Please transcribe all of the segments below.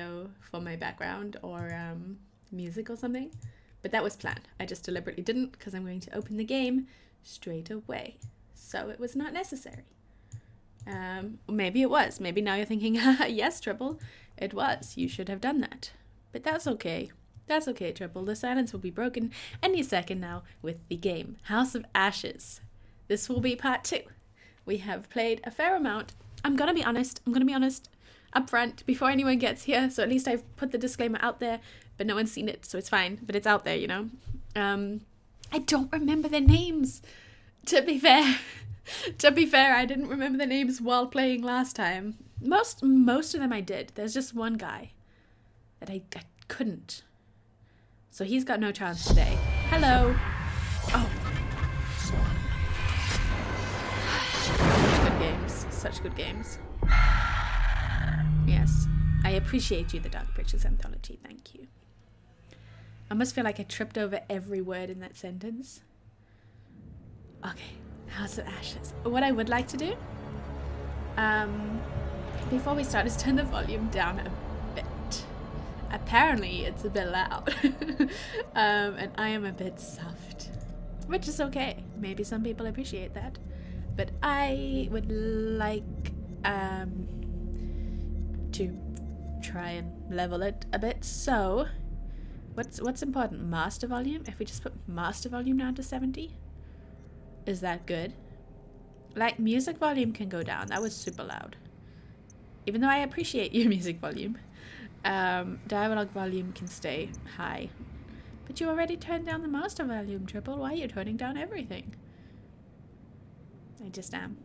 audio for my background or music or something. But that was planned. I just deliberately didn't because I'm going to open the game straight away. So it was not necessary. Maybe it was. Maybe now you're thinking, yes, Triple, it was. You should have done that. But that's okay. That's okay, Triple. The silence will be broken any second now with the game House of Ashes. This will be part 2. We have played a fair amount. I'm going to be honest up front before anyone gets here. So at least I've put the disclaimer out there, but no one's seen it, so it's fine. But it's out there, you know. I don't remember their names, to be fair. I didn't remember the names while playing last time. Most of them I did. There's just one guy that I couldn't. So he's got no chance today. Hello. Oh. Such good games. Yes. I appreciate you, the Dark Pictures Anthology. Thank you. I almost feel like I tripped over every word in that sentence. Okay. House of Ashes. What I would like to do, before we start, is turn the volume down a bit. Apparently, it's a bit loud. And I am a bit soft. Which is okay. Maybe some people appreciate that. But I would like to try and level it a bit. So, what's important? Master volume? If we just put master volume down to 70, is that good? Like, music volume can go down. That was super loud. Even though I appreciate your music volume. Dialogue volume can stay high. But you already turned down the master volume, Triple. Why are you turning down everything? I just am.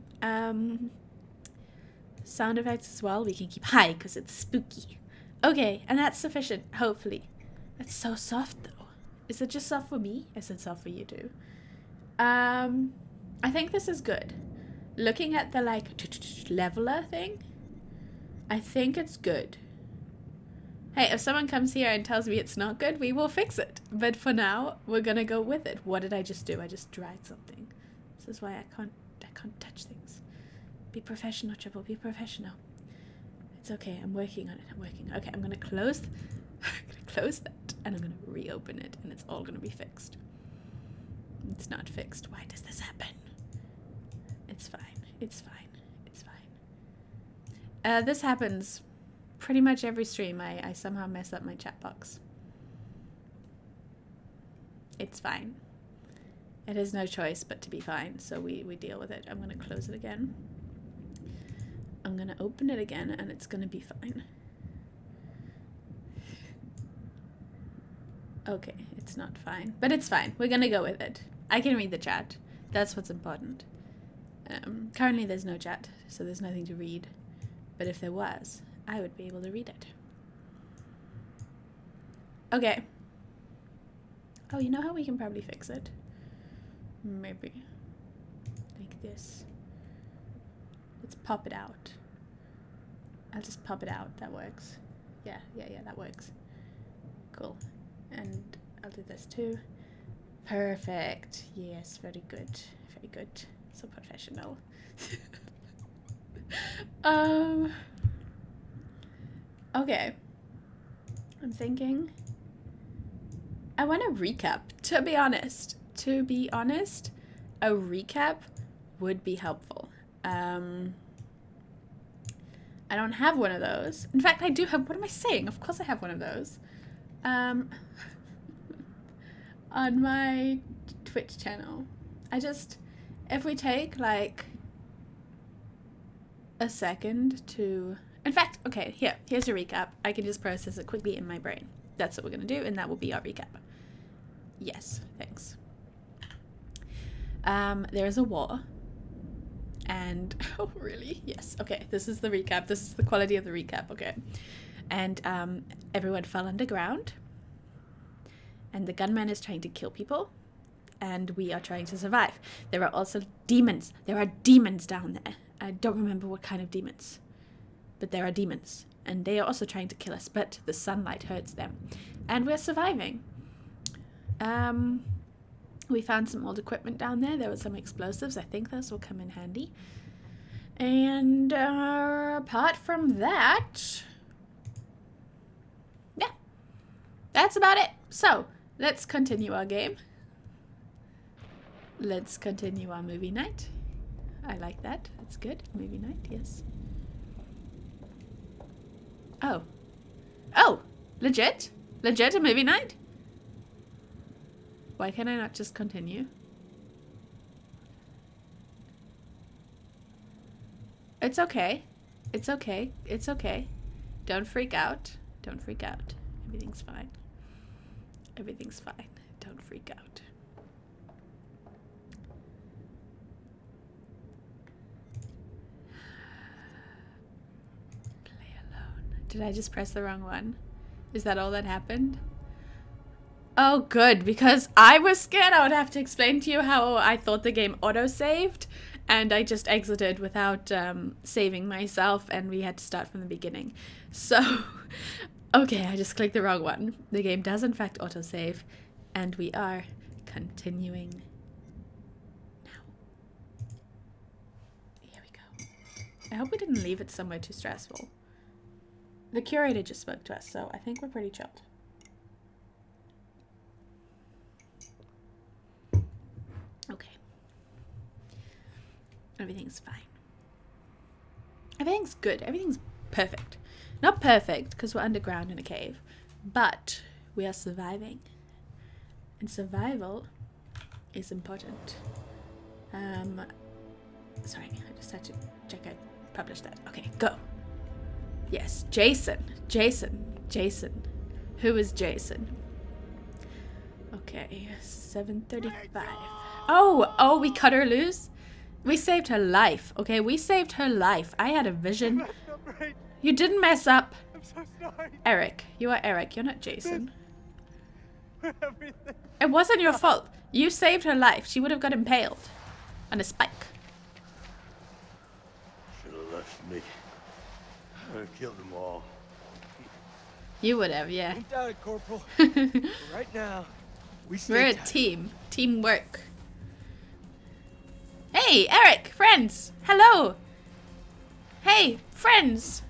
Sound effects as well, we can keep high because it's spooky. Okay, and that's sufficient, hopefully. That's so soft though. Is it just soft for me? Is it soft for you too? I think this is good. Looking at the like leveler thing, I think it's good. Hey, if someone comes here and tells me it's not good, we will fix it. But for now, we're gonna go with it. What did I just do? I just dragged something. This is why I can't touch things. Be professional, Triple. Be professional. It's okay. I'm working on it. Okay, I'm gonna close that, and I'm gonna reopen it, and it's all gonna be fixed. It's not fixed. Why does this happen? It's fine. This happens pretty much every stream. I somehow mess up my chat box. It's fine. It has no choice but to be fine, so we deal with it. I'm going to close it again. I'm going to open it again, and it's going to be fine. Okay, it's not fine, but it's fine. We're going to go with it. I can read the chat. That's what's important. Currently there's no chat, so there's nothing to read. But if there was, I would be able to read it. Okay. Oh, you know how we can probably fix it? Maybe. Like this. Let's pop it out. I'll just pop it out. That works. Yeah, that works. Cool. And I'll do this too. Perfect. Yes, very good. Very good. So professional. Okay. I'm thinking I want a recap, to be honest. A recap would be helpful. I don't have one of those. In fact, I do have, what am I saying? Of course I have one of those. On my Twitch channel. If we take like a second to, in fact, okay, here's a recap. I can just process it quickly in my brain. That's what we're going to do, and that will be our recap. Yes, thanks. There is a war. And, oh, really? Yes, okay, this is the recap. This is the quality of the recap, okay. And everyone fell underground. And the gunman is trying to kill people. And we are trying to survive. There are also demons. There are demons down there. I don't remember what kind of demons. But there are demons. And they are also trying to kill us. But the sunlight hurts them. And we're surviving. We found some old equipment down there. There were some explosives. I think those will come in handy. And apart from that, that's about it. So, let's continue our game. Let's continue our movie night. I like that. That's good. Movie night, yes. Oh. Oh! Legit? Legit a movie night? Why can I not just continue? It's okay. It's okay. It's okay. Don't freak out. Don't freak out. Everything's fine. Everything's fine. Don't freak out. Play alone. Did I just press the wrong one? Is that all that happened? Oh, good, because I was scared I would have to explain to you how I thought the game auto-saved, and I just exited without saving myself, and we had to start from the beginning. So, okay, I just clicked the wrong one. The game does in fact auto-save, and we are continuing now. Here we go. I hope we didn't leave it somewhere too stressful. The curator just spoke to us, so I think we're pretty chilled. Okay. Everything's fine. Everything's good. Everything's perfect. Not perfect, because we're underground in a cave, but we are surviving. And survival is important. Sorry, I just had to check I published that. Okay, go. Yes, Jason. Jason. Who is Jason? Okay, 7:35. Oh, we cut her loose? We saved her life, okay? We saved her life. I had a vision. You didn't mess up. I'm so sorry. Eric. You are Eric. You're not Jason. Everything. It wasn't your fault. You saved her life. She would have got impaled on a spike. Should have left me. I would have killed them all. You would have, yeah. Don't doubt it, Corporal. Right now, we We're a stay tight. team. Teamwork. Hey, Eric, friends. Hello. Hey, friends.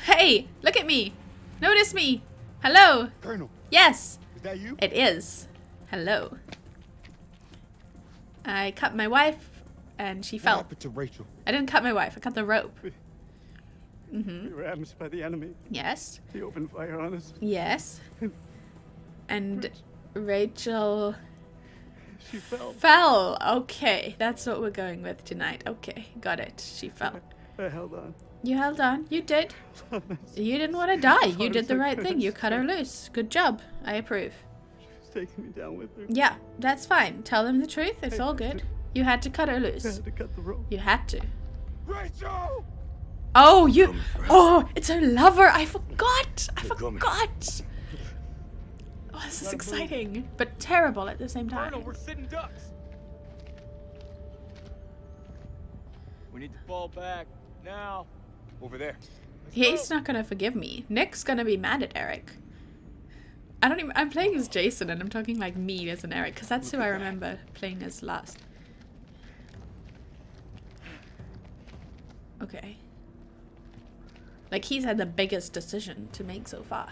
Hey, look at me. Notice me. Hello. Colonel, Yes, is that you? it is. Hello. I cut my wife and she What fell. happened to Rachel? I didn't cut my wife. I cut the rope. We were ambushed by the enemy. Yes. He opened fire on us. Yes. And Rachel She fell. fell. Okay, that's what we're going with tonight. Okay, got it. She fell. I held on. You held on. You did. You didn't want to die. You did the right thing. You cut her loose. Good job. I approve. She was taking me down with her. Yeah, that's fine. Tell them the truth. It's all good. You had to cut her I loose. had to cut the rope. You had to. Rachel! Oh, you. Oh, it's her lover. I forgot. I They're coming. forgot. Oh, this is exciting, but terrible at the same time. Colonel, we're sitting ducks. We need to fall back now. Over there. He's not gonna forgive me. Nick's gonna be mad at Eric. I don't even. I'm playing as Jason, and I'm talking like me as an Eric, because that's who I remember playing as last. Okay. Like, he's had the biggest decision to make so far.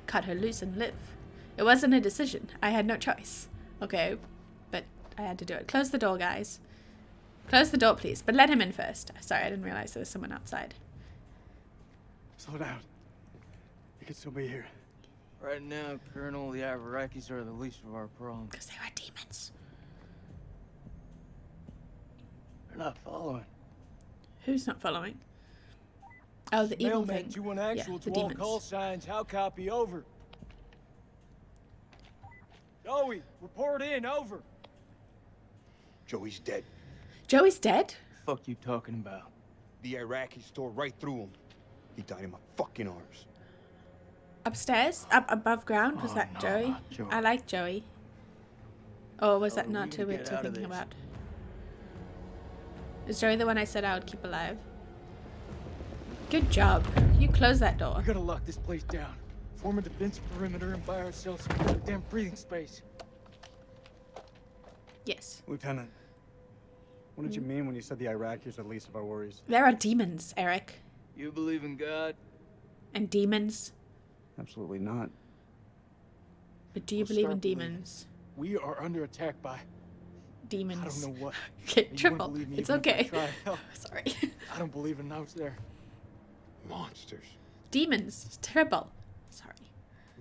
Cut her loose and live. It wasn't a decision. I had no choice. Okay, but I had to do it. Close the door, guys. Close the door, please. But let him in first. Sorry, I didn't realize there was someone outside. Slow down. You can still be here. Right now, Colonel, the Iraqis are the least of our problems. Because they are demons. They're not following. Who's not following? Oh, the evil Mailman thing. 2-1 actual Yeah, the to all demons. call signs. How copy? Over. Joey, report in. Over. Joey's dead. Joey's dead? The fuck you talking about? The Iraqis tore right through him. He died in my fucking arms. Upstairs? Up above ground? Was Oh, that no, Joey? not Joey. I like Joey. Or was that Oh, we not need who to we're get out of thinking this. about? Is Joey the one I said I would keep alive? Good job. You close that door. We gotta lock this place down. Form a defense perimeter and buy ourselves some goddamn breathing space. Yes. Lieutenant, what did you mean when you said the Iraqis are the least of our worries? There are demons, Eric. You believe in God? And demons. Absolutely not. But do you We'll believe in start believing. demons? We are under attack by Demons. I don't know what. Okay, You wouldn't triple. believe me It's even if I okay. tried. Hell, Sorry. I don't believe in those there. Monsters. Demons. Triple. Sorry.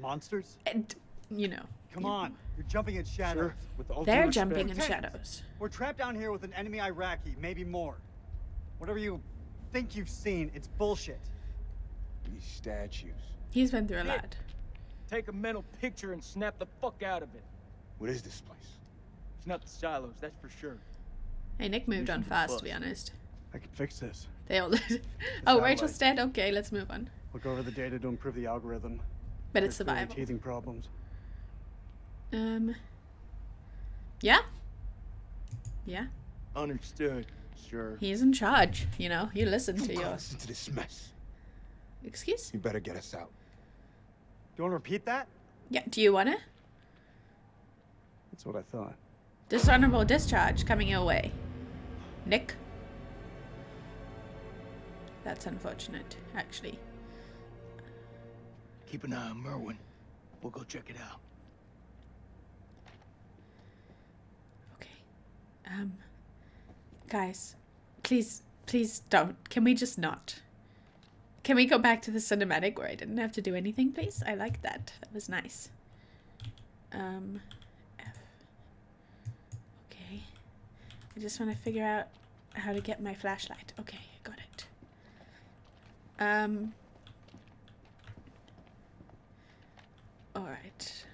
Monsters? And, you know. Come on. You're jumping in shadows. Sir, with all due They're respect, jumping in Lieutenant. shadows. We're trapped down here with an enemy Iraqi, maybe more. Whatever you think you've seen, it's bullshit. These statues. He's been through a Nick. lot. Take a mental picture and snap the fuck out of it. What is this place? It's not the silos, that's for sure. Hey, Nick moved on should be fast, to bust. be honest. I can fix this. They all did. Oh, Rachel's satellite. dead? Okay, let's move on. Look over the data to improve the algorithm. But it's There's clearly survival. teething problems. Yeah? Yeah? Understood, sir. He's in charge, you know? You listen to Who got your... us into this mess? Excuse? You better get us out. Do you want to repeat that? Yeah, do you want it? That's what I thought. Dishonorable discharge coming your way. Nick? That's unfortunate, actually. Keep an eye on Merwin. We'll go check it out. Okay. Guys, please don't. Can we just not? Can we go back to the cinematic where I didn't have to do anything, please? I like that. That was nice. F. Okay. I just want to figure out how to get my flashlight. Okay, I got it. Alright.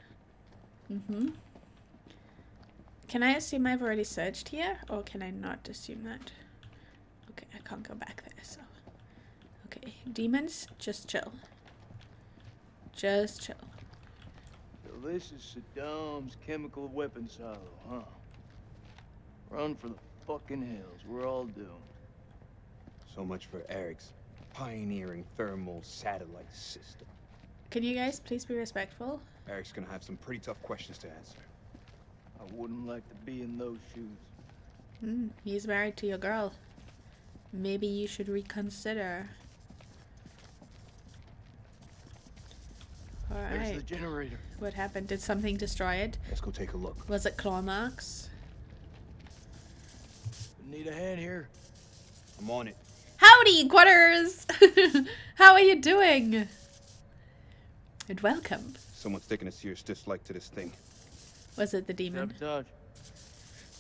Can I assume I've already searched here? Or can I not assume that? Okay, I can't go back there, so... Okay, demons, just chill. Just chill. So this is Saddam's chemical weapon silo, huh? Run for the fucking hills. We're all doomed. So much for Eric's pioneering thermal satellite system. Can you guys please be respectful? Eric's gonna have some pretty tough questions to answer. I wouldn't like to be in those shoes. He's married to your girl. Maybe you should reconsider. There's the Alright. generator. What happened? Did something destroy it? Let's go take a look. Was it claw marks? Need a hand here? I'm on it. Howdy, Quarters! How are you doing? And welcome. Someone's taking a serious dislike to this thing. Was it the demon? Sabotage.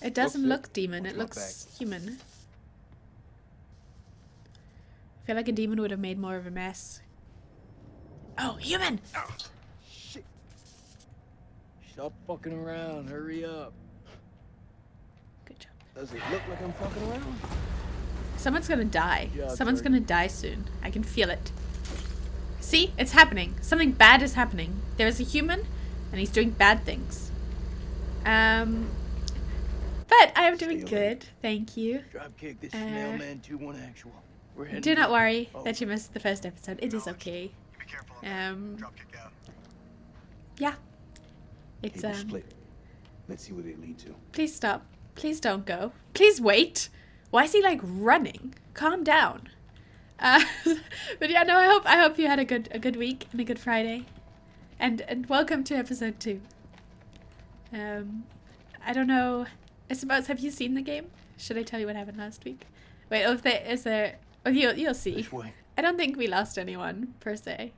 It doesn't Looks it. look demon, What's it my looks human. I feel like a demon would have made more of a mess. Oh, human! Shit. Stop fucking around. Hurry up. Good job. Does it look like I'm fucking around? Someone's gonna die. Yeah, Someone's Jordan. gonna die soon. I can feel it. See? It's happening. Something bad is happening. There is a human, and he's doing bad things. But I am doing See you good. later. Thank you. Dropkick, this is Mailman 2-1 actual. We're heading Do not to- worry Oh, that you missed the first episode. It is okay. Be careful. Dropkick Yeah. It's Cable split. Let's see what they lead to. Please stop. Please don't go. Please wait. Why is he like running? Calm down. But yeah, no, I hope you had a good week and a good Friday. And welcome to episode 2. I don't know. I suppose, have you seen the game? Should I tell you what happened last week? Wait, oh, if there is there, oh, you'll see. This way. I don't think we lost anyone per se.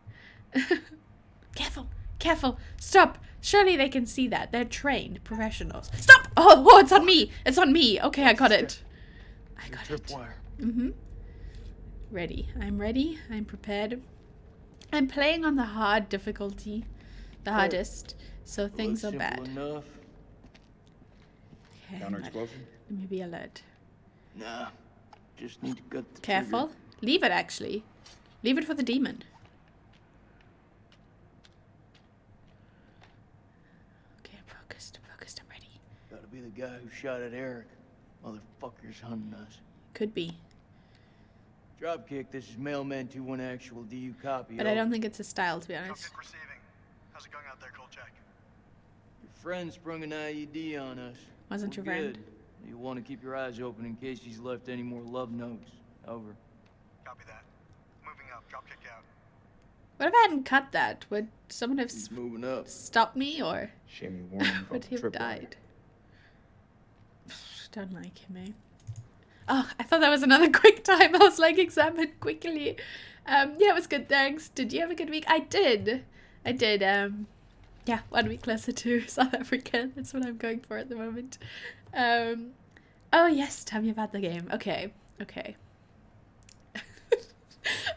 Careful, careful, stop. Surely they can see that. They're trained professionals. Stop! Oh, it's on me. It's on me. Okay, I got it. I got it. Tripwire. Ready. I'm ready. I'm prepared. I'm playing on the hard difficulty, the hardest, so things are Looks bad. simple enough. Okay, Counter let explosion? me be alert. Nah. Just need to cut the Careful. trigger. Leave it, actually. Leave it for the demon. Okay, I'm focused. I'm focused. I'm ready. Gotta be the guy who shot at Eric. Motherfuckers hunting us. Could be. Dropkick, this is Mailman 2-1 actual. Do you copy? But I don't think it's a style, to be honest. Receiving. How's it going out there, Kolchak? Your friend sprung an IED on us. Wasn't We're your friend. good. You want to keep your eyes open in case he's left any more love notes. Over. Copy that. Moving up. Dropkick out. What if I hadn't cut that? Would someone have He's moving up. stopped me, or Shame you weren't would he have tripwire. died? Don't like him, eh? Oh, I thought that was another quick time. I was like, examine quickly. Yeah, it was good, thanks. Did you have a good week? I did. Yeah, 1 week closer to South Africa. That's what I'm going for at the moment. Oh yes, tell me about the game. Okay.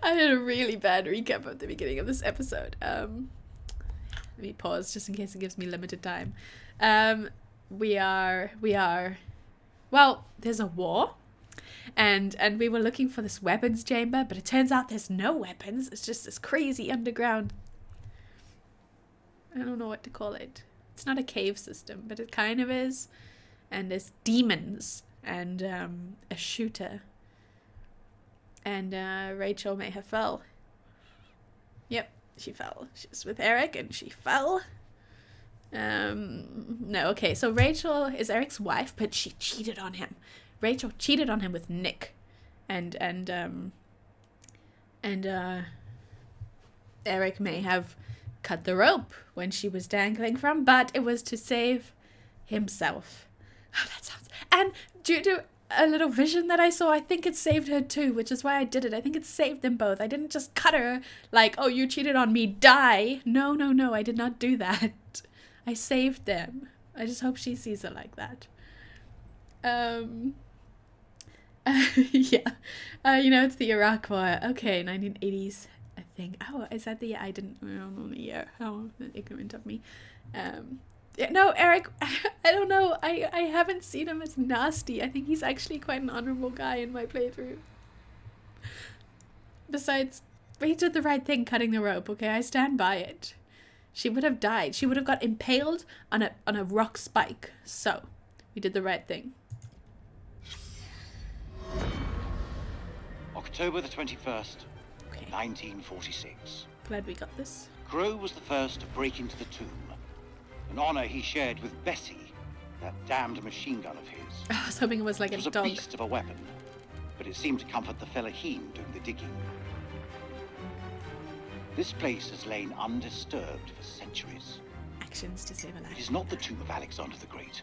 I did a really bad recap of the beginning of this episode. Let me pause just in case it gives me limited time. Well, there's a war, and we were looking for this weapons chamber, but it turns out there's no weapons. It's just this crazy underground, I don't know what to call it. It's not a cave system, but it kind of is. And there's demons and a shooter. And Rachel may have fell. Yep, she fell. She was with Eric and she fell. No, okay, so Rachel is Eric's wife, but she cheated on him. Rachel cheated on him with Nick. And Eric may have cut the rope when she was dangling from, but it was to save himself. Oh, that sounds... And due to a little vision that I saw, I think it saved her too, which is why I did it. I think it saved them both. I didn't just cut her like, oh, you cheated on me, die. No, I did not do that. I saved them. I just hope she sees it like that. Yeah. It's the Iraq War. Okay, 1980s, I think. Oh, is that the year? I don't know the year. How ignorant of me. No, Eric, I don't know. I haven't seen him as nasty. I think he's actually quite an honorable guy in my playthrough. Besides, he did the right thing cutting the rope, okay? I stand by it. She would have died. She would have got impaled on a rock spike. So, we did the right thing. October the 21st, Okay, 1946. glad we got this. Crow was the first to break into the tomb. An honor he shared with Bessie, that damned machine gun of his. I was hoping it was like It was a a dog. beast of a weapon, but it seemed to comfort the fellaheen doing the digging. This place has lain undisturbed for centuries. Actions to save a It life. is not the tomb of Alexander the Great,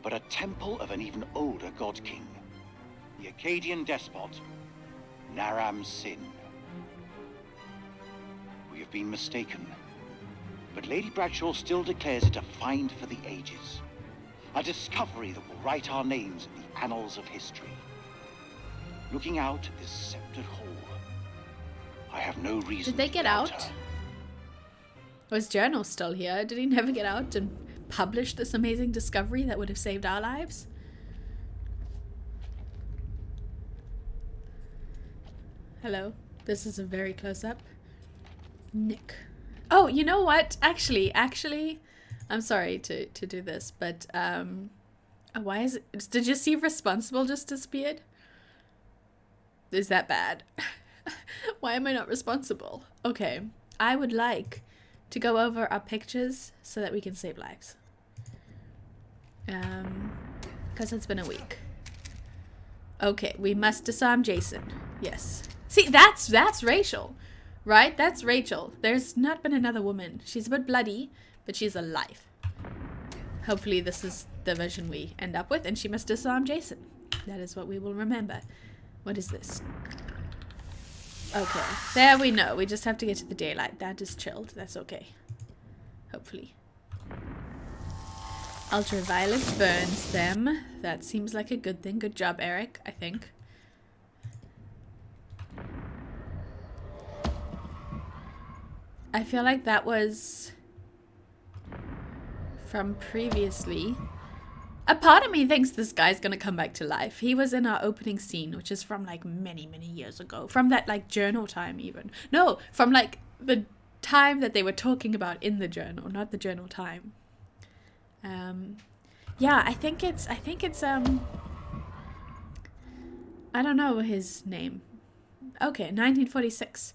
but a temple of an even older god king, the Akkadian despot, Naram Sin. We have been mistaken, but Lady Bradshaw still declares it a find for the ages. A discovery that will write our names in the annals of history. Looking out at this sceptred hall, I have no reason Did they to get doubt out? her. Was Journal still here? Did he never get out and publish this amazing discovery that would have saved our lives? Hello. This is a very close up. Nick. Oh, you know what? Actually, I'm sorry to do this, but why is it? Did you see Responsible just disappeared? Is that bad? Why am I not responsible? Okay, I would like to go over our pictures so that we can save lives. Because it's been a week. Okay, we must disarm Jason. Yes. See, that's Rachel, right? That's Rachel. There's not been another woman. She's a bit bloody, but she's alive. Hopefully this is the version we end up with, and she must disarm Jason. That is what we will remember. What is this? Okay, there we know. We just have to get to the daylight. That is chilled. That's okay. Hopefully. Ultraviolet burns them. That seems like a good thing. Good job, Eric, I think. I feel like that was from previously. A part of me thinks this guy's gonna come back to life. He was in our opening scene, which is from like many years ago. From that like journal time even. No, from like the time that they were talking about in the journal, not the journal time. Yeah, I think it's I don't know his name. Okay, 1946.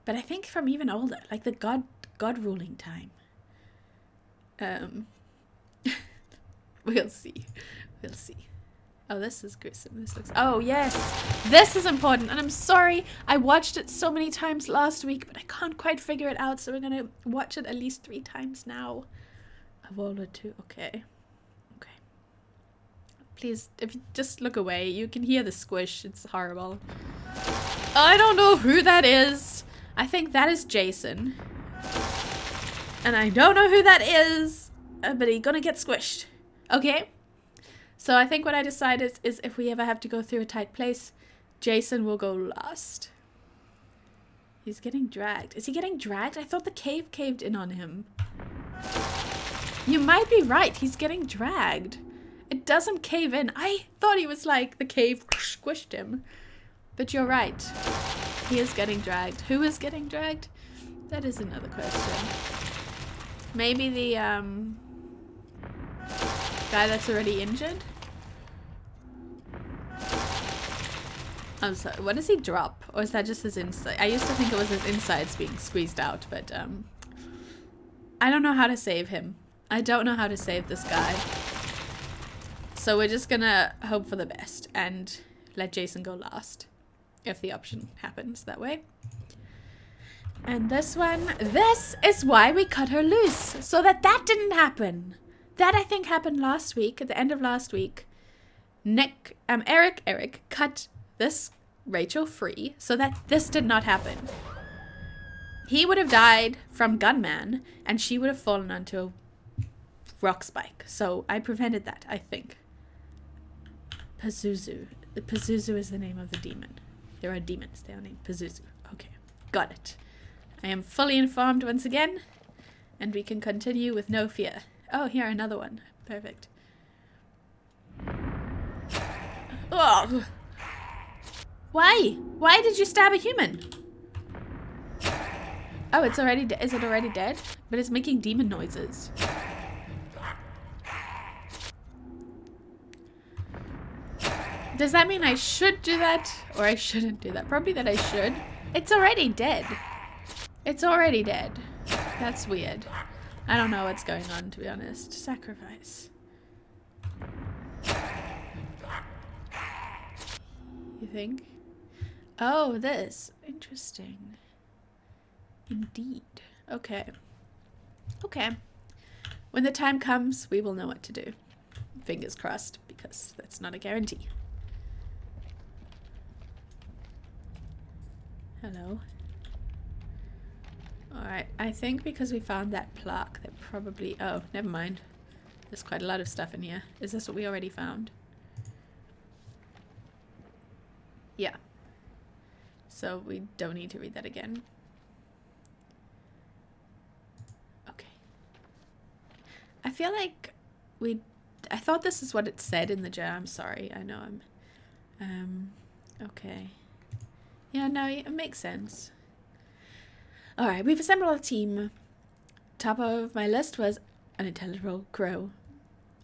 But I think from even older, like the God ruling time. We'll see. Oh, this is gruesome. This looks... Oh, yes. This is important. And I'm sorry. I watched it so many times last week, but I can't quite figure it out. So we're going to watch it at least 3 times now. Evolver 2. Okay. Okay. Please, if you just look away, you can hear the squish. It's horrible. I don't know who that is. I think that is Jason. And I don't know who that is, but he's gonna get squished. Okay? So I think what I decided is if we ever have to go through a tight place, Jason will go last. He's getting dragged. Is he getting dragged? I thought the cave caved in on him. You might be right. He's getting dragged. It doesn't cave in. I thought he was like the cave squished him. But you're right. He is getting dragged. Who is getting dragged? That is another question. Maybe the guy that's already injured? I'm sorry, what does he drop? Or is that just his inside? I used to think it was his insides being squeezed out, but I don't know how to save him. I don't know how to save this guy. So we're just gonna hope for the best and let Jason go last. If the option happens that way. And this one, this is why we cut her loose. So that didn't happen. That I think happened last week, at the end of last week. Eric cut this Rachel free so that this did not happen. He would have died from gunman and she would have fallen onto a rock spike. So I prevented that, I think. Pazuzu. Pazuzu is the name of the demon. There are demons. They are named Pazuzu. Okay, got it. I am fully informed once again, and we can continue with no fear. Oh, here, another one. Perfect. Oh! Why? Why did you stab a human? Oh, it's already is it already dead? But it's making demon noises. Does that mean I should do that? Or I shouldn't do that? Probably that I should. It's already dead. It's already dead. That's weird. I don't know what's going on, to be honest. Sacrifice. You think? Oh, this. Interesting. Indeed. Okay. Okay. When the time comes, we will know what to do. Fingers crossed, because that's not a guarantee. Hello. Alright, I think because we found that plaque, that probably... Oh, never mind. There's quite a lot of stuff in here. Is this what we already found? Yeah. So we don't need to read that again. Okay. I feel like I thought this is what it said in the jar. I'm sorry. I know I'm... Okay. Yeah, no, it makes sense. Alright, we've assembled a team. Top of my list was Unintelligible Crow.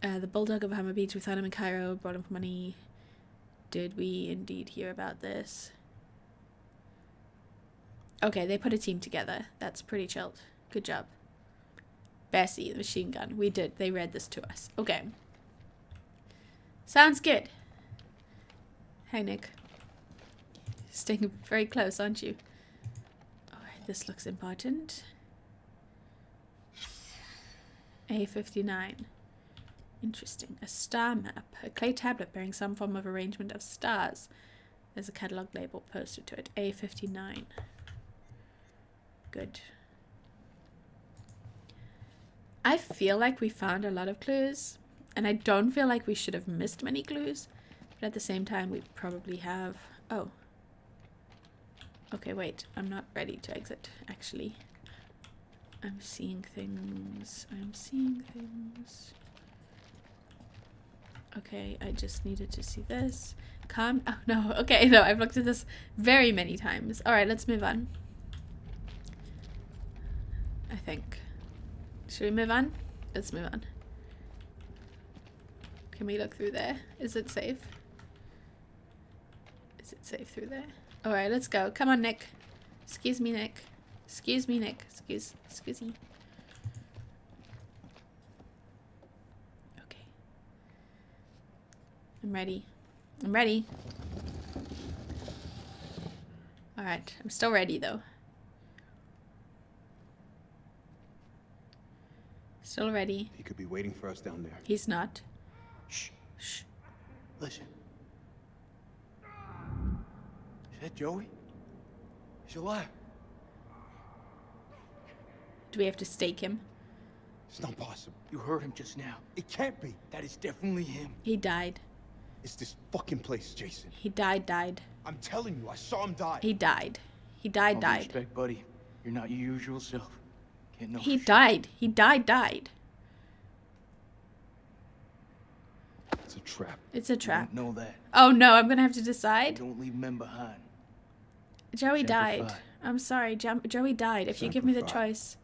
The Bulldog of Hammer Beach. We found him in Cairo, brought him for money. Did we indeed hear about this? Okay, they put a team together. That's pretty chilled. Good job. Bessie, the machine gun. We did. They read this to us. Okay. Sounds good. Hey, Nick. Staying very close, aren't you? Alright, this looks important. A59. Interesting. A star map. A clay tablet bearing some form of arrangement of stars. There's a catalogue label posted to it. A59. Good. I feel like we found a lot of clues. And I don't feel like we should have missed many clues. But at the same time, we probably have... Oh. Okay, wait. I'm not ready to exit, actually. I'm seeing things. I'm seeing things. Okay, I just needed to see this. Calm. Oh, no. Okay, no, I've looked at this very many times. Alright, let's move on. I think. Should we move on? Let's move on. Can we look through there? Is it safe? Is it safe through there? Alright, let's go. Come on, Nick. Excuse me, Nick. Excuse me, Nick. Excuse me. Okay. I'm ready. I'm ready. Alright, I'm still ready though. Still ready. He could be waiting for us down there. He's not. Shh. Shh. Listen. Is that Joey? He's alive. Do we have to stake him? It's not possible. You heard him just now. It can't be. That is definitely him. He died. It's this fucking place, Jason. He died. I'm telling you, I saw him die. He died. He All died. due respect, buddy. You're not your usual self. Can't know. He for sure. died. He died. It's a trap. It's a You trap. don't know that. Oh no, I'm gonna have to You decide. don't leave men behind. Joey Semper died. Fi. I'm sorry, Joey died. If you give Semper me the Fi. choice.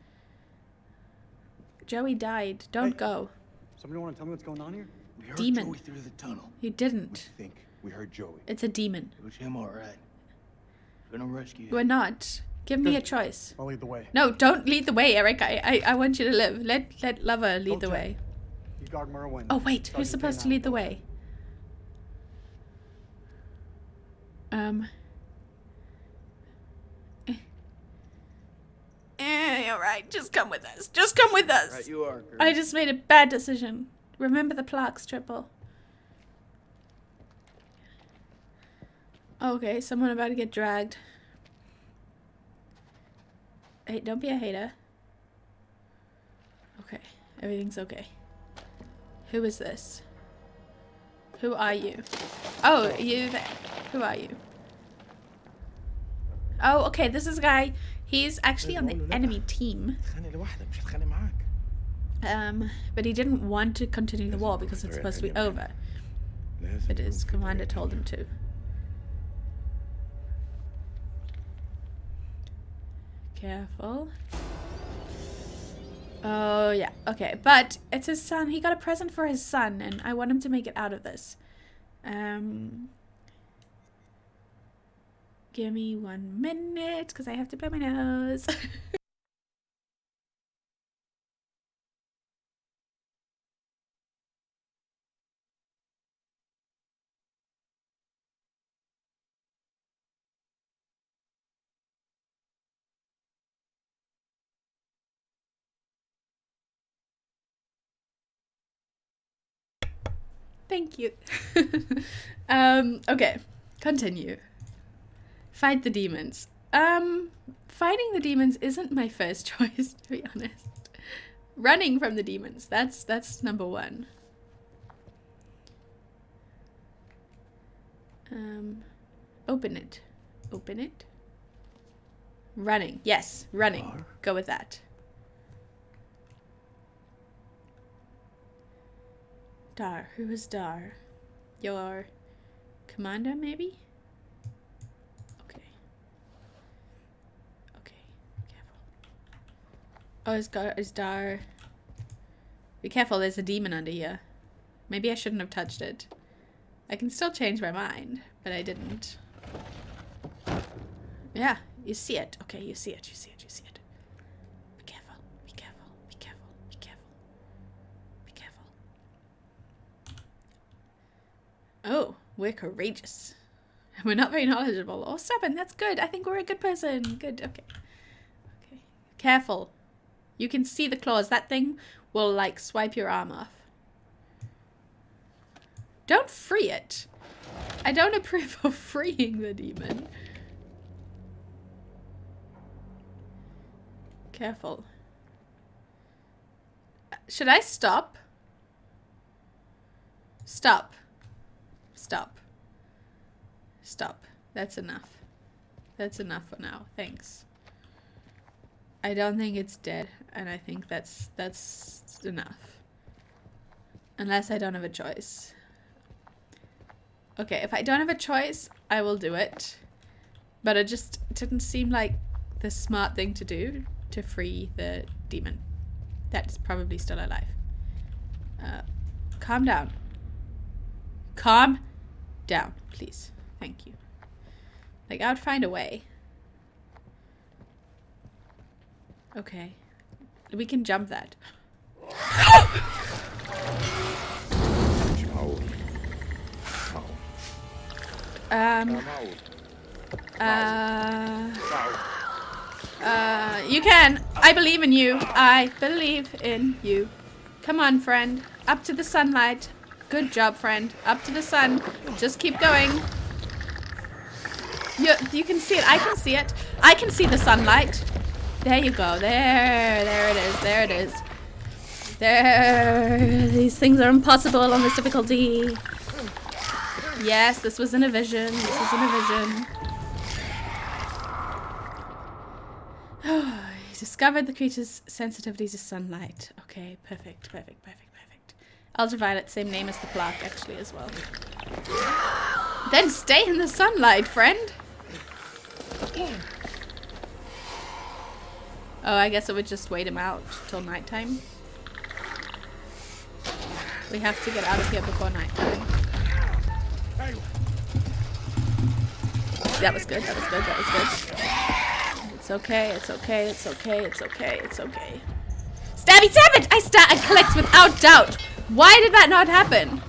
Joey died. Don't Hey. go. Somebody want to tell me what's going on here? We heard Demon. Joey through the tunnel. You We didn't. think we heard Joey. It's a demon. It was him, all right. Gonna rescue you. We're not. Give me a choice. I'll lead the way. No, don't lead the way, Eric. I want you to live. Let Lover lead the Don't way. You guard Merwin. Oh wait, who's Sergeant supposed to Kane lead the out. way? Alright, just come with us. Just come with us. Right, you are, Kurt. I just made a bad decision. Remember the plaques, Triple. Okay, someone about to get dragged. Hey, don't be a hater. Okay, everything's okay. Who is this? Who are you? Oh, you there. Who are you? Oh, okay, this is a guy. He's actually on the enemy team. But he didn't want to continue the war because it's supposed to be over. But his commander told him to. Careful. Oh, yeah. Okay, but it's his son. He got a present for his son, and I want him to make it out of this. Give me 1 minute, because I have to blow my nose. Thank you. Okay, continue. Fight the demons. Fighting the demons isn't my first choice, to be honest. Running from the demons, that's number one. Open it. Open it. Running. Yes, running. Dar? Go with that. Dar. Who is Dar? Your commander, maybe? Okay. Okay. Careful. Oh, is Dar... Be careful, there's a demon under here. Maybe I shouldn't have touched it. I can still change my mind, but I didn't. Yeah, you see it. Okay, you see it, you see it, you see it. Be careful, be careful, be careful, be careful. Be careful. Oh, we're courageous. We're not very knowledgeable or stubborn. That's good. I think we're a good person. Good, okay. Okay. Careful. You can see the claws. That thing will, like, swipe your arm off. Don't free it. I don't approve of freeing the demon. Careful. Should I stop? Stop. Stop. Stop. That's enough. That's enough for now. Thanks. I don't think it's dead, and I think that's enough. Unless I don't have a choice. Okay, if I don't have a choice, I will do it. But it just didn't seem like the smart thing to do to free the demon. That's probably still alive. Calm down. Calm down, please. Thank you. Like, I would find a way. Okay. We can jump that. You can. I believe in you. I believe in you. Come on, friend. Up to the sunlight. Good job, friend. Up to the sun. Just keep going. You can see it. I can see it. I can see the sunlight. There you go. There it is. There it is. There. These things are impossible on this difficulty. Yes, this wasn't a vision. This wasn't a vision. He discovered the creature's sensitivity to sunlight. Okay, perfect, perfect, perfect, perfect. Ultraviolet, same name as the plaque, actually, as well. Then stay in the sunlight, friend. Oh, I guess it would just wait him out till nighttime. We have to get out of here before nighttime. That was good, that was good, that was good. It's okay, it's okay, it's okay, it's okay, it's okay. Stabby, stab it! I clicked without doubt. Why did that not happen?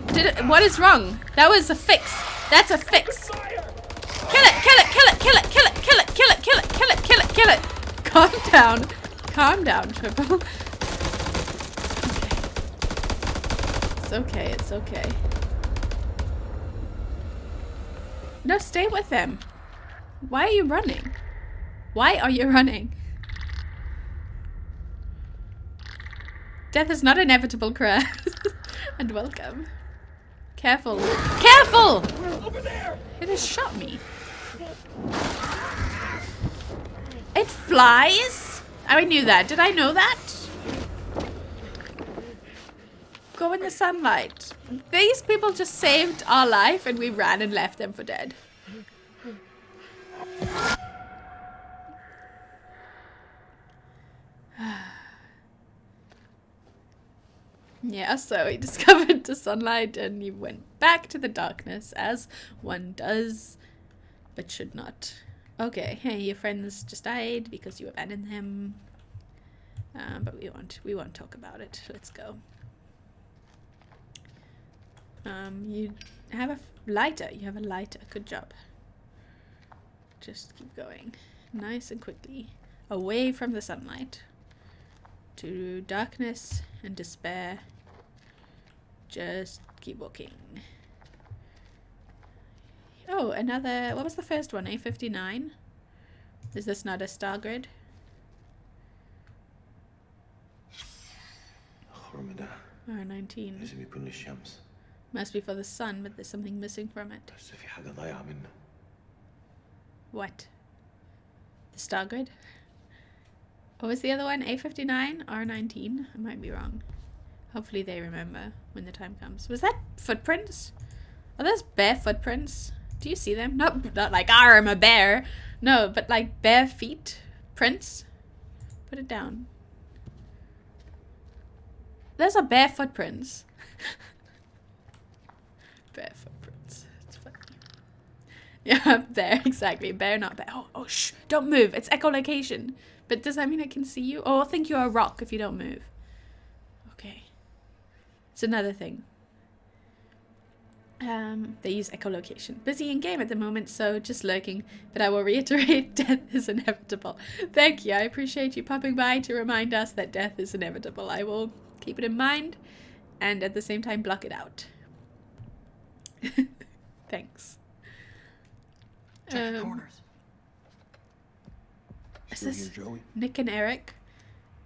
What is wrong? That was a fix. That's a fix. Kill it, kill it, kill it, kill it, kill it, kill it, kill it, kill it, kill it, kill it, kill it. Calm down. Calm down, Triple. Okay. It's okay, it's okay. No, stay with them. Why are you running? Why are you running? Death is not inevitable, Crash. And welcome. Careful. Careful! Over there! It has shot me. It flies? I knew that. Did I know that? Go in the sunlight. These people just saved our life and we ran and left them for dead. Yeah, so he discovered the sunlight and he went back to the darkness, as one does, but should not. Okay, hey, your friends just died because you abandoned them. But we won't talk about it. Let's go. You have a lighter. You have a lighter. Good job. Just keep going. Nice and quickly. Away from the sunlight. To darkness and despair. Just keep walking. Oh, another... What was the first one? A59? Is this not a star grid? R19. Must be for the sun, but there's something missing from it. What? The star grid? What was the other one? A59? R19? I might be wrong. Hopefully they remember when the time comes. Was that footprints? Are those bear footprints? Do you see them? Not like, I'm a bear. No, but like bare feet prints. Put it down. Those are bare footprints. Bear footprints. It's funny. Yeah, there, exactly. Bear, not bear. Oh, shh. Don't move. It's echolocation. But does that mean it can see you? Oh, I'll think you're a rock if you don't move. Okay. It's another thing. They use echolocation. Busy in game at the moment, so just lurking. But I will reiterate, death is inevitable. Thank you. I appreciate you popping by to remind us that death is inevitable. I will keep it in mind and at the same time block it out. Thanks. Check the corners. Is Still this here, Joey? Nick and Eric?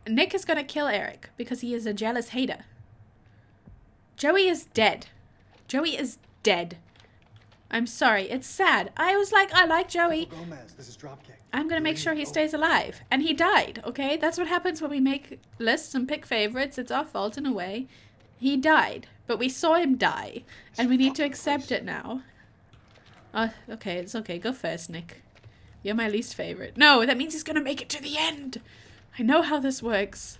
Nick is gonna kill Eric because he is a jealous hater. Joey is dead. Joey is dead. I'm sorry. It's sad. I was like, I like Joey. Gomez, this is Dropkick. I'm gonna make sure he stays alive. And he died, okay? That's what happens when we make lists and pick favorites. It's our fault in a way. He died. But we saw him die. And we need to accept it now. Okay, it's okay. Go first, Nick. You're my least favorite. No, that means he's gonna make it to the end. I know how this works.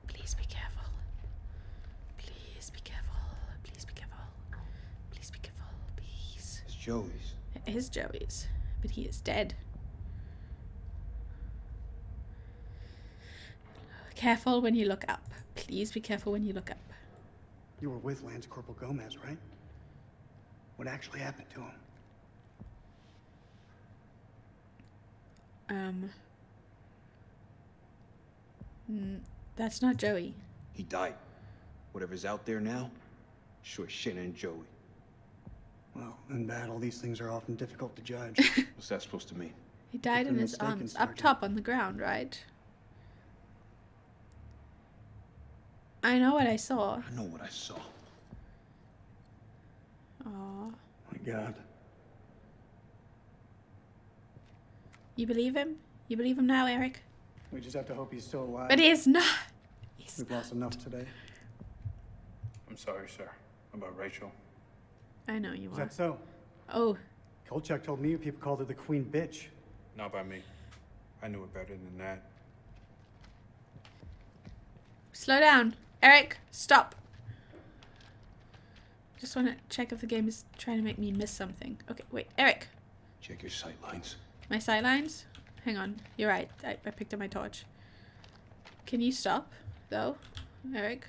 Please be careful. Please be careful. Please be careful. Please be careful. Please. It's Joey's. It is Joey's, but he is dead. Careful when you look up. Please be careful when you look up. You were with Lance Corporal Gomez, right? What actually happened to him? That's not Joey. He died. Whatever's out there now, sure shit ain't Joey. Well, in battle, these things are often difficult to judge. What's that supposed to mean? He died in been his mistaken, arms, up Sergeant. top on the ground, right? I know what I saw. I know what I saw. Aw. My God. You believe him? You believe him now, Eric? We just have to hope he's still alive. But he is not. He's We've lost enough today. I'm sorry, sir, about Rachel. I know you Is are. that so? Oh, Kolchak told me people called her the Queen Bitch. Not by me. I knew it better than that. slow down. Eric, stop. Just want to check if the game is trying to make me miss something. Okay, wait. Eric. Check your sight lines. My sightlines? Hang on. You're right. I picked up my torch. Can you stop, though? Eric?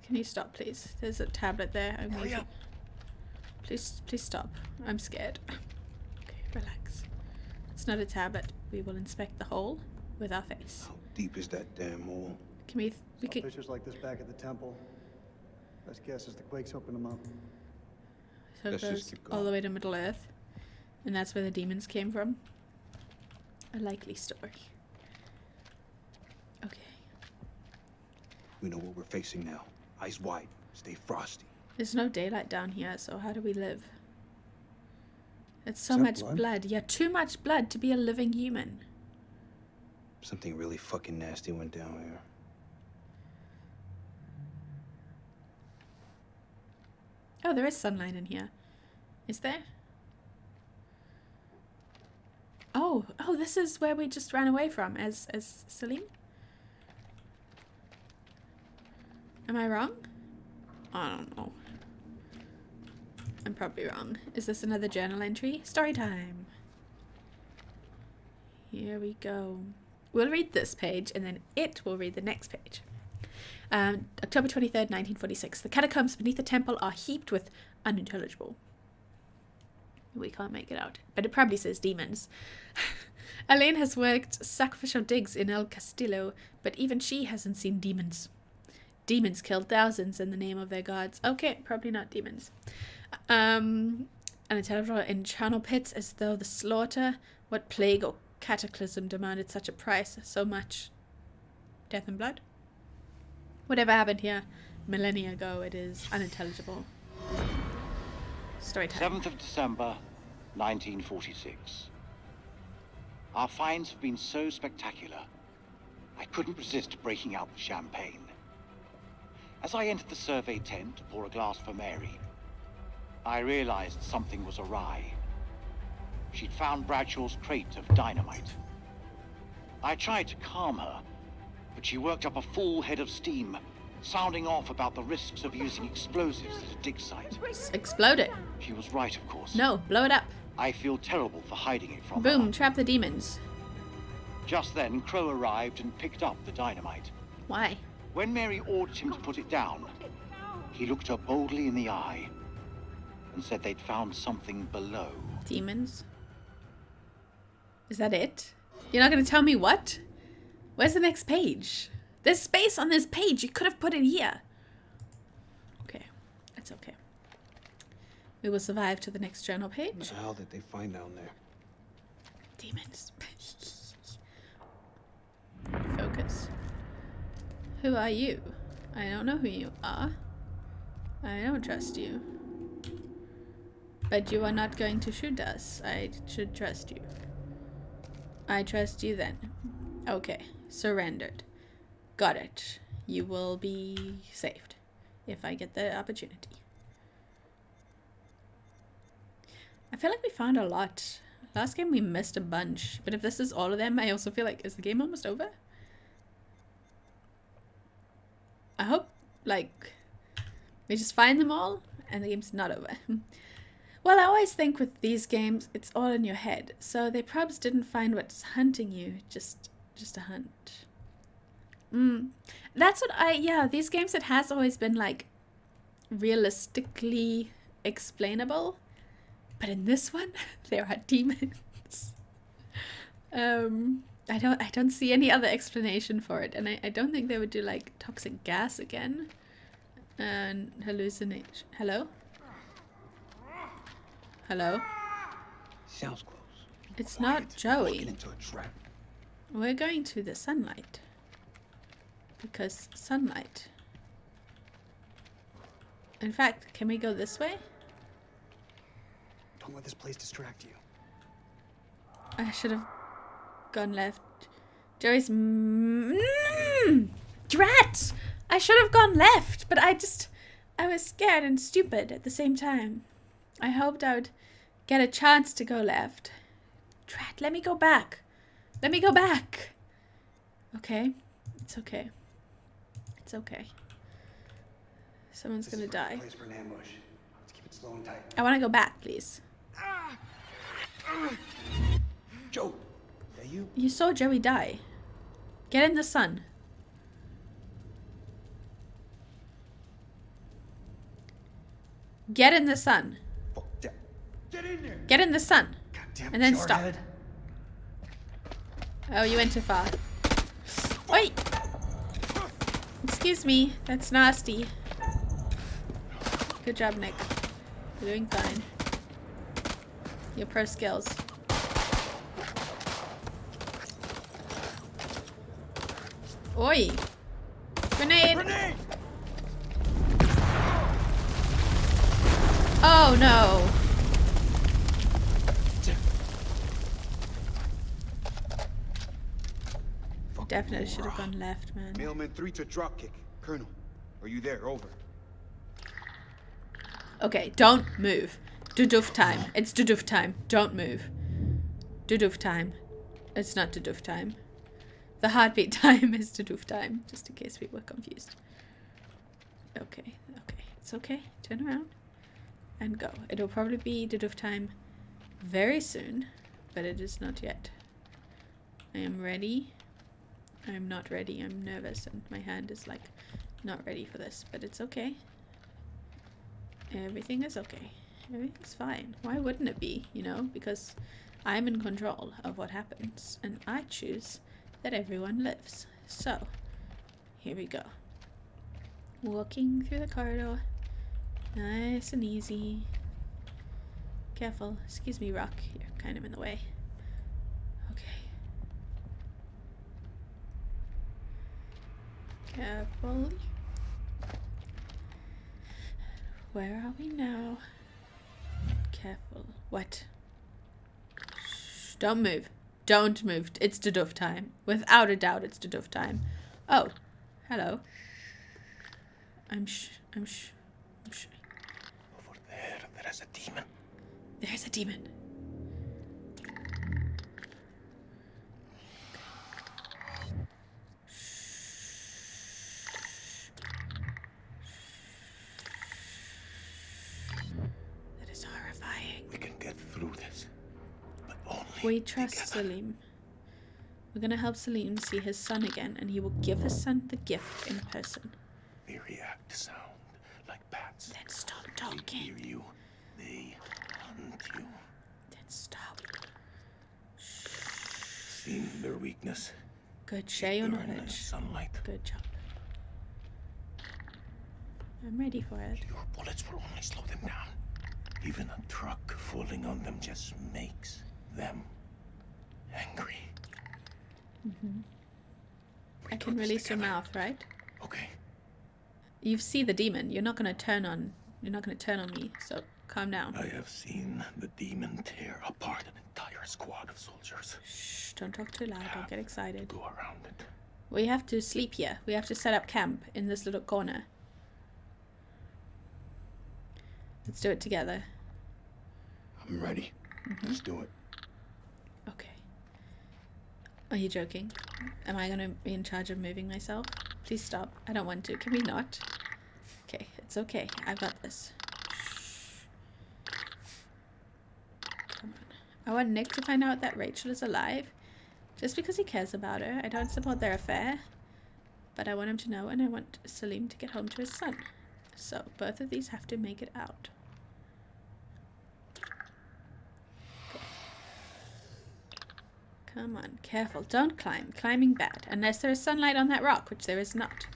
Can you stop, please? There's a tablet there. I'm Hurry waiting. up. Please stop. I'm scared. Okay, relax. It's not a tablet. We will inspect the hole with our face. How deep is that damn hole? Can we Saw can, pictures like this back at the temple. Best guess is the quakes opened them up. so it Let's just goes keep all going. the way to Middle Earth. And that's where the demons came from. A likely story. Okay. We know what we're facing now. Eyes wide. Stay frosty. There's no daylight down here, so how do we live? It's so Is that much blood? blood. Yeah, too much blood to be a living human. Something really fucking nasty went down here. Oh, there is sunlight in here. Is there? Oh, this is where we just ran away from as Salim? Am I wrong? I don't know. I'm probably wrong. Is this another journal entry? Story time. Here we go. We'll read this page and then it will read the next page. October 23rd, 1946. The catacombs beneath the temple are heaped with unintelligible. We can't make it out, but it probably says demons. Elaine has worked sacrificial digs in El Castillo, but even she hasn't seen demons. Demons killed thousands in the name of their gods. Okay, probably not demons. Unintelligible in charnel pits, as though the slaughter, what plague or cataclysm demanded such a price, so much death and blood. Whatever happened here millennia ago, it is unintelligible. Story time. 7th of December, 1946. Our finds have been so spectacular, I couldn't resist breaking out the champagne. As I entered the survey tent to pour a glass for Mary, I realized something was awry. She'd found Bradshaw's crate of dynamite. I tried to calm her, but she worked up a full head of steam, sounding off about the risks of using explosives at a dig site. Explode it. She was right, of course. No, blow it up. I feel terrible for hiding it from Boom, her. trap the demons. Just then, Crow arrived and picked up the dynamite. Why? When Mary ordered him to put it down, he looked her boldly in the eye and said they'd found something below. Demons? Is that it? You're not going to tell me what? Where's the next page? There's space on this page. You could have put it here. Okay, that's okay. We will survive to the next journal What page. the hell did they find down there? Demons. Focus. Who are you? I don't know who you are. I don't trust you. But you are not going to shoot us. I should trust you. I trust you then. Okay. Surrendered. Got it. You will be saved. If I get the opportunity. I feel like we found a lot. Last game we missed a bunch. But if this is all of them, I also feel like, is the game almost over? I hope, like, we just find them all and the game's not over. Well, I always think with these games, it's all in your head. So they probably didn't find what's hunting you. Just a hunt. That's what yeah, these games, it has always been, like, realistically explainable. But in this one, there are demons. I don't see any other explanation for it, and I don't think they would do like toxic gas again. And hallucination. Hello? Hello? Sounds close. It's Quiet. not Joey. Walking into a trap. We're going to the sunlight. Because sunlight. In fact, can we go this way? Don't let this place distract you. I should have gone left. Joey's... Drat! I should have gone left, but I was scared and stupid at the same time. I hoped I would get a chance to go left. Drat, let me go back. Let me go back. Okay. It's okay. It's okay. Someone's gonna die. Place for an ambush. Let's keep it slow and tight. I want to go back, please. Joe, that you? You saw Joey die. Get in the sun. Get in the sun. Fuck that. Get in there! Get in the sun. Goddamn And then stop. jarhead. Oh, you went too far. Oi! Excuse me. That's nasty. Good job, Nick. You're doing fine. Your pro skills. Oi! Grenade! Grenade! Oh no! Definitely should have gone left, man. Mailman 3 to dropkick. Colonel, are you there? Over. Okay, don't move. Dudoof time. It's Dudoof time. Don't move. Dudoof time. It's not Dudoof time. The heartbeat time is Dudoof time, just in case people are confused. Okay, okay. It's okay. Turn around and go. It'll probably be Dudoof time very soon, but it is not yet. I am ready. I am not ready. I'm nervous and my hand is like not ready for this, but it's okay. Everything is okay. Everything's fine. Why wouldn't it be, you know? Because I'm in control of what happens and I choose that everyone lives. So, here we go. Walking through the corridor. Nice and easy. Careful. Excuse me, Rock. You're kind of in the way. Okay. Careful. Where are we now? Careful. What? Shh, don't move. Don't move. It's Dudoof time. Without a doubt, it's Dudoof time. Oh. Hello. I'm sh... Over there's a demon. There's a demon. That is horrifying. We can get through this, but only We trust together. Salim. We're gonna help Salim see his son again, and he will give his son the gift in person. They react to sound like bats. Then stop They talking. hear you. They hunt you. Then stop. Seen their weakness. Good. Share your Burn in the knowledge. sunlight. Good job. I'm ready for it. Your bullets will only slow them down. Even a truck falling on them just makes them angry. I can release your mouth, right? Okay. You see the demon. You're not gonna turn on me, so calm down. I have seen the demon tear apart an entire squad of soldiers. Shh, don't talk too loud, don't get excited. Go around it. We have to sleep here. We have to set up camp in this little corner. Let's do it together. I'm ready. Let's do it. Okay. Are you joking? Am I gonna be in charge of moving myself? Please stop. I don't want to. Can we not? Okay, it's okay. I've got this. Come on. I want Nick to find out that Rachel is alive. Just because he cares about her. I don't support their affair. But I want him to know, and I want Salim to get home to his son. So, both of these have to make it out. Come on, careful. Don't climb. Climbing bad. Unless there is sunlight on that rock, which there is not.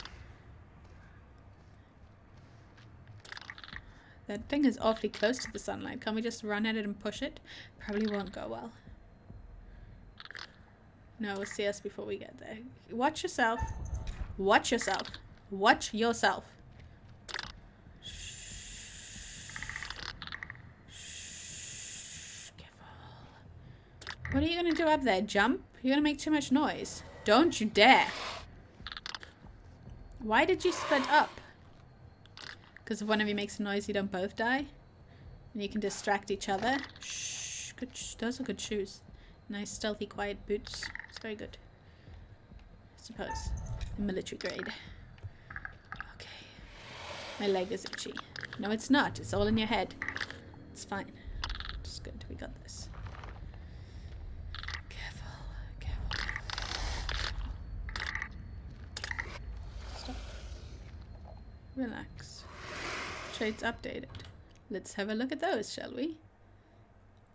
That thing is awfully close to the sunlight. Can't we just run at it and push it? Probably won't go well. No, we'll see us before we get there. Watch yourself. Watch yourself. Watch yourself. What are you gonna do up there? Jump? You're gonna make too much noise. Don't you dare. Why did you split up? Because if one of you makes a noise, you don't both die? And you can distract each other? Shh. Good those are good shoes. Nice, stealthy, quiet boots. It's very good. I suppose. Military grade. Okay. My leg is itchy. No, it's not. It's all in your head. It's fine. It's good. We got this. Relax. Traits updated. Let's have a look at those, shall we?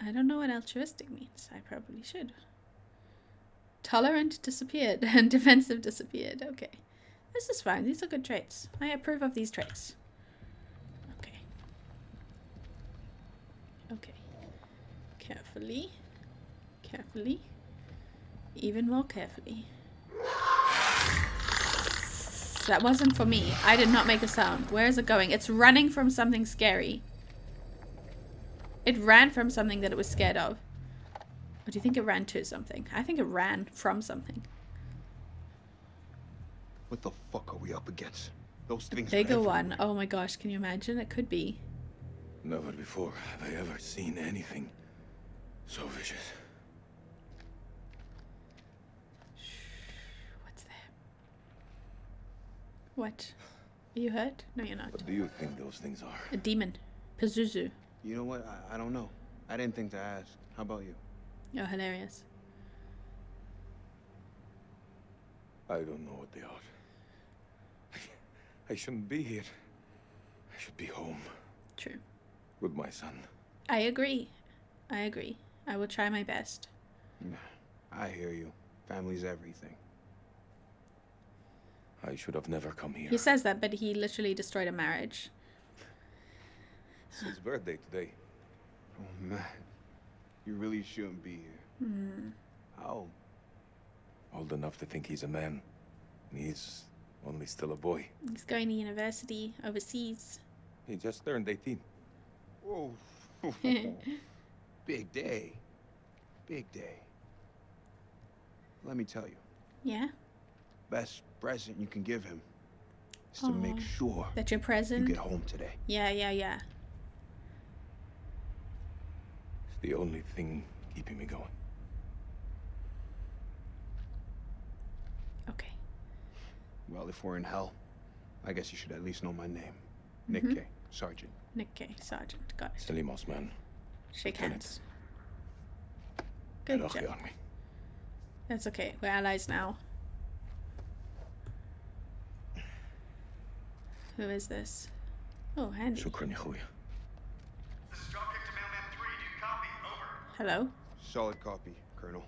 I don't know what altruistic means. I probably should. Tolerant disappeared and defensive disappeared. Okay. This is fine. These are good traits. I approve of these traits. Okay. Okay. Carefully. Carefully. Even more carefully. That wasn't for me. I did not make a sound. Where is it going? It's running from something scary. It ran from something that it was scared of. Or do you think it ran to something? I think it ran from something. What the fuck are we up against? Those things are Bigger everywhere. one. Oh my gosh, can you imagine? It could be. Never before have I ever seen anything so vicious. What's there? What? Are you hurt? No, you're not. What do you think those things are? A demon. Pazuzu. You know what? I don't know. I didn't think to ask. How about you? You're hilarious. I don't know what they are. I shouldn't be here. I should be home True. with my son. I agree. I agree. I will try my best. I hear you. Family's everything. I should have never come here. He says that, but he literally destroyed a marriage. It's his birthday today. Oh man, you really shouldn't be here. How? Old enough to think he's a man. And he's only still a boy. He's going to university overseas. He just turned 18. Whoa. Big day. Big day. Let me tell you, Yeah? best present you can give him is to make Aw. sure That you're you present? get home today. Yeah. It's the only thing keeping me going. Okay. Well, if we're in hell, I guess you should at least know my name. Nick K. Sergeant. Nick K. Sergeant. Got it. Selimos, man. Shake Lieutenant. hands. Good Lucky job. on me. That's okay. We're allies now. Who is this? Oh, handy. Shukran ya خويا. This is Dropkick to Mailman 3. Do you copy? Over. Hello? Solid copy, Colonel.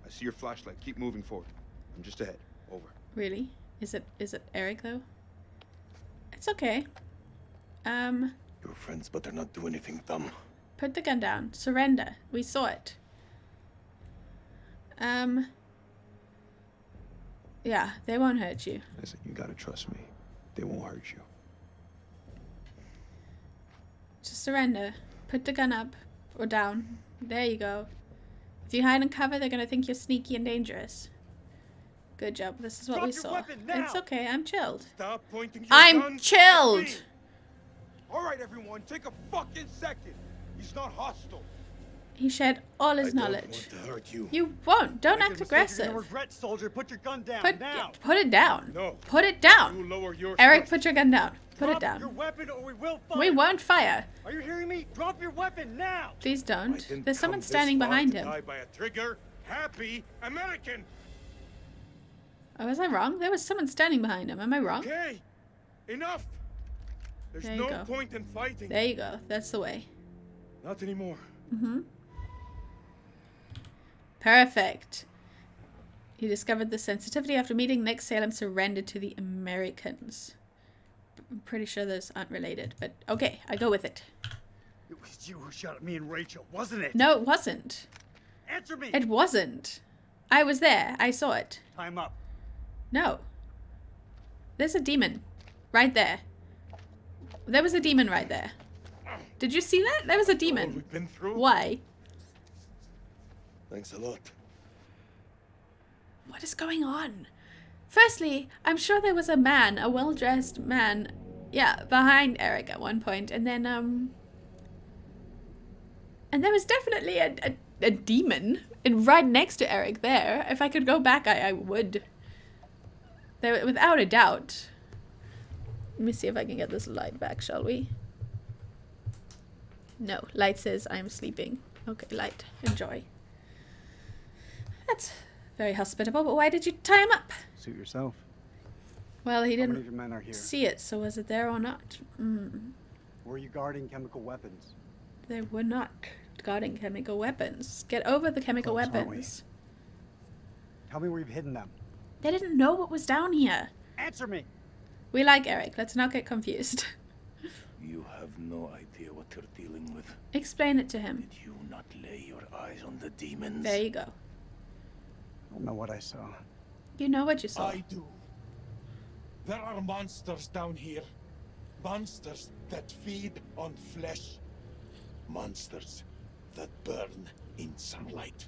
I see your flashlight. Keep moving forward. I'm just ahead. Over. Really? Is it Eric though? It's okay. You're friends, but they're not doing anything dumb. Put the gun down. Surrender. We saw it. Yeah, they won't hurt you. Listen, you gotta trust me. They won't hurt you. Just surrender. Put the gun up or down. There you go. If you hide and cover, they're gonna think you're sneaky and dangerous. Good job. This is what Drop we your saw. weapon now! It's okay. I'm chilled. Stop pointing your I'm guns chilled. at me. All right, everyone, take a fucking second. He's not hostile. He shared all his I don't knowledge. want to hurt you. You won't. Don't Make a act mistake, you're aggressive. gonna regret, soldier. Put your gun down Put now. it down. No. Put it down. You lower your Eric, first. put your gun down. Put it Drop your down. weapon or we will fire. We won't fire. Are you hearing me? Drop your weapon now. Please I don't. didn't There's come someone this standing far behind to him. die by a trigger happy American. Oh, was I wrong? There was someone standing behind him. Am I wrong? Okay, enough. There's There you no go. point in fighting. There you go. That's the way. Not anymore. Perfect. He discovered the sensitivity after meeting Nick. Salem surrendered to the Americans. I'm pretty sure those aren't related, but okay, I go with it. It was you who shot at me and Rachel, wasn't it? No, it wasn't. Answer me! It wasn't. I was there. I saw it. Time up. No. There's a demon. Right there. There was a demon right there. Did you see that? There was a demon. We've been through. Why? Thanks a lot. What is going on? Firstly, I'm sure there was a man, a well-dressed man, yeah, behind Eric at one point, and then, and there was definitely a demon right next to Eric there. If I could go back, I would. There, without a doubt. Let me see if I can get this light back, shall we? No, light says I'm sleeping. Okay, light, enjoy. That's very hospitable, but why did you tie him up? Suit yourself. Well, he How many of didn't your men are here? see it, so was it there or not? Were you guarding chemical weapons? They were not guarding chemical weapons. Get over the chemical Close, aren't we? weapons. Tell me where you've hidden them. They didn't know what was down here. Answer me! We like Eric. Let's not get confused. You have no idea what you're dealing with. Explain it to him. Did you not lay your eyes on the demons? There you go. I don't know what I saw. You know what you saw. I do. There are monsters down here. Monsters that feed on flesh. Monsters that burn in sunlight.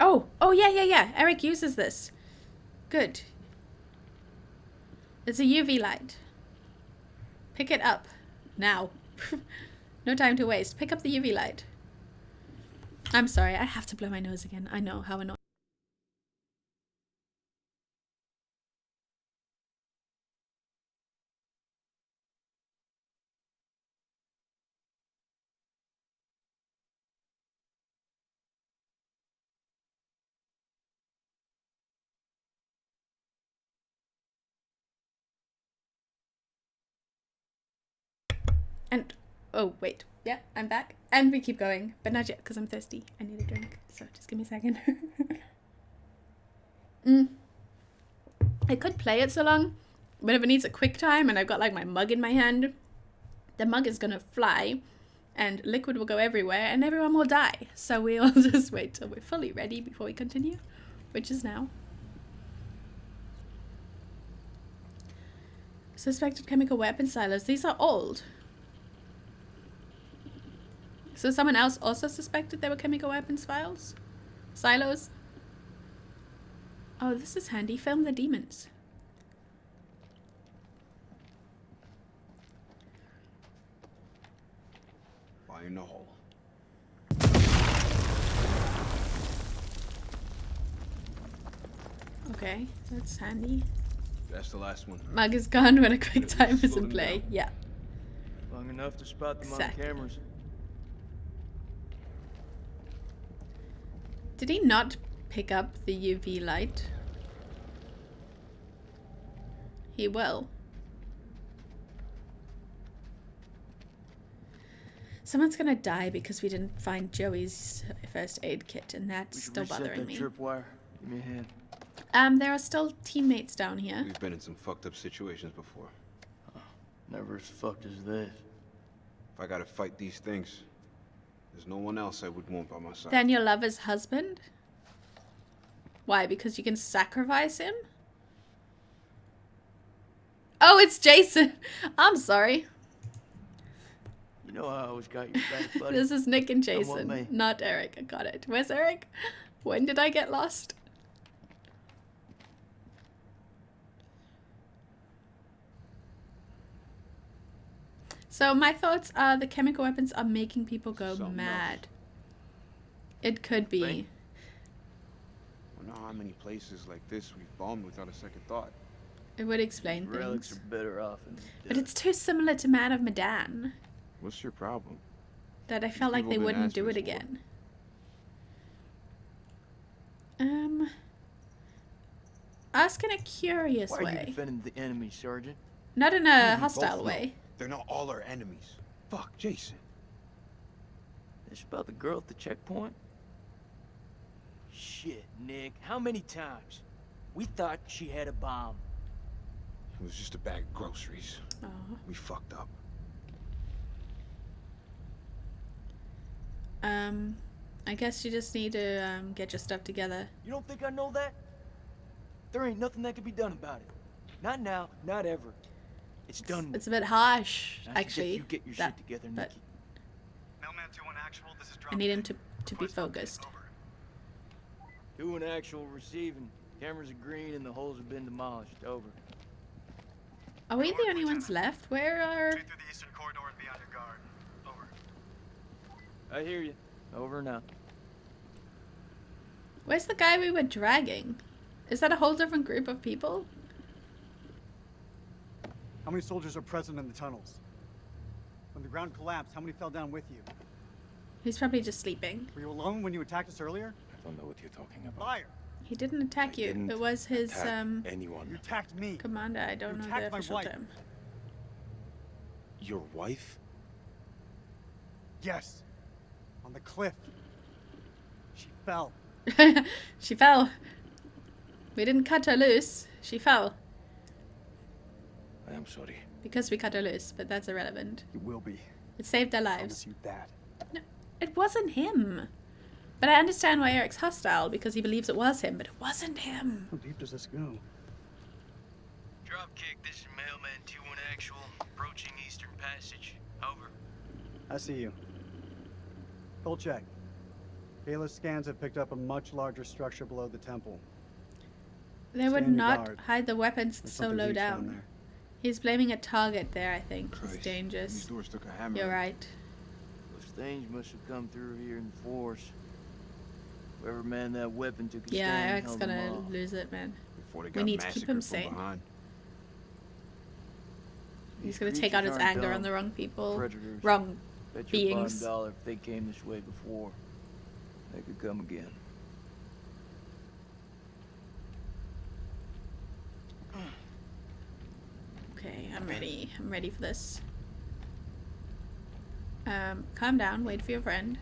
Oh, yeah. Eric uses this. Good. It's a UV light. Pick it up. Now. No time to waste. Pick up the UV light. I'm sorry, I have to blow my nose again. I know how annoying. And, oh, wait. Yeah, I'm back. And we keep going. But not yet, because I'm thirsty. I need a drink. So just give me a second. I could play it so long, but if it needs a quick time and I've got like my mug in my hand, the mug is going to fly and liquid will go everywhere and everyone will die. So we'll just wait till we're fully ready before we continue, which is now. Suspected chemical weapon silos. These are old. So someone else also suspected there were chemical weapons silos? Oh, this is handy. Film the demons. Fire in the hole. Okay, that's handy. That's the last one. Mug is gone when a quick At time least is slow in them play. down. Yeah. Long enough to spot them Exactly. on cameras. Did he not pick up the UV light? He will. Someone's gonna die because we didn't find Joey's first aid kit, and that's We should still reset bothering that me. tripwire. Give me a hand. There are still teammates down here. We've been in some fucked up situations before. Never as fucked as this. If I gotta fight these things, there's no one else I would want by my side. Then your lover's husband? Why? Because you can sacrifice him? Oh, it's Jason. I'm sorry. You know I always got your back, buddy. This is Nick and Come with Jason, me. not Eric. I got it. Where's Eric? When did I get lost? So my thoughts are the chemical weapons are making people go Something mad. It could be. Think? I know how many places like this we've bombed without a second thought. It would explain Relics things. are better off in the But dust. it's too similar to Man of Medan What's your problem? that I felt like people they been wouldn't asking do it us for. again. Ask in a curious Why are you way. defending the enemy, Sergeant? Not in We a both hostile know way. They're not all our enemies. Fuck, Jason. This about the girl at the checkpoint? Shit, Nick. How many times? We thought she had a bomb. It was just a bag of groceries. Oh. We fucked up. I guess you just need to get your stuff together. You don't think I know that? There ain't nothing that can be done about it. Not now, not ever. It's done with. It's a bit harsh, I suggest actually. you get your that- shit together, but Nicky. Mailman 2-1 actual, this is I need him to be focused. Doing actual receiving. Cameras are green and the holes have been demolished. Over. Are we the only ones left? Where are... Through the eastern corridor and be on your guard. Over. I hear you. Over now. Where's the guy we were dragging? Is that a whole different group of people? How many soldiers are present in the tunnels? When the ground collapsed, how many fell down with you? He's probably just sleeping. Were you alone when you attacked us earlier? I don't know what you're talking about. Liar! He didn't attack you. Didn't It was his attack You anyone. attacked me. commander. I don't You know the attacked my official wife. term. Your wife? Yes. On the cliff. She fell. She fell. We didn't cut her loose. She fell. I am sorry. Because we cut her loose, but that's irrelevant. You will be. It saved their I lives. promise you that. No, it wasn't him. But I understand why Eric's hostile, because he believes it was him, but it wasn't him. How deep does this go? Dropkick, this is Mailman 2-1 actual. Approaching Eastern Passage. Over. I see you. Full check. Kayla's scans have picked up a much larger structure below the temple. They would Stand your not guard. hide the weapons There's so something low huge down. there. He's blaming a target there, I think. Christ, It's dangerous. These doors took a hammer. You're right. Those things must have come through here in force. Whoever manned that weapon took a Yeah, stand and Eric's held them gonna off. lose it, man. Before they We got need to keep massacred him from sane. behind. He's These gonna take out his creatures aren't anger on dumb. the wrong people. Predators. Wrong. Bet your bottom beings. dollar if they came this way before, they could come again. Okay, I'm ready. I'm ready for this. Calm down. Wait for your friend.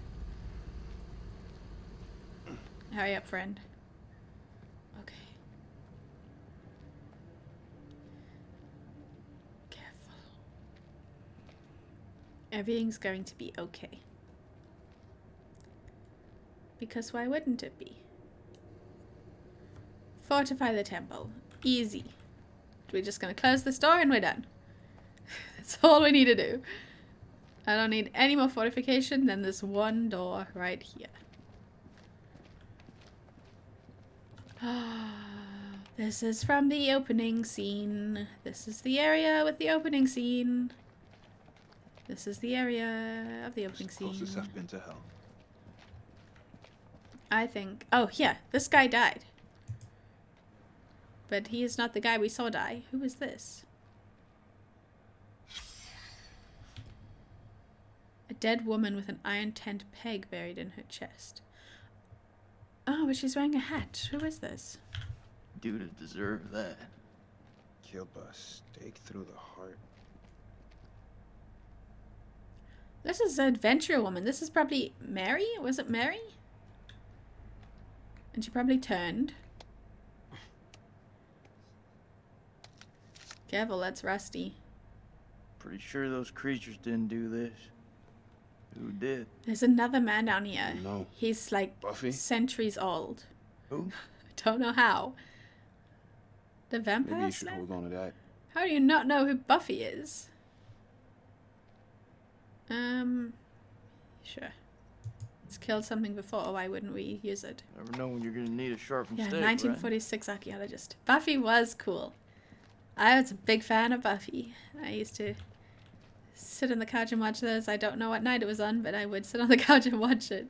Hurry up, friend. Okay. Careful. Everything's going to be okay. Because why wouldn't it be? Fortify the temple. Easy. We're just gonna close this door and we're done. That's all we need to do. I don't need any more fortification than this one door right here. This is from the opening scene. This is the area with the opening scene. This is the area of the opening It's the closest scene. I've been to hell. I think. Oh, yeah. This guy died. But he is not the guy we saw die. Who is this? A dead woman with an iron tent peg buried in her chest. Oh, but she's wearing a hat. Who is this? Dude would deserve that. Killed by a stake through the heart. This is an adventure woman. This is probably Mary? Was it Mary? And she probably turned. Careful, that's rusty. Pretty sure those creatures didn't do this. Who did? There's another man down here. No. He's like Buffy? centuries old. Who? Don't know how. The vampire Maybe you should slayer? hold on to that. How do you not know who Buffy is? Sure. It's killed something before. Why wouldn't we use it? Never know when you're gonna need a sharpened Yeah, stake, 1946 archaeologist. Buffy was cool. I was a big fan of Buffy. I used to sit on the couch and watch this. I don't know what night it was on, but I would sit on the couch and watch it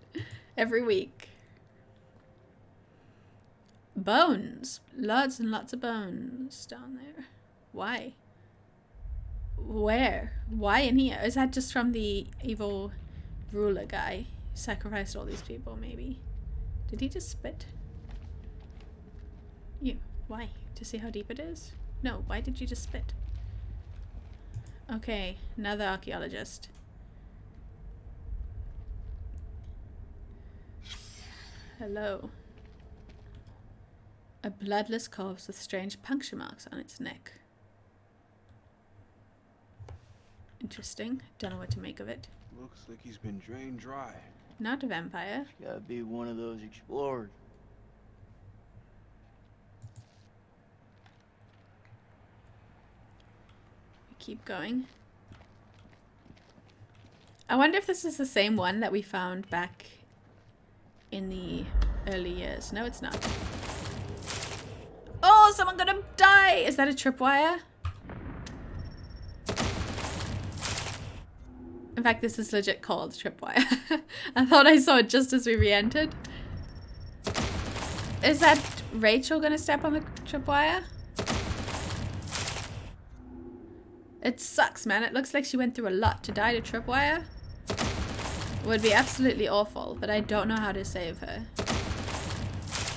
every week. Bones. Lots and lots of bones down there. Why? Where? Why in here? Is that just from the evil ruler guy? He sacrificed all these people, maybe. Did he just spit? You. Why? To see how deep it is? No, why did you just spit? Okay, another archaeologist. Hello. A bloodless corpse with strange puncture marks on its neck. Interesting. Don't know what to make of it. Looks like he's been drained dry. Not a vampire. Gotta be one of those explorers. We keep going. I wonder if this is the same one that we found back in the early years. No, it's not. Oh, someone gonna die! Is that a tripwire? In fact, this is legit called tripwire. I thought I saw it just as we re-entered. Is that Rachel gonna step on the tripwire? It sucks, man. It looks like she went through a lot to die to tripwire. Would be absolutely awful, but I don't know how to save her.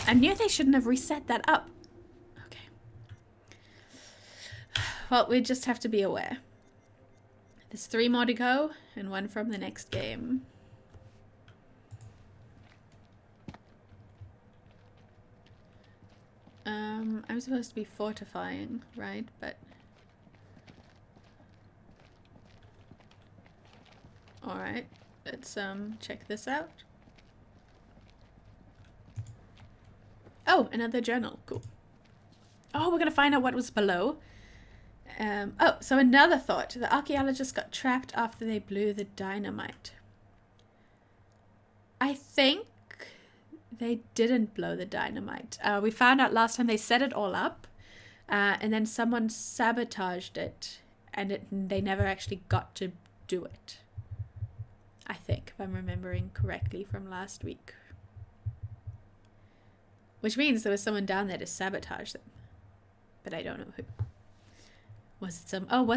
I knew they shouldn't have reset that up. Okay. Well, we just have to be aware. There's 3 more to go, and 1 from the next game. I'm supposed to be fortifying, right? But... Alright, let's check this out. Oh, another journal. Cool. Oh, we're gonna find out what was below. Oh, so another thought. The archaeologists got trapped after they blew the dynamite. I think they didn't blow the dynamite. We found out last time they set it all up, and then someone sabotaged it, and they never actually got to do it. I think, if I'm remembering correctly from last week. Which means there was someone down there to sabotage them. But I don't know who. Was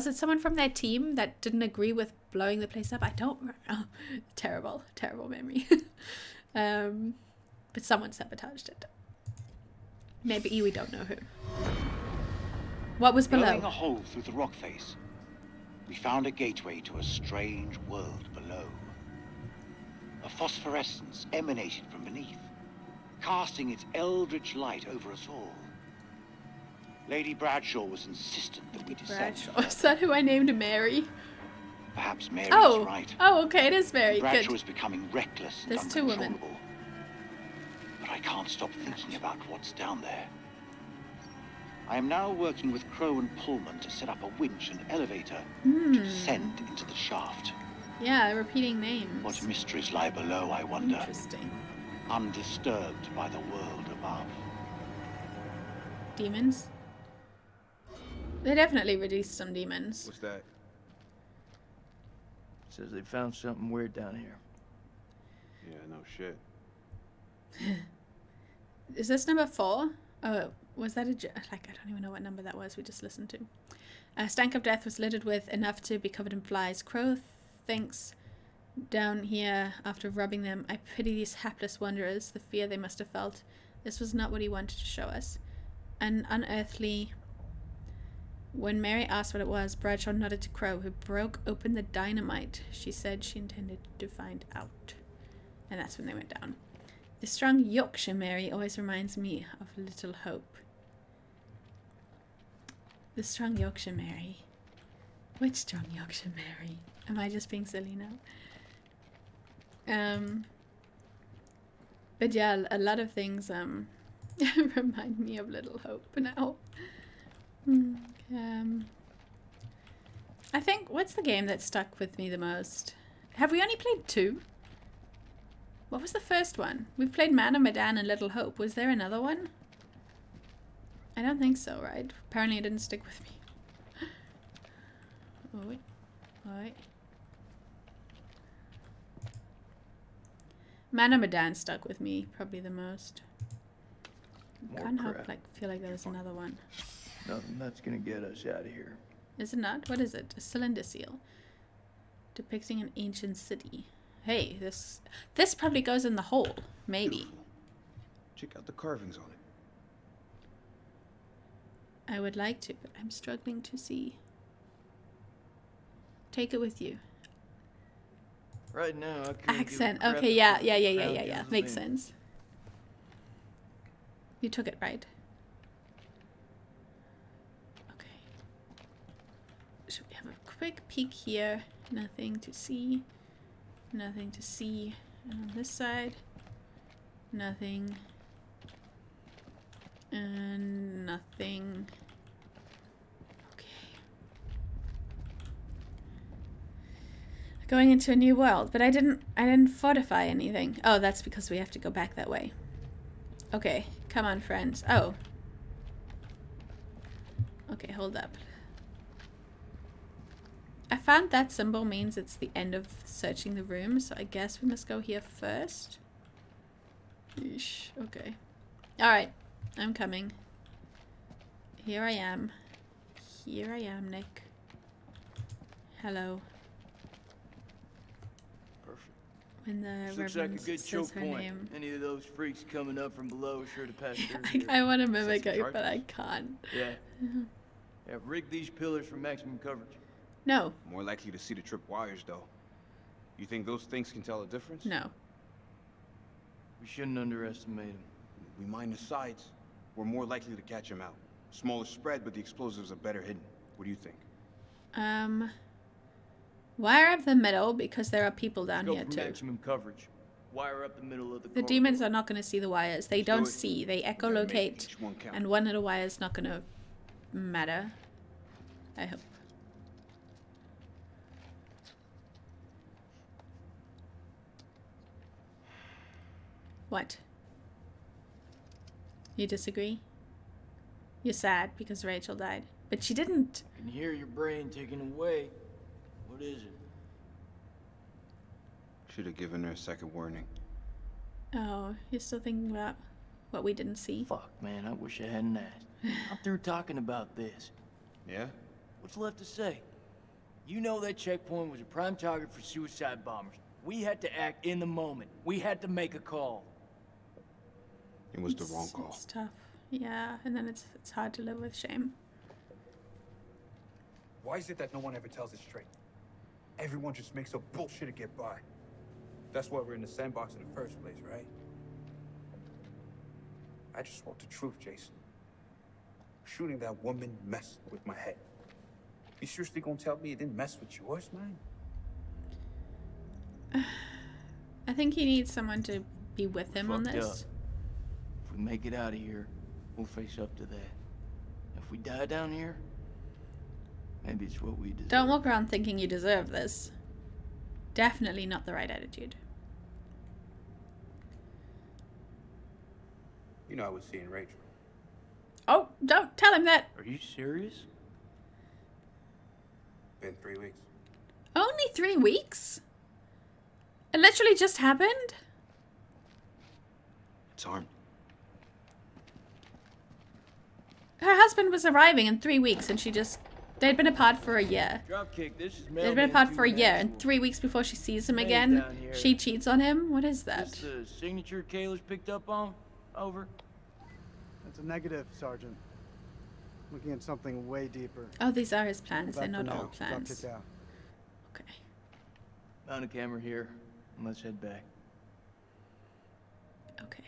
it someone from their team that didn't agree with blowing the place up? I don't remember. Oh, terrible memory. But someone sabotaged it. Maybe we don't know who. What was below? Blowing a hole through the rock face, we found a gateway to a strange world below. A phosphorescence emanated from beneath, casting its eldritch light over us all. Lady Bradshaw was insistent that we descend. Bradshaw. Is that who I named Mary? Perhaps Mary Oh, is right. oh, okay, it is Mary. Bradshaw Good. is becoming reckless and There's 2 women. uncontrollable. But I can't stop thinking about what's down there. I am now working with Crow and Pullman to set up a winch and elevator to descend into the shaft. Yeah, repeating names. What mysteries lie below, I wonder, Interesting. undisturbed by the world above. Demons? They definitely released some demons. What's that? Says they found something weird down here. Yeah, no shit. Is this number 4? Oh, was that I don't even know what number that was we just listened to. Stank of Death was littered with enough to be covered in flies. Crow thinks down here after rubbing them. I pity these hapless wanderers, the fear they must have felt. This was not what he wanted to show us. An unearthly... When Mary asked what it was, Bradshaw nodded to Crow, who broke open the dynamite. She said she intended to find out. And that's when they went down. The strong Yorkshire Mary always reminds me of Little Hope. The strong Yorkshire Mary. Which strong Yorkshire Mary? Am I just being silly now? But yeah, a lot of things remind me of Little Hope now. I think, what's the game that stuck with me the most? Have we only played 2? What was the first one? We've played Man of Medan and Little Hope. Was there another one? I don't think so, right? Apparently it didn't stick with me. Oi. Oi. Man of Medan stuck with me probably the most. More Can't help crap. feel like there was another one. Nothing that's gonna get us out of here. Is it not? What is it? A cylinder seal. Depicting an ancient city. Hey, this probably goes in the hole. Maybe. Beautiful. Check out the carvings on it. I would like to, but I'm struggling to see. Take it with you. Right now, I can't Accent. give a crap Okay, if yeah. it's Makes Pennsylvania. sense. You took it, right? Alright, we have a quick peek here. Nothing to see. Nothing to see. And on this side, nothing. And nothing. Okay. Going into a new world, but I didn't fortify anything. Oh, that's because we have to go back that way. Okay, come on, friends. Oh. Okay, hold up. I found that symbol means it's the end of searching the room, so I guess we must go here first. Yeesh, okay. Alright, I'm coming. Here I am. Here I am, Nick. Hello. Perfect. When the This looks like a Reverend good says choke her point. name. Any of those freaks coming up from below are sure to pass through here. I want to mimic Set some it, but I charges? can't. Yeah. Yeah, rig these pillars for maximum coverage. No, More likely to see the trip wires, though. You think those things can tell a difference? no. We shouldn't underestimate them. We mine the sides. We're more likely to catch them out. Smaller spread, but the explosives are better hidden. What do you think? Wire up the middle because there are people down Go here for too. maximum coverage. Wire up the middle of the The corridor. demons are not going to see the wires. They Let's do don't it. see. They We gotta make echolocate, each one count. and one little wire is not going to matter. I hope. What? You disagree? You're sad because Rachel died. But she didn't. I can hear your brain taking away. What is it? Should have given her a second warning. Oh, you're still thinking about what we didn't see? Fuck, man, I wish I hadn't asked. I'm through talking about this. Yeah? What's left to say? You know that checkpoint was a prime target for suicide bombers. We had to act in the moment. We had to make a call. It was the wrong call. It's tough. Yeah, and then it's hard to live with shame. Why is it that no one ever tells it straight? Everyone just makes up bullshit to get by. That's why we're in the sandbox in the first place, right? I just want the truth, Jason. Shooting that woman messed with my head. You seriously gonna tell me it didn't mess with yours, man? I think he needs someone to be with him on Fucked this. up. If we make it out of here, we'll face up to that. If we die down here, maybe it's what we deserve. Don't walk around thinking you deserve this. Definitely not the right attitude. You know I was seeing Rachel. Oh, don't tell him that. Are you serious? Been 3 weeks. Only 3 weeks? It literally just happened? It's armed. Her husband was arriving in 3 weeks and they'd been apart for a year. Dropkick, this is They'd been apart for a year, and 3 weeks before she sees him Man's again, down here. she cheats on him? What is that? This the signature Kayla's picked up on? Over. That's a negative, Sergeant. Looking at something way deeper. Oh, these are his plans. They're Back for not now. old plans. Drop it down. Okay. Found a camera here. And let's head back. Okay.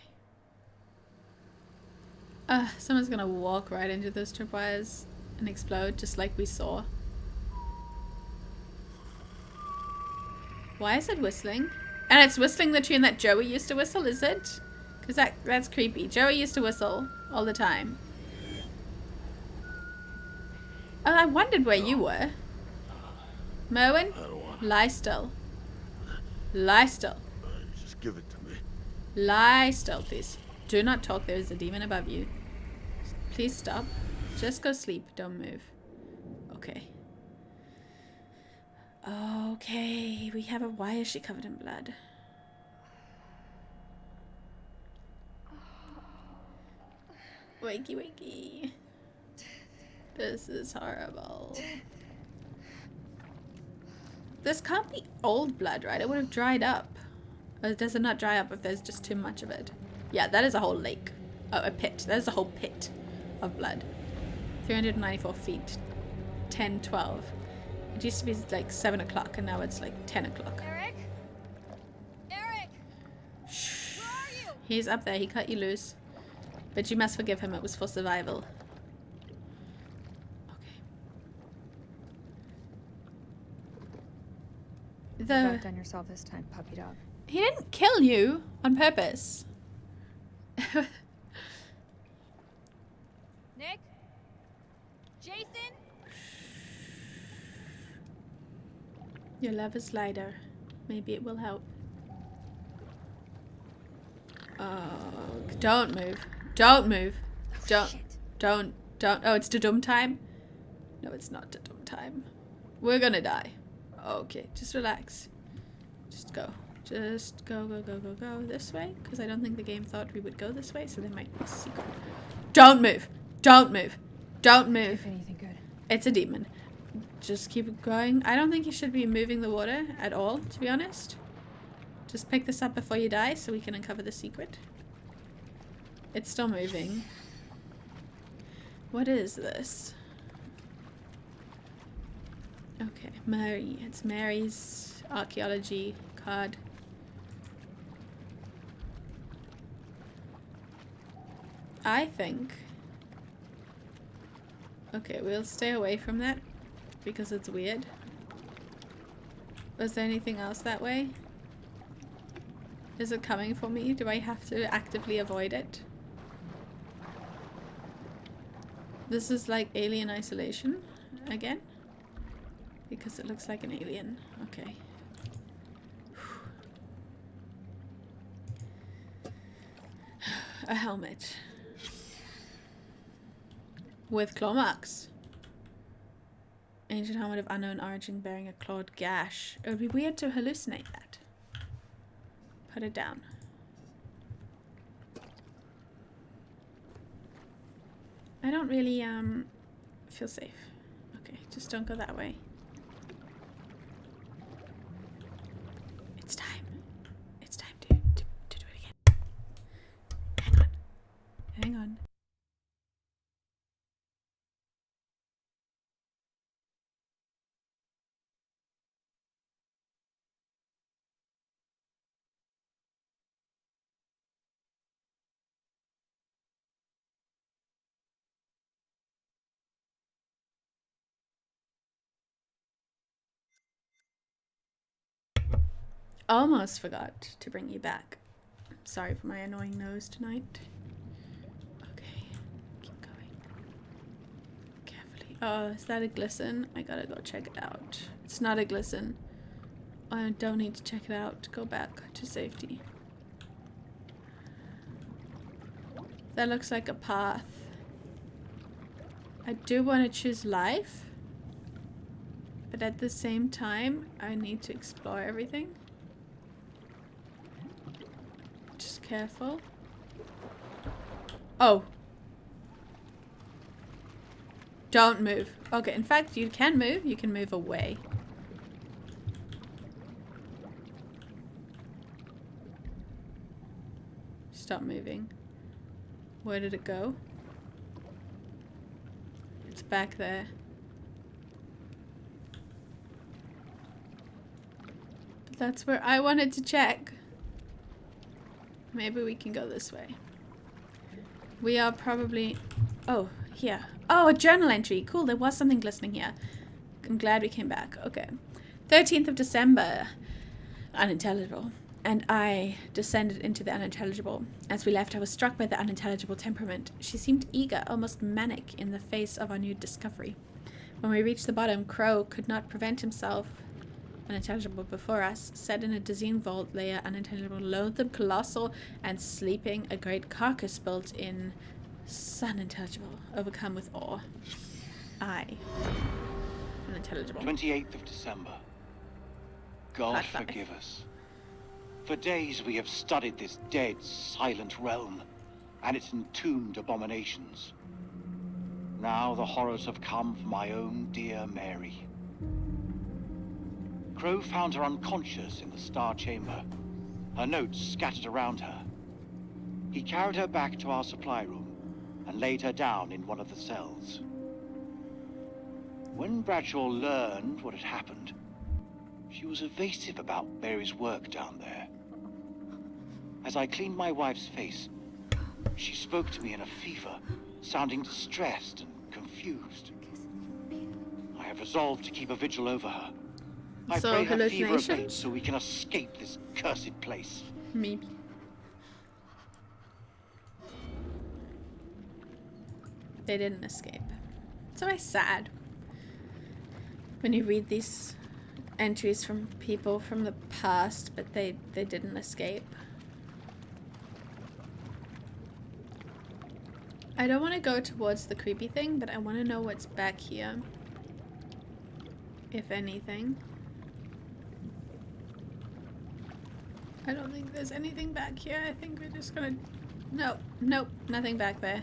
Someone's gonna walk right into those tripwires and explode, just like we saw. Why is it whistling? And it's whistling the tune that Joey used to whistle, is it? Because that's creepy. Joey used to whistle all the time. Oh, I wondered where you were. Merwin? Lie still. Lie still. Just give it to me. Lie still, please. Do not talk. There is a demon above you. Please stop. Just go sleep. Don't move. Okay. Okay. We have a... Why is she covered in blood? Wakey, wakey. This is horrible. This can't be old blood, right? It would have dried up. Or does it not dry up if there's just too much of it? Yeah, that is a whole lake. Oh, a pit. That is a whole pit of blood. 394 feet. 10, 12. It used to be like 7 o'clock and now it's like 10 o'clock. Eric? Eric! Shh. Where are you? He's up there. He cut you loose. But you must forgive him. It was for survival. Okay. You've outdone yourself this time, puppy dog. He didn't kill you on purpose. Nick? Jason? Your love is lighter. Maybe it will help. Oh, don't move. Don't move. Don't. Oh, it's the dumb time? No, it's not the dumb time. We're gonna die. Okay, just relax. Just go. Just go this way. Because I don't think the game thought we would go this way, so there might be a secret. Don't move. Don't move. Don't move. If anything good. It's a demon. Just keep going. I don't think you should be moving the water at all, to be honest. Just pick this up before you die so we can uncover the secret. It's still moving. What is this? Okay, Mary. It's Mary's archaeology card. I think... Okay, we'll stay away from that because it's weird. Was there anything else that way? Is it coming for me? Do I have to actively avoid it? This is like Alien Isolation again? Because it looks like an alien. Okay. A helmet. With claw marks. Ancient helmet of unknown origin bearing a clawed gash. It would be weird to hallucinate that. Put it down. I don't really feel safe. Okay, just don't go that way. It's time. It's time to do it again. Hang on. Hang on. Almost forgot to bring you back. Sorry for my annoying nose tonight. Okay, keep going. Carefully. Oh, is that a glisten? I gotta go check it out. It's not a glisten. I don't need to check it out. Go back to safety. That looks like a path. I do want to choose life. But at the same time, I need to explore everything. Just careful. Oh. Don't move. Okay, in fact, you can move. You can move away. Stop moving. Where did it go? It's back there. But that's where I wanted to check. Maybe we can go this way. We are probably... Oh, here. Oh, a journal entry. Cool, there was something glistening here. I'm glad we came back. Okay. 13th of December. Unintelligible. And I descended into the unintelligible. As we left, I was struck by the unintelligible temperament. She seemed eager, almost manic, in the face of our new discovery. When we reached the bottom, Crow could not prevent himself. Unintelligible before us, set in a dizzying vault, lay a unintelligible, loathsome, colossal, and sleeping, a great carcass built in unintelligible, overcome with awe. Unintelligible. 28th of December. God forgive us. For days we have studied this dead, silent realm, and its entombed abominations. Now the horrors have come for my own dear Mary. Crow found her unconscious in the Star Chamber, her notes scattered around her. He carried her back to our supply room and laid her down in one of the cells. When Bradshaw learned what had happened, she was evasive about Mary's work down there. As I cleaned my wife's face, she spoke to me in a fever, sounding distressed and confused. I have resolved to keep a vigil over her, I So pray her fever hallucinations? abates so we can escape this cursed place. Maybe. They didn't escape. It's always sad when you read these entries from people from the past, but they didn't escape. I don't want to go towards the creepy thing, but I want to know what's back here. If anything. I don't think there's anything back here. I think we're just gonna... Nope, nope, nothing back there.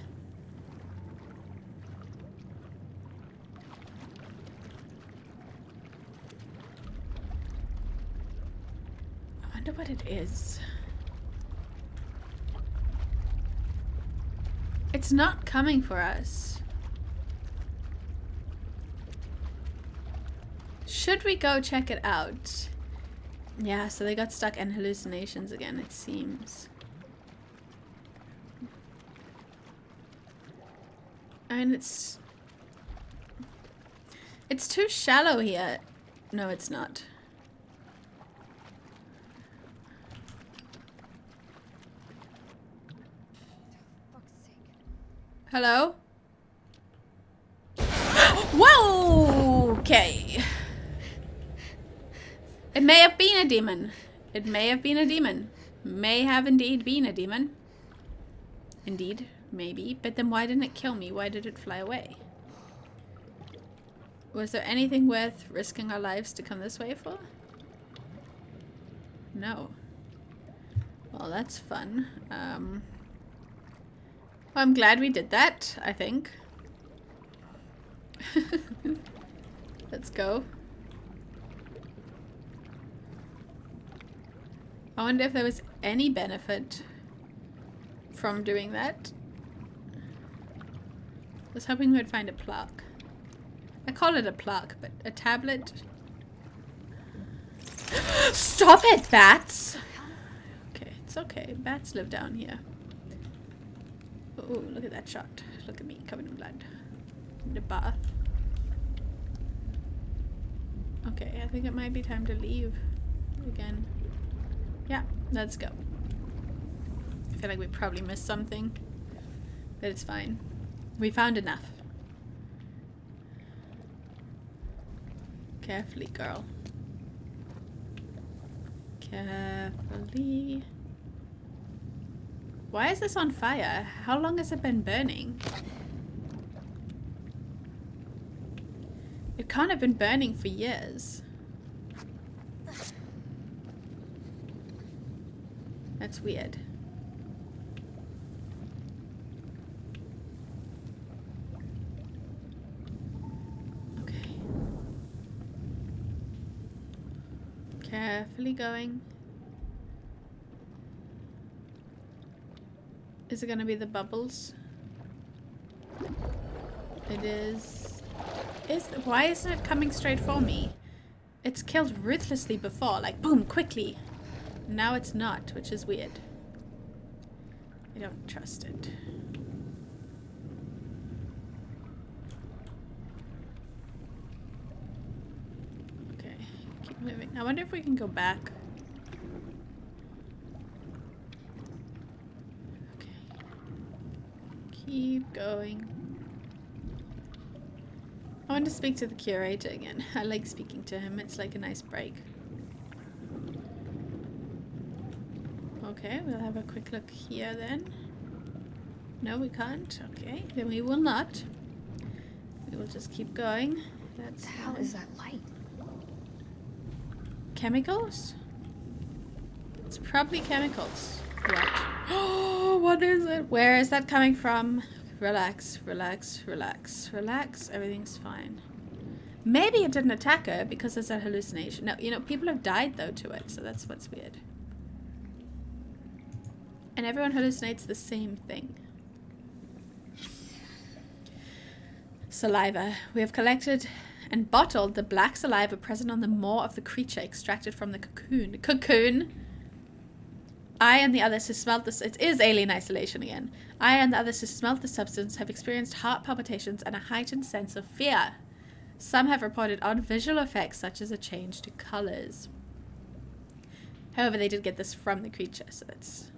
I wonder what it is. It's not coming for us. Should we go check it out? Yeah, so they got stuck in hallucinations again, it seems. And it's too shallow here. No, it's not. Hello? Whoa! Okay. It may have been a demon. It may have been a demon. May have indeed been a demon. Indeed, maybe. But then why didn't it kill me? Why did it fly away? Was there anything worth risking our lives to come this way for? No. Well, that's fun. Well, I'm glad we did that, I think. Let's go. I wonder if there was any benefit from doing that. I was hoping we'd find a plaque. I call it a plaque, but a tablet. Stop it, bats! Okay, it's okay. Bats live down here. Oh, look at that shot. Look at me, covered in blood. The bath. Okay, I think it might be time to leave again. Yeah, let's go. I feel like we probably missed something, but it's fine. We found enough. Carefully, girl. Carefully. Why is this on fire? How long has it been burning? It can't have been burning for years. That's weird. Okay. Carefully going. Is it gonna be the bubbles? It is. Why isn't it coming straight for me? It's killed ruthlessly before, like boom, quickly. Now it's not, which is weird. I don't trust it. Okay, keep moving. I wonder if we can go back. Okay. Keep going. I want to speak to the curator again. I like speaking to him. It's like a nice break. Okay, we'll have a quick look here then. No, we can't. Okay, then we will not. We will just keep going. That's What the hell is that light? Chemicals? It's probably chemicals. What? Oh, what is it? Where is that coming from? Relax, relax, relax, relax. Everything's fine. Maybe it didn't attack her because it's a hallucination. No, you know, people have died though to it, so that's what's weird. And everyone hallucinates the same thing. Saliva. We have collected and bottled the black saliva present on the maw of the creature extracted from the cocoon. Cocoon! I and the others who smelt this... It is alien isolation again. I and the others who smelt the substance have experienced heart palpitations and a heightened sense of fear. Some have reported odd visual effects, such as a change to colors. However, they did get this from the creature, so that's...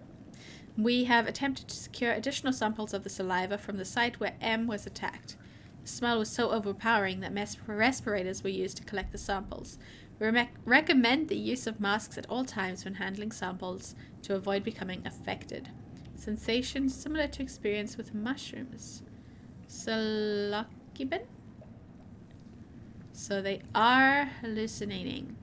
We have attempted to secure additional samples of the saliva from the site where M was attacked. The smell was so overpowering that respirators were used to collect the samples. We recommend the use of masks at all times when handling samples to avoid becoming affected. Sensation similar to experience with mushrooms. Psilocybin? So they are hallucinating.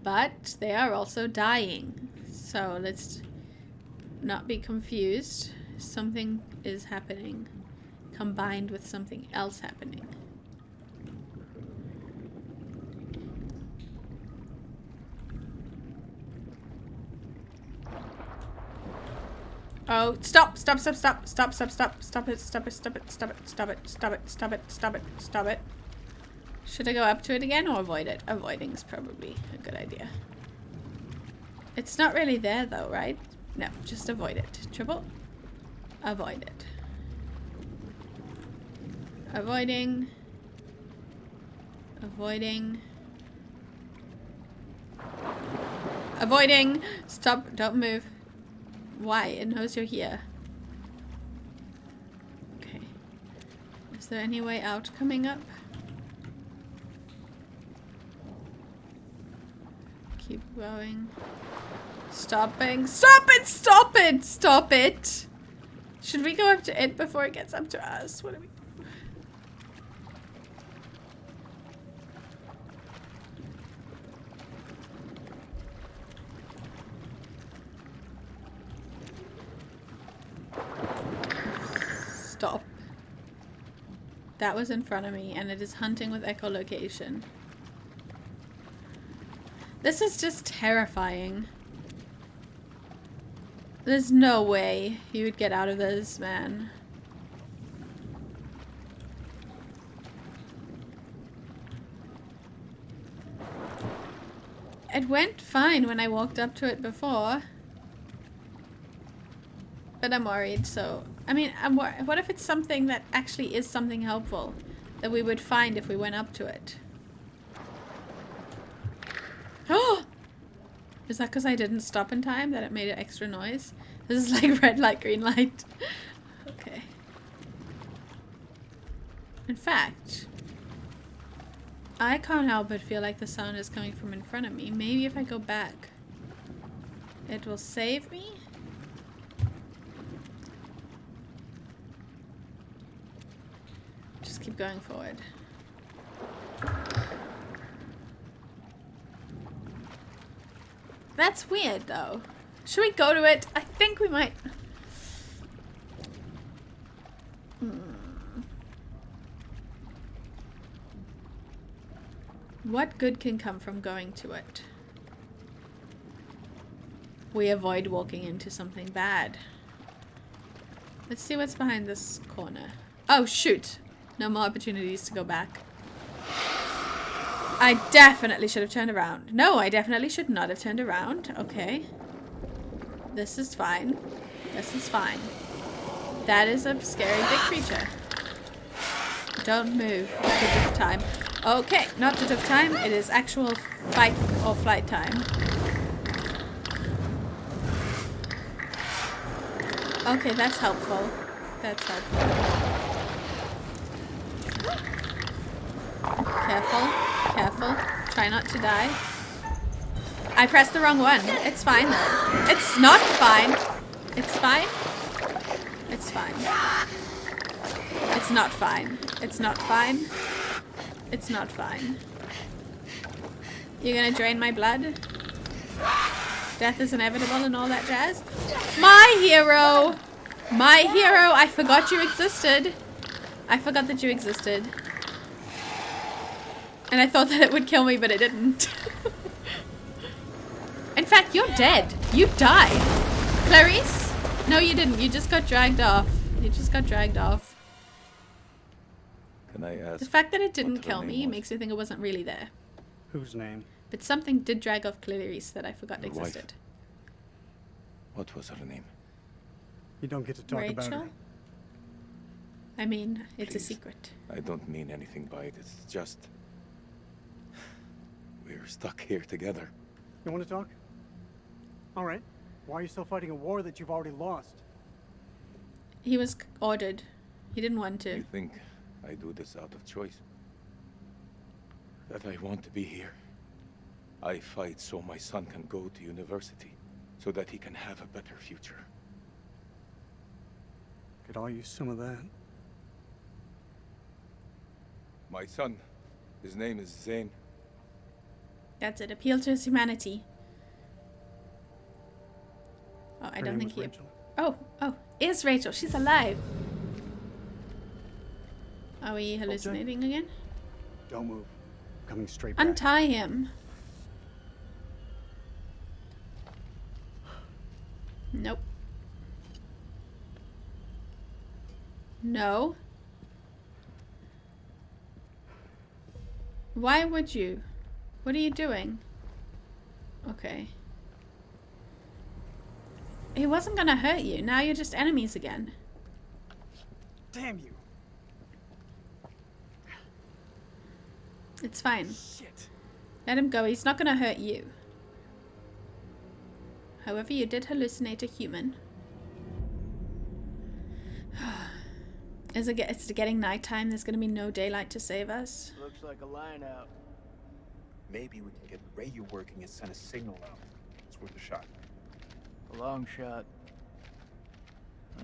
But they are also dying. So let's not be confused. Something is happening combined with something else happening. Oh, stop, stop, stop, stop, stop, stop, stop, stop it, stop it, stop it, stop it, stop it, stop it, stop it, stop it, stop it. Should I go up to it again or avoid it? Avoiding is probably a good idea. It's not really there though, right? No, just avoid it. Triple. Avoid it. Avoiding. Avoiding. Avoiding! Stop, don't move. Why? It knows you're here. Okay. Is there any way out coming up? Keep going. Stopping. Stop it! Stop it! Stop it! Should we go up to it before it gets up to us? What do we do? Stop. That was in front of me and it is hunting with echolocation. This is just terrifying. There's no way you would get out of this, man. It went fine when I walked up to it before. But I'm worried, so... I mean, what if it's something that actually is something helpful that we would find if we went up to it? Oh! Is that because I didn't stop in time that it made an extra noise? This is like red light, green light. Okay. In fact, I can't help but feel like the sound is coming from in front of me. Maybe if I go back, it will save me? Just keep going forward. That's weird, though. Should we go to it? I think we might. What good can come from going to it? We avoid walking into something bad. Let's see what's behind this corner. Oh, shoot. No more opportunities to go back. I definitely should have turned around. No, I definitely should not have turned around. Okay. This is fine. This is fine. That is a scary big creature. Don't move. Not to tough time. Okay, not to tough time. It is actual fight or flight time. Okay, that's helpful. That's helpful. Careful. Careful. Try not to die. I pressed the wrong one. It's fine though. It's not fine. It's fine. It's fine. It's not fine. It's not fine. It's not fine. You're gonna drain my blood? Death is inevitable and all that jazz? My hero! My hero! I forgot you existed. I forgot that you existed. And I thought that it would kill me, but it didn't. In fact, you're dead. You died. Clarice? No, you didn't. You just got dragged off. You just got dragged off. Can I ask? The fact that it didn't kill me makes me think it wasn't really there. Whose name? But something did drag off Clarice that I forgot Your existed. wife. What was her name? You don't get to talk about her. Rachel? I mean, it's a Please. secret. I don't mean anything by it. It's just... we're stuck here together. You want to talk? All right. Why are you still fighting a war that you've already lost? He was ordered. He didn't want to. You think I do this out of choice? That I want to be here. I fight so my son can go to university, so that he can have a better future. Could all use some of that. My son, his name is Zane. That's it. Appeal to his humanity. Oh, I Her don't name think was he... Rachel. Oh, is Rachel. She's alive. Are we hallucinating again? Don't move. Coming straight back. Untie him. Nope. No. Why would you? What are you doing? Okay. He wasn't gonna hurt you. Now you're just enemies again. Damn you. It's fine. Shit. Let him go. He's not gonna hurt you. However, you did hallucinate a human. It's getting nighttime. There's gonna be no daylight to save us. Looks like a line out. Maybe we can get the radio working and send a signal out. It's worth a shot. A long shot.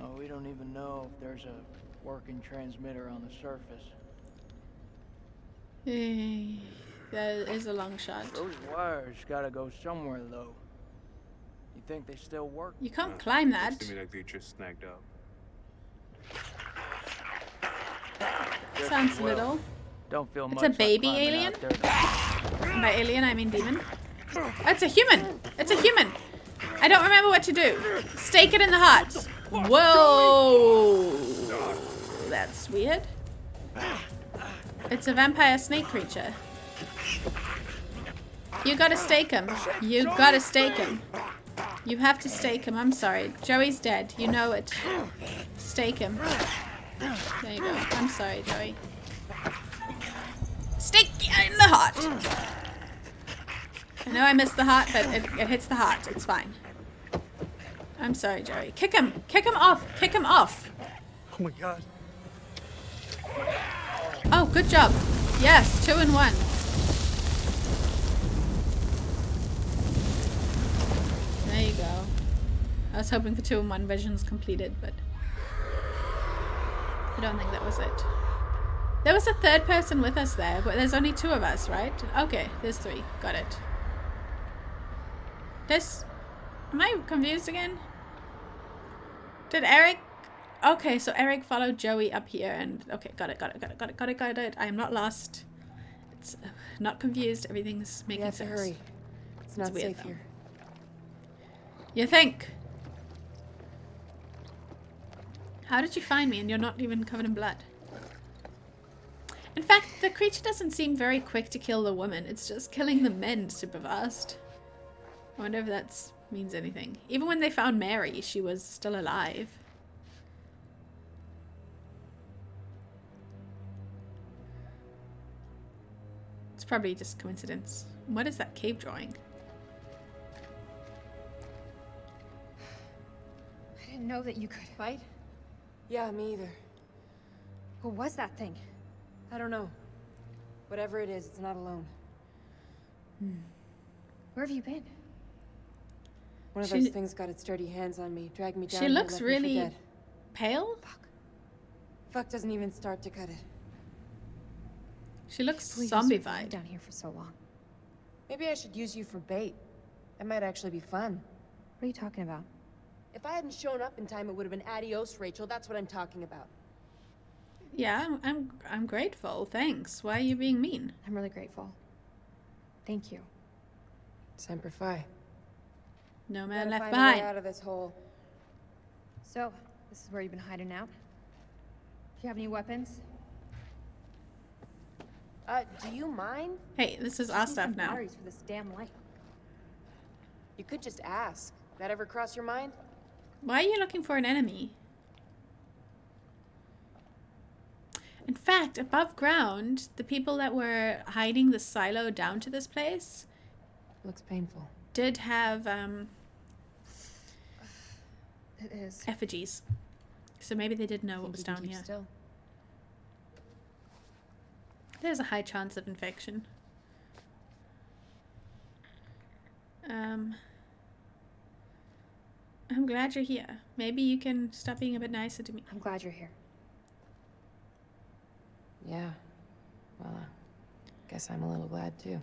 Oh, we don't even know if there's a working transmitter on the surface. That is a long shot. Those wires gotta go somewhere, though. You think they still work? You can't climb that. Looks to me like they just snagged up. Just Sounds as well. little. Don't feel It's much a like baby climbing alien? out there. And by alien, I mean demon. Oh, it's a human! It's a human! I don't remember what to do. Stake it in the heart. Whoa! That's weird. It's a vampire snake creature. You gotta stake him. You gotta stake him. You have to stake him. I'm sorry. Joey's dead. You know it. Stake him. There you go. I'm sorry, Joey. Stake in the heart. I know I missed the heart, but it hits the heart. It's fine. I'm sorry, Joey. Kick him. Kick him off. Kick him off. Oh my god. Oh, good job. Yes, 2 in 1. There you go. I was hoping for 2 in 1 visions completed, but I don't think that was it. There was a third person with us there, but there's only 2 of us, right? Okay, there's 3. Got it. Am I confused again? Did Eric... Okay, so Eric followed Joey up here and... Okay, got it. I am not lost. It's not confused. Everything's making sense. Hurry. It's not weird, safe though. here. You think? How did you find me and you're not even covered in blood? In fact, the creature doesn't seem very quick to kill the woman. It's just killing the men super fast. I wonder if that means anything. Even when they found Mary, she was still alive. It's probably just coincidence. What is that cave drawing? I didn't know that you could fight. Yeah, me either. What was that thing? I don't know. Whatever it is, it's not alone. Where have you been? One of those things got its dirty hands on me, dragged me down. She here, looks left me for really dead. pale. Fuck doesn't even start to cut it. She looks Believe you survived zombified. down here for so long. Maybe I should use you for bait. That might actually be fun. What are you talking about? If I hadn't shown up in time, it would have been adios, Rachel. That's what I'm talking about. Yeah, I'm grateful. Thanks. Why are you being mean? I'm really grateful. Thank you. Semper Fi. No man Gotta left find a way behind. out of this hole. So, this is where you've been hiding out? Do you have any weapons? Do you mind? Hey, this is Just our need stuff some now. batteries for this damn light. You could just ask. That ever cross your mind? Why are you looking for an enemy? In fact, above ground, the people that were hiding the silo down to this place Looks painful. did have It is. effigies. So maybe they did know what was Think we can down keep here. Still. There's a high chance of infection. I'm glad you're here. Maybe you can stop being a bit nicer to me. I'm glad you're here. Yeah. Well, guess I'm a little glad too.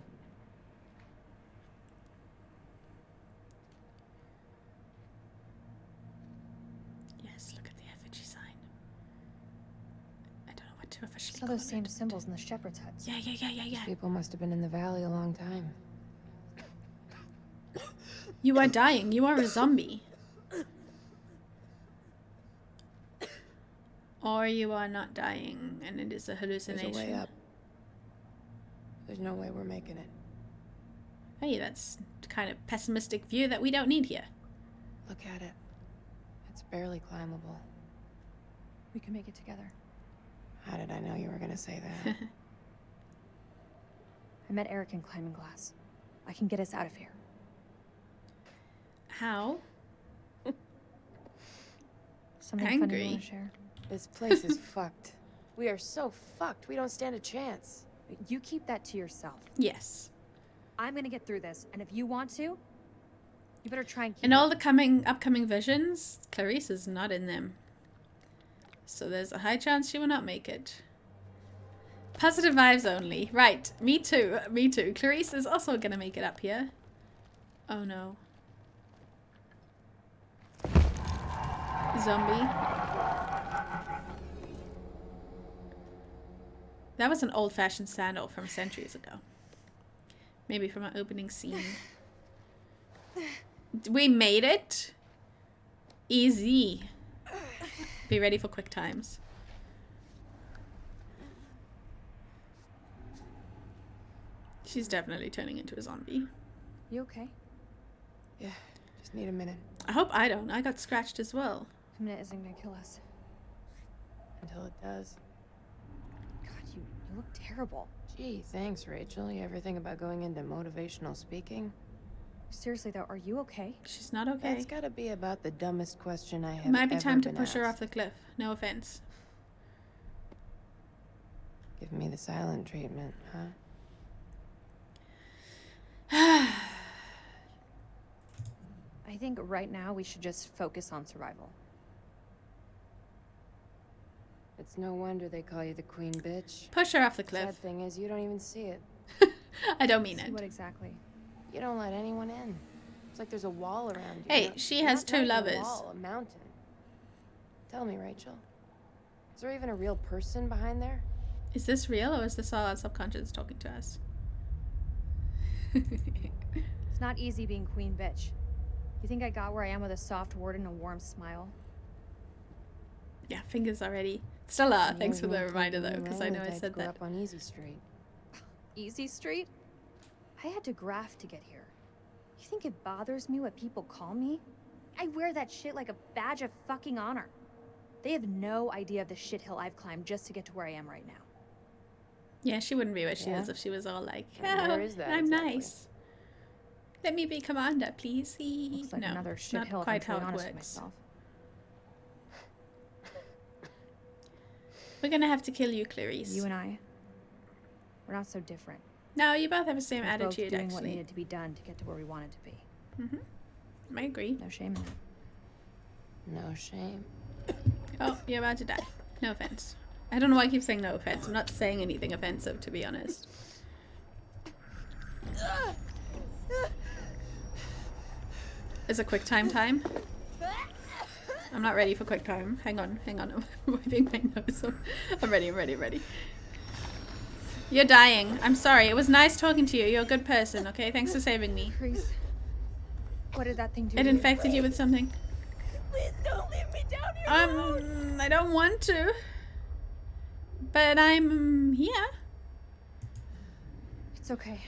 Yes, look at the effigy sign. I don't know what to officially Saw call those same it. symbols in the shepherd's huts. Yeah. People must have been in the valley a long time. You are dying. You are a zombie. Or you are not dying and it is a hallucination. There's a way up. There's no way we're making it. Hey, that's the kind of pessimistic view that we don't need here. Look at it. It's barely climbable. We can make it together. How did I know you were gonna say that? I met Eric in Climbing Glass. I can get us out of here. How? Something funny you Angry. want to share? This place is fucked. We are so fucked. We don't stand a chance. You keep that to yourself. Yes. I'm gonna get through this, and if you want to, you better try and keep In it. all the upcoming visions, Clarice is not in them. So there's a high chance she will not make it. Positive vibes only. Right. Me too. Me too. Clarice is also gonna make it up here. Oh no. Zombie. That was an old-fashioned sandal from centuries ago. Maybe from an opening scene. We made it. Easy. Be ready for quick times. She's definitely turning into a zombie. You okay? Yeah, just need a minute. I hope I don't. I got scratched as well. A minute isn't gonna kill us. Until it does. God, you look terrible. Gee, thanks, Rachel. You ever think about going into motivational speaking? Seriously though, are you okay? She's not okay. That's gotta be about the dumbest question I have Might be ever time to been push her off asked. the cliff. No offense. Give me the silent treatment, huh? I think right now we should just focus on survival. It's no wonder they call you the queen bitch. Push her off the Sad cliff. thing is, you don't even see it. I don't mean See it. what exactly? You don't let anyone in. It's like there's a wall around you. Hey, Not- she has not two even lovers. A wall, a mountain. Tell me, Rachel. Is there even a real person behind there? Is this real or is this all our subconscious talking to us? It's not easy being queen bitch. You think I got where I am with a soft word and a warm smile? Yeah, fingers already. Still are. You Thanks for always the make reminder me though, because I wrong know with I I'd said grow that. up on Easy Street. Easy Street? I had to graft to get here. You think it bothers me what people call me? I wear that shit like a badge of fucking honor. They have no idea of the shithill I've climbed just to get to where I am right now. Yeah, she wouldn't be where she Yeah? is if she was all like, And oh, where is that I'm exactly?" nice. Let me be commander, please. Looks like no, another it's not shithill if I'm quite how truly it honest with works. myself. We're gonna have to kill you, Clarice. You and I, we're not so different. No, you both have the same We're both attitude, doing what actually. needed to be done to get to where we wanted to be. I agree. No shame in that. No shame. Oh, you're about to die. No offense. I don't know why I keep saying no offense. I'm not saying anything offensive, to be honest. Is a quick time? I'm not ready for quick time. Hang on. I'm wiping my nose. I'm ready. You're dying. I'm sorry. It was nice talking to you. You're a good person, okay? Thanks for saving me. Chris, what did that thing do It to you? infected you with something. Please don't leave me down here I don't want to. But I'm here. It's okay.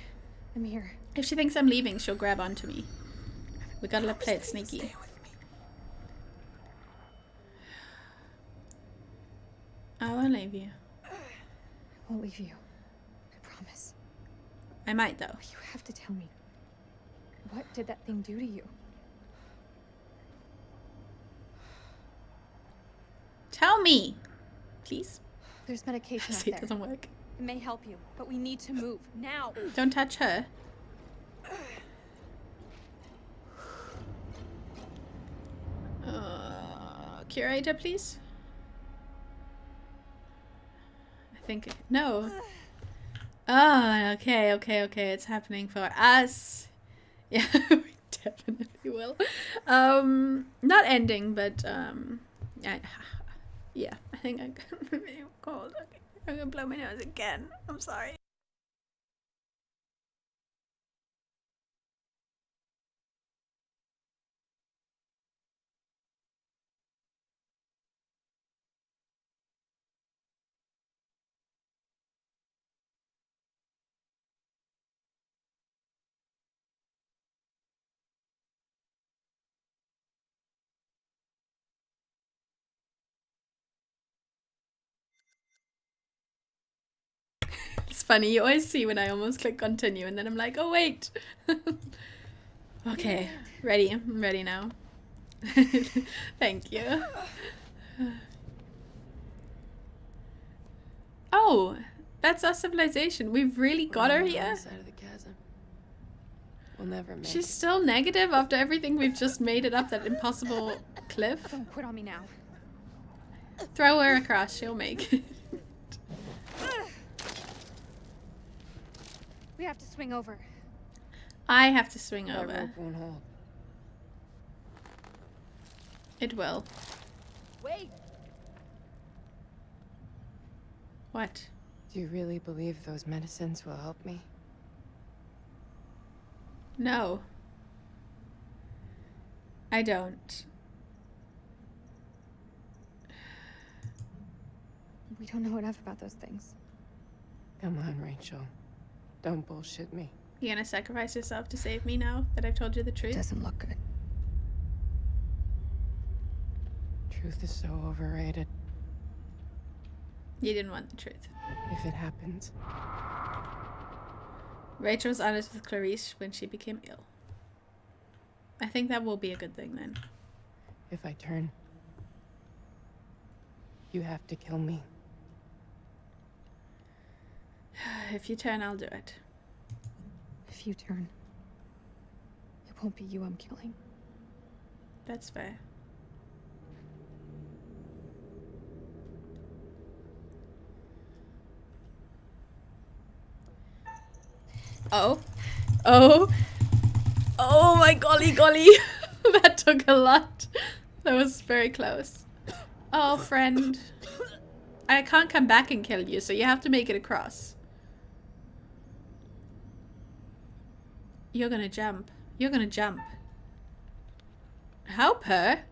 I'm here. If she thinks I'm leaving, she'll grab onto me. We gotta play it sneaky. I won't leave you. won't leave you. I promise. I might, though. But you have to tell me. What did that thing do to you? Tell me, please. There's medication out See, there. it doesn't work. It may help you, but we need to move now. Don't touch her. Curator, please. I think no. Oh, okay, okay, okay. It's happening for us. Yeah, we definitely will. Not ending, but yeah. I think I'm gonna be cold. Okay. I'm gonna blow my nose again. I'm sorry. It's funny, you always see when I almost click continue and then I'm like, oh wait. Okay, ready. I'm ready now. Thank you. Oh, that's our civilization. We've really got her here. Side of the chasm. We'll never make She's it. still negative after everything we've just made it up that impossible cliff. Don't quit on me now. Throw her across, she'll make it. We have to swing over. I have to swing That over. rope won't hold. It will. Wait. What? Do you really believe those medicines will help me? No. I don't. We don't know enough about those things. Come on, Rachel. Don't bullshit me. You gonna sacrifice yourself to save me now that I've told you the truth? Doesn't look good. Truth is so overrated. You didn't want the truth. If it happens. Rachel was honest with Clarice when she became ill. I think that will be a good thing then. If I turn, you have to kill me. If you turn, I'll do it. If you turn, it won't be you I'm killing. That's fair. Oh. Oh. Oh my golly golly. That took a lot. That was very close. Oh, friend. I can't come back and kill you, so you have to make it across. You're gonna jump. You're gonna jump. Help her?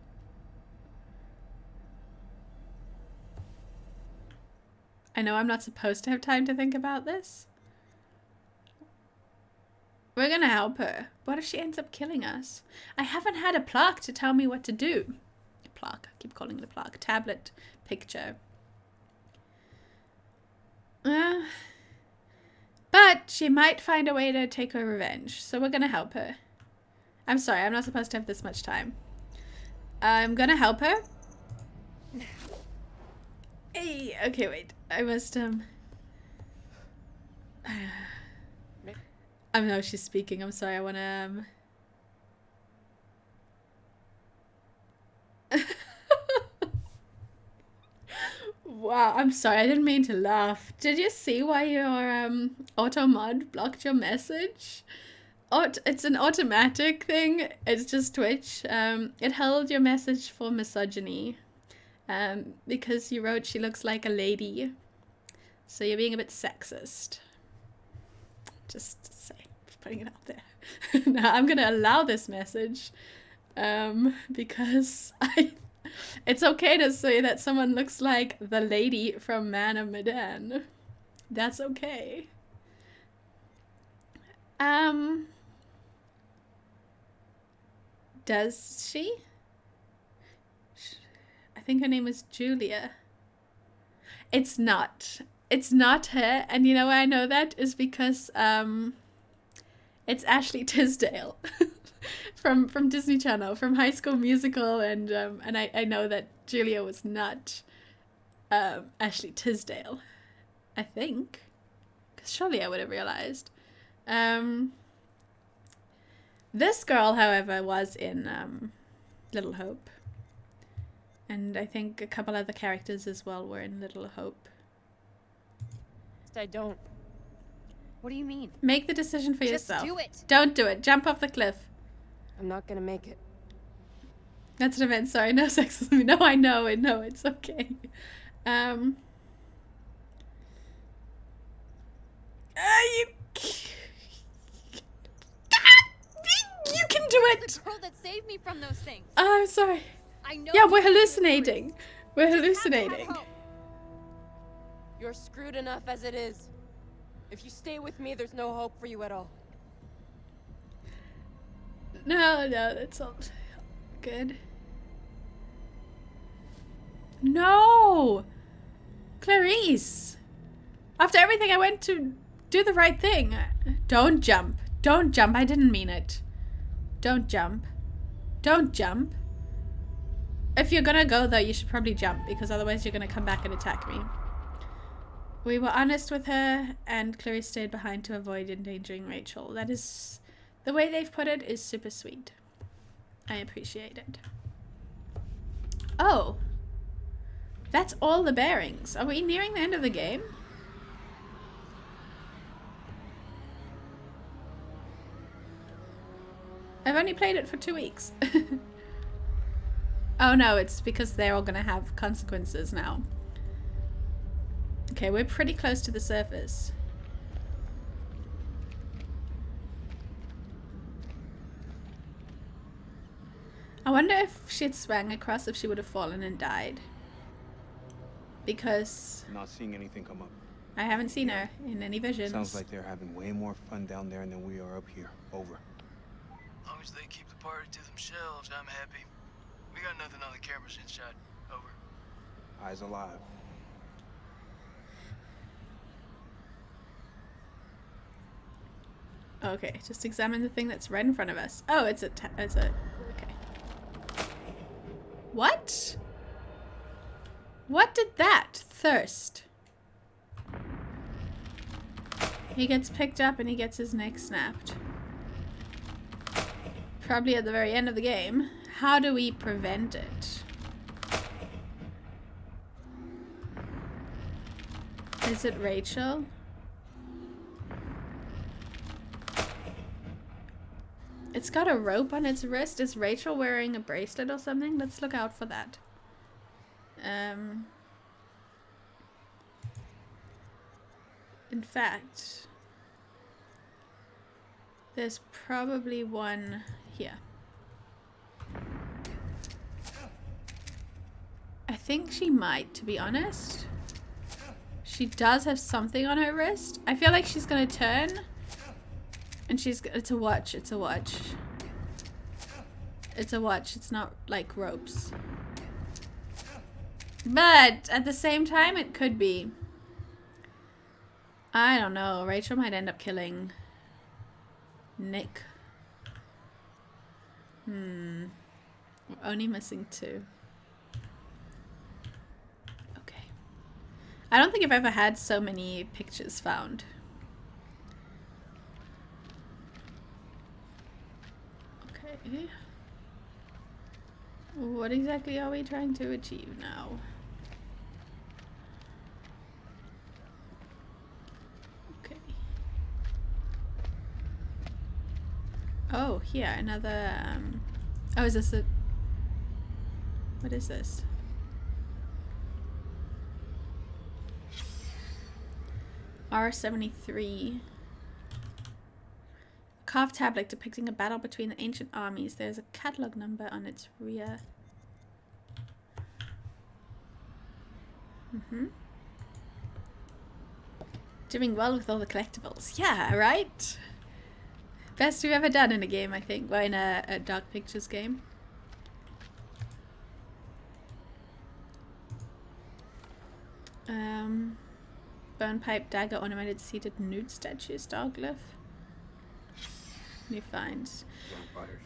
I know I'm not supposed to have time to think about this. We're gonna help her. What if she ends up killing us? I haven't had a plaque to tell me what to do. A plaque. I keep calling it a plaque. Tablet. Picture. But she might find a way to take her revenge. So we're gonna help her. I'm sorry, I'm not supposed to have this much time. I'm gonna help her. Hey, okay, wait. I must, I know she's speaking. I'm sorry. I wanna, Wow, I'm sorry. I didn't mean to laugh. Did you see why your auto-mod blocked your message? It's an automatic thing. It's just Twitch. It held your message for misogyny. Because you wrote she looks like a lady. So you're being a bit sexist. Just to say, just putting it out there. Now I'm gonna allow this message. Because it's okay to say that someone looks like the lady from Man of Medan. That's okay. Does she? I think her name is Julia. It's not. it's not her, and you know why I know that is because it's Ashley Tisdale from Disney Channel, from High School Musical, and I know that Julia was not Ashley Tisdale, I think, because surely I would have realized. This girl, however, was in Little Hope, and I think a couple other characters as well were in Little Hope. I don't. What do you mean? Make the decision for Just yourself. do it. Don't do it. Jump off the cliff. I'm not gonna make it. That's an event. Sorry, no sexism. No, I know it. No, it's okay. You can do it. The girl that saved me from those things. Oh, I'm sorry. I know. Yeah, we're hallucinating. We're hallucinating. You're screwed enough as it is. If you stay with me, there's no hope for you at all. No, that's all good. No! Clarice! After everything, I went to do the right thing. Don't jump. Don't jump. I didn't mean it. Don't jump. Don't jump. If you're gonna go, though, you should probably jump, because otherwise you're gonna come back and attack me. We were honest with her, and Clarice stayed behind to avoid endangering Rachel. That is... The way they've put it is super sweet. I appreciate it. Oh. That's all the bearings. Are we nearing the end of the game? I've only played it for 2 weeks. Oh no, it's because they're all gonna have consequences now. Okay, we're pretty close to the surface. I wonder if she'd swung across, if she would have fallen and died. Because... Not seeing anything come up. I haven't seen her in any visions. Sounds like they're having way more fun down there than we are up here. Over. As long as they keep the party to themselves, I'm happy. We got nothing on the cameras inside. Over. Eyes alive. Okay, just examine the thing that's right in front of us. Oh, it's a... okay. What? What did that? Thirst. He gets picked up and he gets his neck snapped. Probably at the very end of the game. How do we prevent it? Is it Rachel? It's got a rope on its wrist. Is Rachel wearing a bracelet or something? Let's look out for that. In fact, there's probably one here. I think she might, to be honest. She does have something on her wrist. I feel like she's gonna turn. And it's a watch, it's a watch. It's a watch, it's not like ropes. But at the same time, it could be. I don't know, Rachel might end up killing Nick. We're only missing 2. Okay. I don't think I've ever had so many pictures found. Okay. What exactly are we trying to achieve now? Okay. Oh, here, another, oh, is this a... What is this? R73. Carved tablet depicting a battle between the ancient armies. There's a catalog number on its rear. Doing well with all the collectibles. Yeah, right? Best we've ever done in a game, I think. Well, in a Dark Pictures game. Bone pipe, dagger, ornamented, seated, nude statue, star glyph. New finds. Vampires.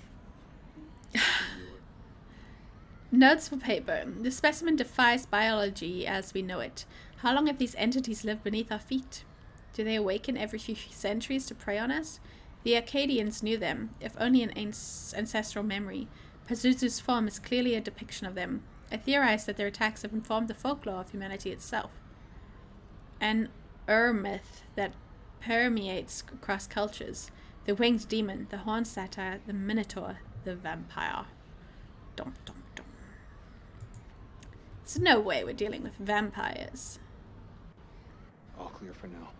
Notes for paper. The specimen defies biology as we know it. How long have these entities lived beneath our feet? Do they awaken every few centuries to prey on us? The Akkadians knew them, if only in ancestral memory. Pazuzu's form is clearly a depiction of them. I theorize that their attacks have informed the folklore of humanity itself. An myth that permeates across cultures. The winged demon, the horned satyr, the minotaur, the vampire. Dum dum dum. There's no way we're dealing with vampires. All clear for now.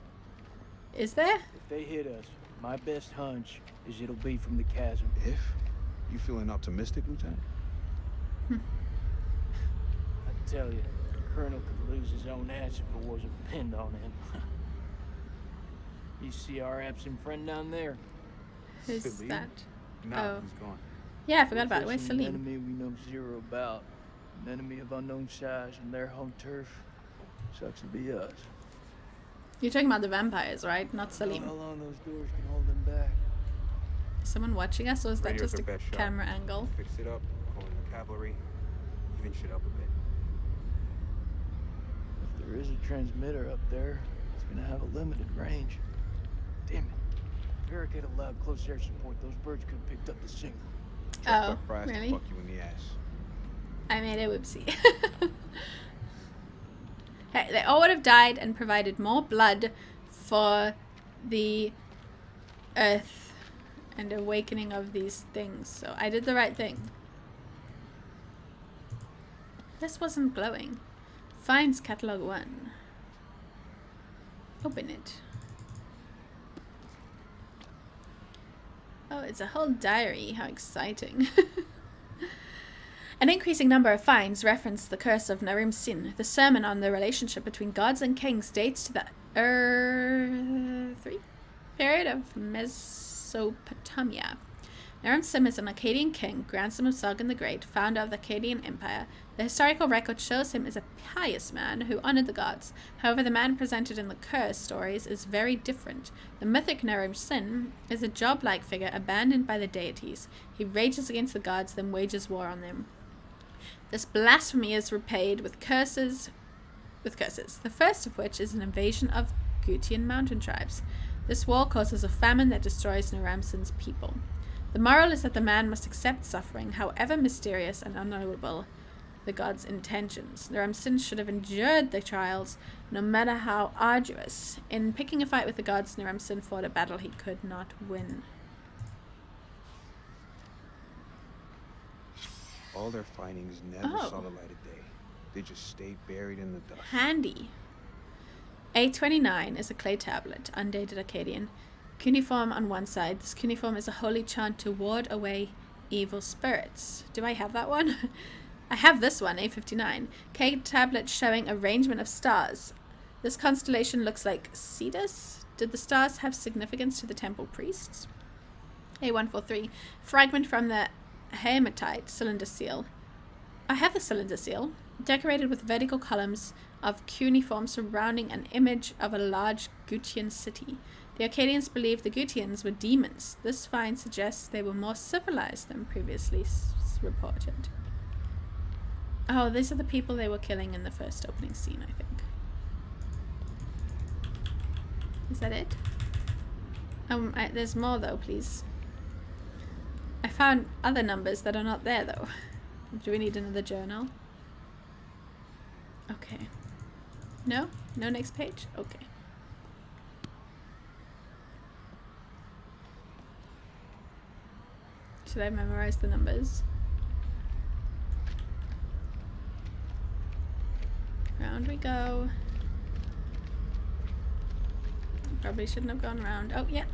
Is there? If they hit us, my best hunch is it'll be from the chasm. If? You feeling optimistic, Lieutenant? I tell you, the Colonel could lose his own ass if it wasn't pinned on him. You see our absent friend down there? Who's Salim? that? No, Oh. he's gone. Yeah, I forgot about it. Where's Facing an Salim? enemy we know zero about. An enemy of unknown size on their home turf. Sucks to be us. You're talking about the vampires, right? Not I don't know Salim. how long those doors can hold them back. Is someone watching us, or is that Radio's just their a best shot. camera angle? Fixed it up, calling the cavalry, even shit up a bit. If there is a transmitter up there, it's gonna have a limited range. Damn it. Barricade allowed close air support. Those birds could have picked up the signal. Oh, That fries to really? fuck you in the ass. I made a whoopsie. Hey, they all would have died and provided more blood for the earth and awakening of these things. So I did the right thing. This wasn't glowing. Finds catalog 1. Open it. Oh, it's a whole diary. How exciting. An increasing number of finds reference the curse of Narim Sin. The sermon on the relationship between gods and kings dates to the 3 period of Mesopotamia. Naram Sin is an Akkadian king, grandson of Sargon the Great, founder of the Akkadian Empire. The historical record shows him as a pious man who honored the gods. However, the man presented in the curse stories is very different. The mythic Naram Sin is a job-like figure abandoned by the deities. He rages against the gods, then wages war on them. This blasphemy is repaid with curses. The first of which is an invasion of Gutian mountain tribes. This war causes a famine that destroys Naram Sin's people. The moral is that the man must accept suffering, however mysterious and unknowable the god's intentions. Naram Sin should have endured the trials, no matter how arduous. In picking a fight with the gods, Naram Sin fought a battle he could not win. All their findings never Oh. saw the light of day. They just stayed buried in the dust. Handy. A29 is a clay tablet, undated Akkadian. Cuneiform on one side. This cuneiform is a holy chant to ward away evil spirits. Do I have that one? I have this one, A59. Clay tablet showing arrangement of stars. This constellation looks like Cetus. Did the stars have significance to the temple priests? A143. Fragment from the hematite cylinder seal. I have the cylinder seal, decorated with vertical columns of cuneiform surrounding an image of a large Gutian city. The Akkadians believed the Gutians were demons. This find suggests they were more civilized than previously reported. Oh, these are the people they were killing in the first opening scene, I think. Is that it? There's more though, please. I found other numbers that are not there though. Do we need another journal? Okay. No? No next page? Okay. Should I memorize the numbers? Round we go. Probably shouldn't have gone round. Oh, yeah.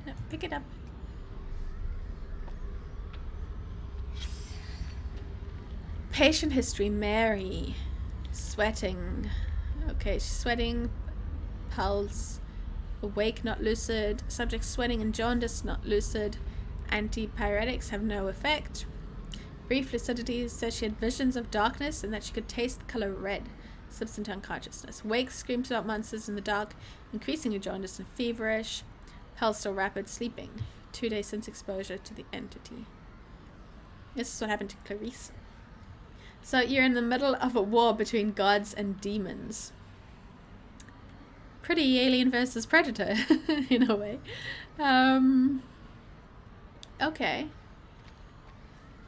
No, pick it up. Patient history, Mary. Sweating. Okay, she's sweating. Pulse. Awake, not lucid. Subject sweating and jaundice, not lucid. Antipyretics have no effect. brief lucidity, says she had visions of darkness and that she could taste the color red, slips into unconsciousness. Wakes, screams about monsters in the dark, increasingly jaundiced and feverish. Pulse still rapid, sleeping. 2 days since exposure to the entity. This is what happened to Clarice. So you're in the middle of a war between gods and demons. Pretty Alien versus Predator, in a way. Okay.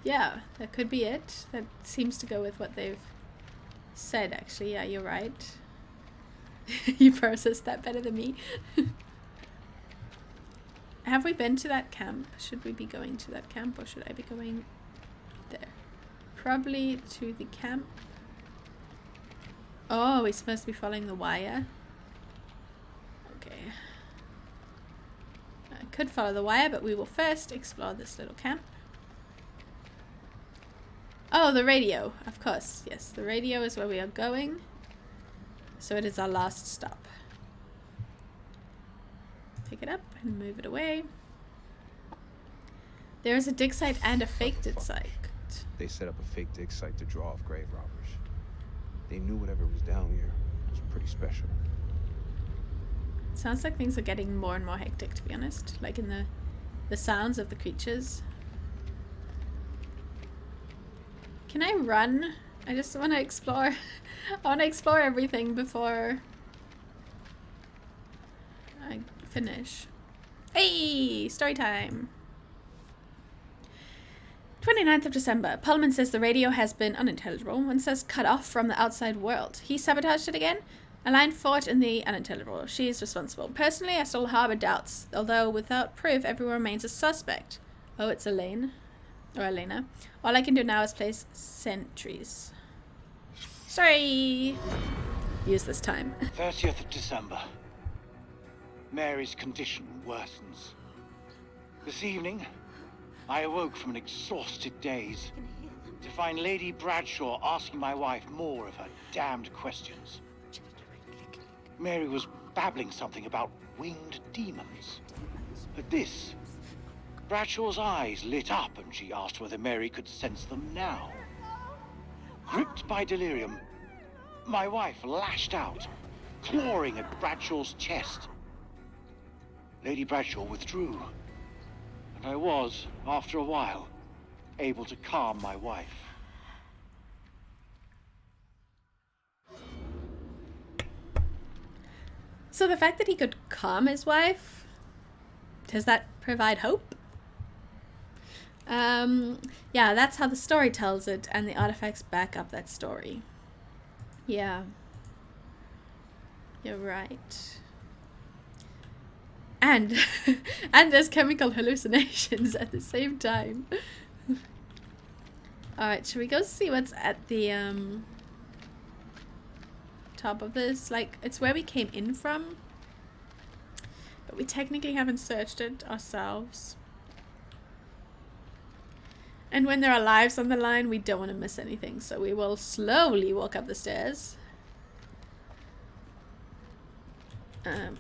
Yeah, that could be it. That seems to go with what they've said, actually. Yeah, you're right. You processed that better than me. Have we been to that camp? Should we be going to that camp, or should I be going there? Probably to the camp. Oh, we're supposed to be following the wire. Okay. I could follow the wire, but we will first explore this little camp. Oh, the radio. Of course. Yes, the radio is where we are going. So it is our last stop. Pick it up and move it away. There is a dig site and a fake dig site. They set up a fake dig site to draw off grave robbers. They knew whatever was down here was pretty special. Sounds like things are getting more and more hectic, to be honest. Like in the sounds of the creatures. Can I run? I just want to explore. I want to explore everything before I finish. Hey! Story time! 29th of December. Pullman says the radio has been unintelligible and says cut off from the outside world. He sabotaged it again? Elaine fought in the unintelligible. She is responsible. Personally, I still harbor doubts, although without proof, everyone remains a suspect. Oh, it's Elaine. Or Elena. All I can do now is place sentries. Sorry! Use this time. 30th of December. Mary's condition worsens. This evening, I awoke from an exhausted daze to find Lady Bradshaw asking my wife more of her damned questions. Mary was babbling something about winged demons. At this, Bradshaw's eyes lit up and she asked whether Mary could sense them now. Gripped by delirium, my wife lashed out, clawing at Bradshaw's chest. Lady Bradshaw withdrew, and I was, after a while, able to calm my wife. So the fact that he could calm his wife, does that provide hope? Yeah, that's how the story tells it, and the artifacts back up that story. Yeah. You're right. And and there's chemical hallucinations at the same time. Alright, should we go see what's at the top of this? Like, it's where we came in from, but we technically haven't searched it ourselves. And when there are lives on the line, we don't want to miss anything, so we will slowly walk up the stairs. Flashlight,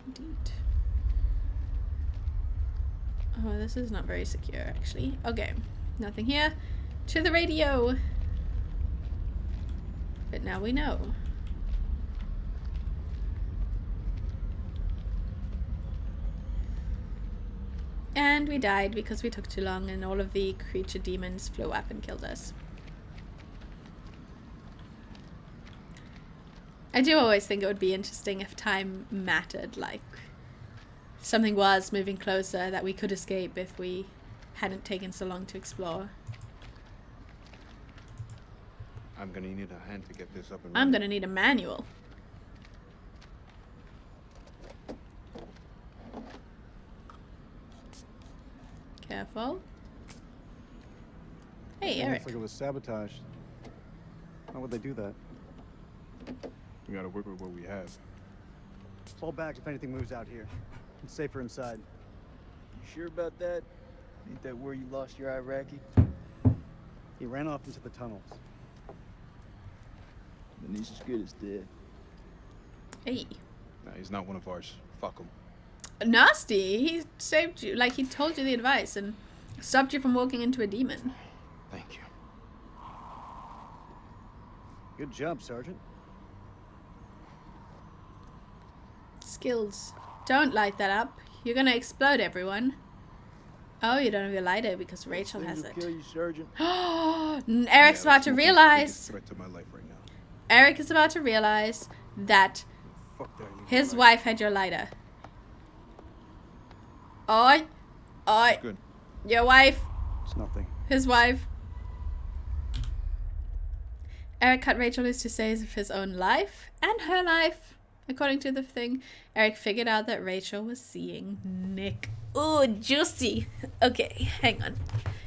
indeed. Oh, this is not very secure, actually. Okay, nothing here. To the radio. But now we know. And we died because we took too long and all of the creature demons flew up and killed us. I do always think it would be interesting if time mattered, like something was moving closer that we could escape if we hadn't taken so long to explore. I'm gonna need a hand to get this up and running. I'm gonna need a manual. Careful. Hey, Eric. Looks like it was sabotaged. How would they do that? We gotta work with what we have. Fall back if anything moves out here. It's safer inside. You sure about that? Ain't that where you lost your Iraqi? He ran off into the tunnels. Then he's as good as dead. Hey. Nah, he's not one of ours. Fuck him. Nasty. He saved you. Like, he told you the advice, and Stopped you from walking into a demon. Thank you. Good job, Sergeant. Skills. Don't light that up. You're gonna explode, everyone. Oh, you don't have your lighter because Rachel has it. Kill you, Sergeant. Eric's about to realize. Threat to my life right now. Eric is about to realize that Fuck that. his wife had your lighter. Oi, oi, Good. your wife, It's nothing. his wife. Eric cut Rachel loose to save his own life and her life. According to the thing, Eric figured out that Rachel was seeing Nick. Ooh, juicy. Okay, hang on.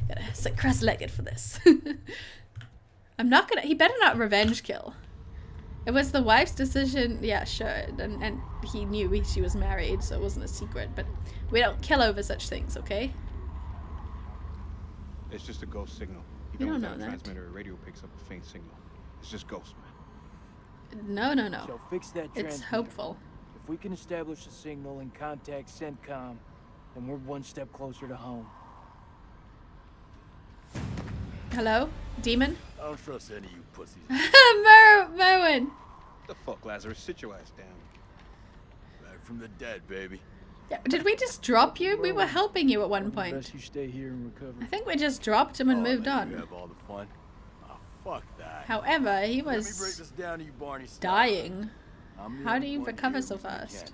Gotta sit cross-legged for this. I'm not gonna. He better not revenge kill. It was the wife's decision. Yeah, sure. And he knew she was married, so it wasn't a secret. But we don't kill over such things, okay? It's just a ghost signal. You don't Even know without a that. transmitter, a radio picks up a faint signal. It's just ghosts, man. No, no, no. So fix that It's transmitter. hopeful. If we can establish a signal and contact CENTCOM, then we're one step closer to home. Hello? Demon? I don't trust any of you pussies. Merwin! What the fuck, Lazarus? Sit your ass down. Back from the dead, baby. Yeah, did we just drop you? We were helping you at one Best point. you stay here and recover. I think we just dropped him and Oh, moved let you on. have all the fun. Oh, fuck that. However, he Let me break was this down to you, Barney. style. dying. I'm the How only do you one recover here so who's a fast? mechanic.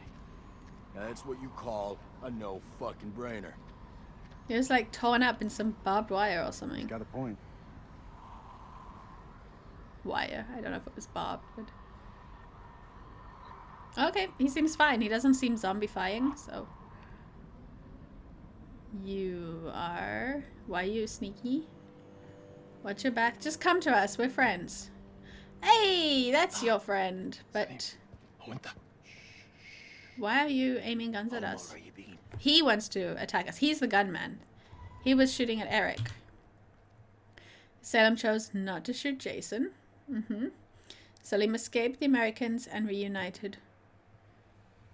Now that's what you call a no fucking brainer. He was like torn up in some barbed wire or something. Got a point. Wire. I don't know if it was barbed, but... Okay, he seems fine. He doesn't seem zombifying, so... You are... Why are you sneaky? Watch your back. Just come to us. We're friends. Hey, that's your friend. But why are you aiming guns at us? He wants to attack us. He's the gunman. He was shooting at Eric. Salem chose not to shoot Jason. Salim escaped the Americans and reunited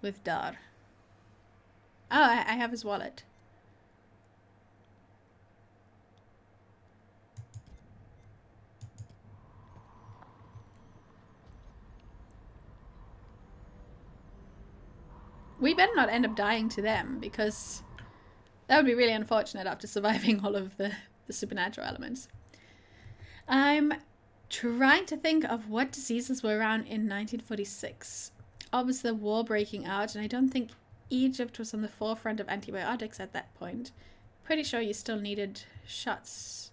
with Dar. Oh, I have his wallet. We better not end up dying to them, because that would be really unfortunate after surviving all of the supernatural elements. I'm trying to think of what diseases were around in 1946. Obviously, the war breaking out, and I don't think Egypt was on the forefront of antibiotics at that point. Pretty sure you still needed shots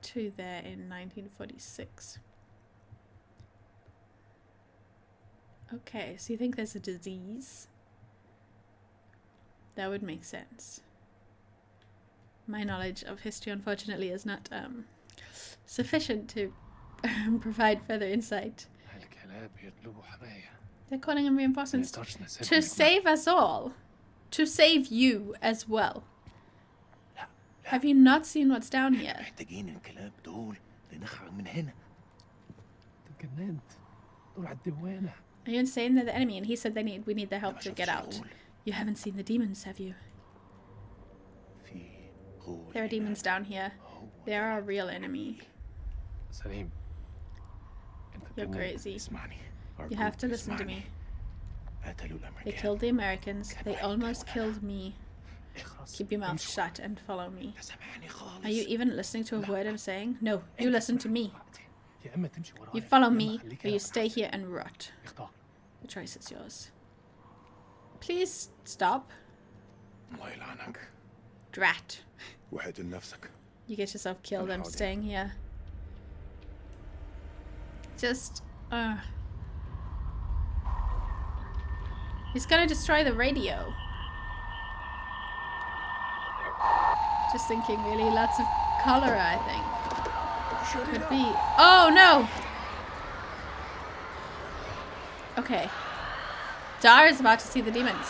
to there in 1946. Okay, so you think there's a disease? That would make sense. My knowledge of history, unfortunately, is not sufficient to provide further insight. They're calling in reinforcements to save us all. To save you as well. Have you not seen what's down here? Are you insane? They're the enemy, and he said we need their help to get out. You haven't seen the demons, have you? There are demons down here. They are our real enemy. You're crazy. You have to listen to me. They killed the Americans. They almost killed me. Keep your mouth shut and follow me. Are you even listening to a word I'm saying? No, you listen to me. You follow me, or you stay here and rot. The choice is yours. Please stop. Drat. You get yourself killed, I'm staying here. Just, he's gonna destroy the radio. Just thinking, really, lots of cholera, I think. Could be. Oh, no! Okay. Dar is about to see the demons.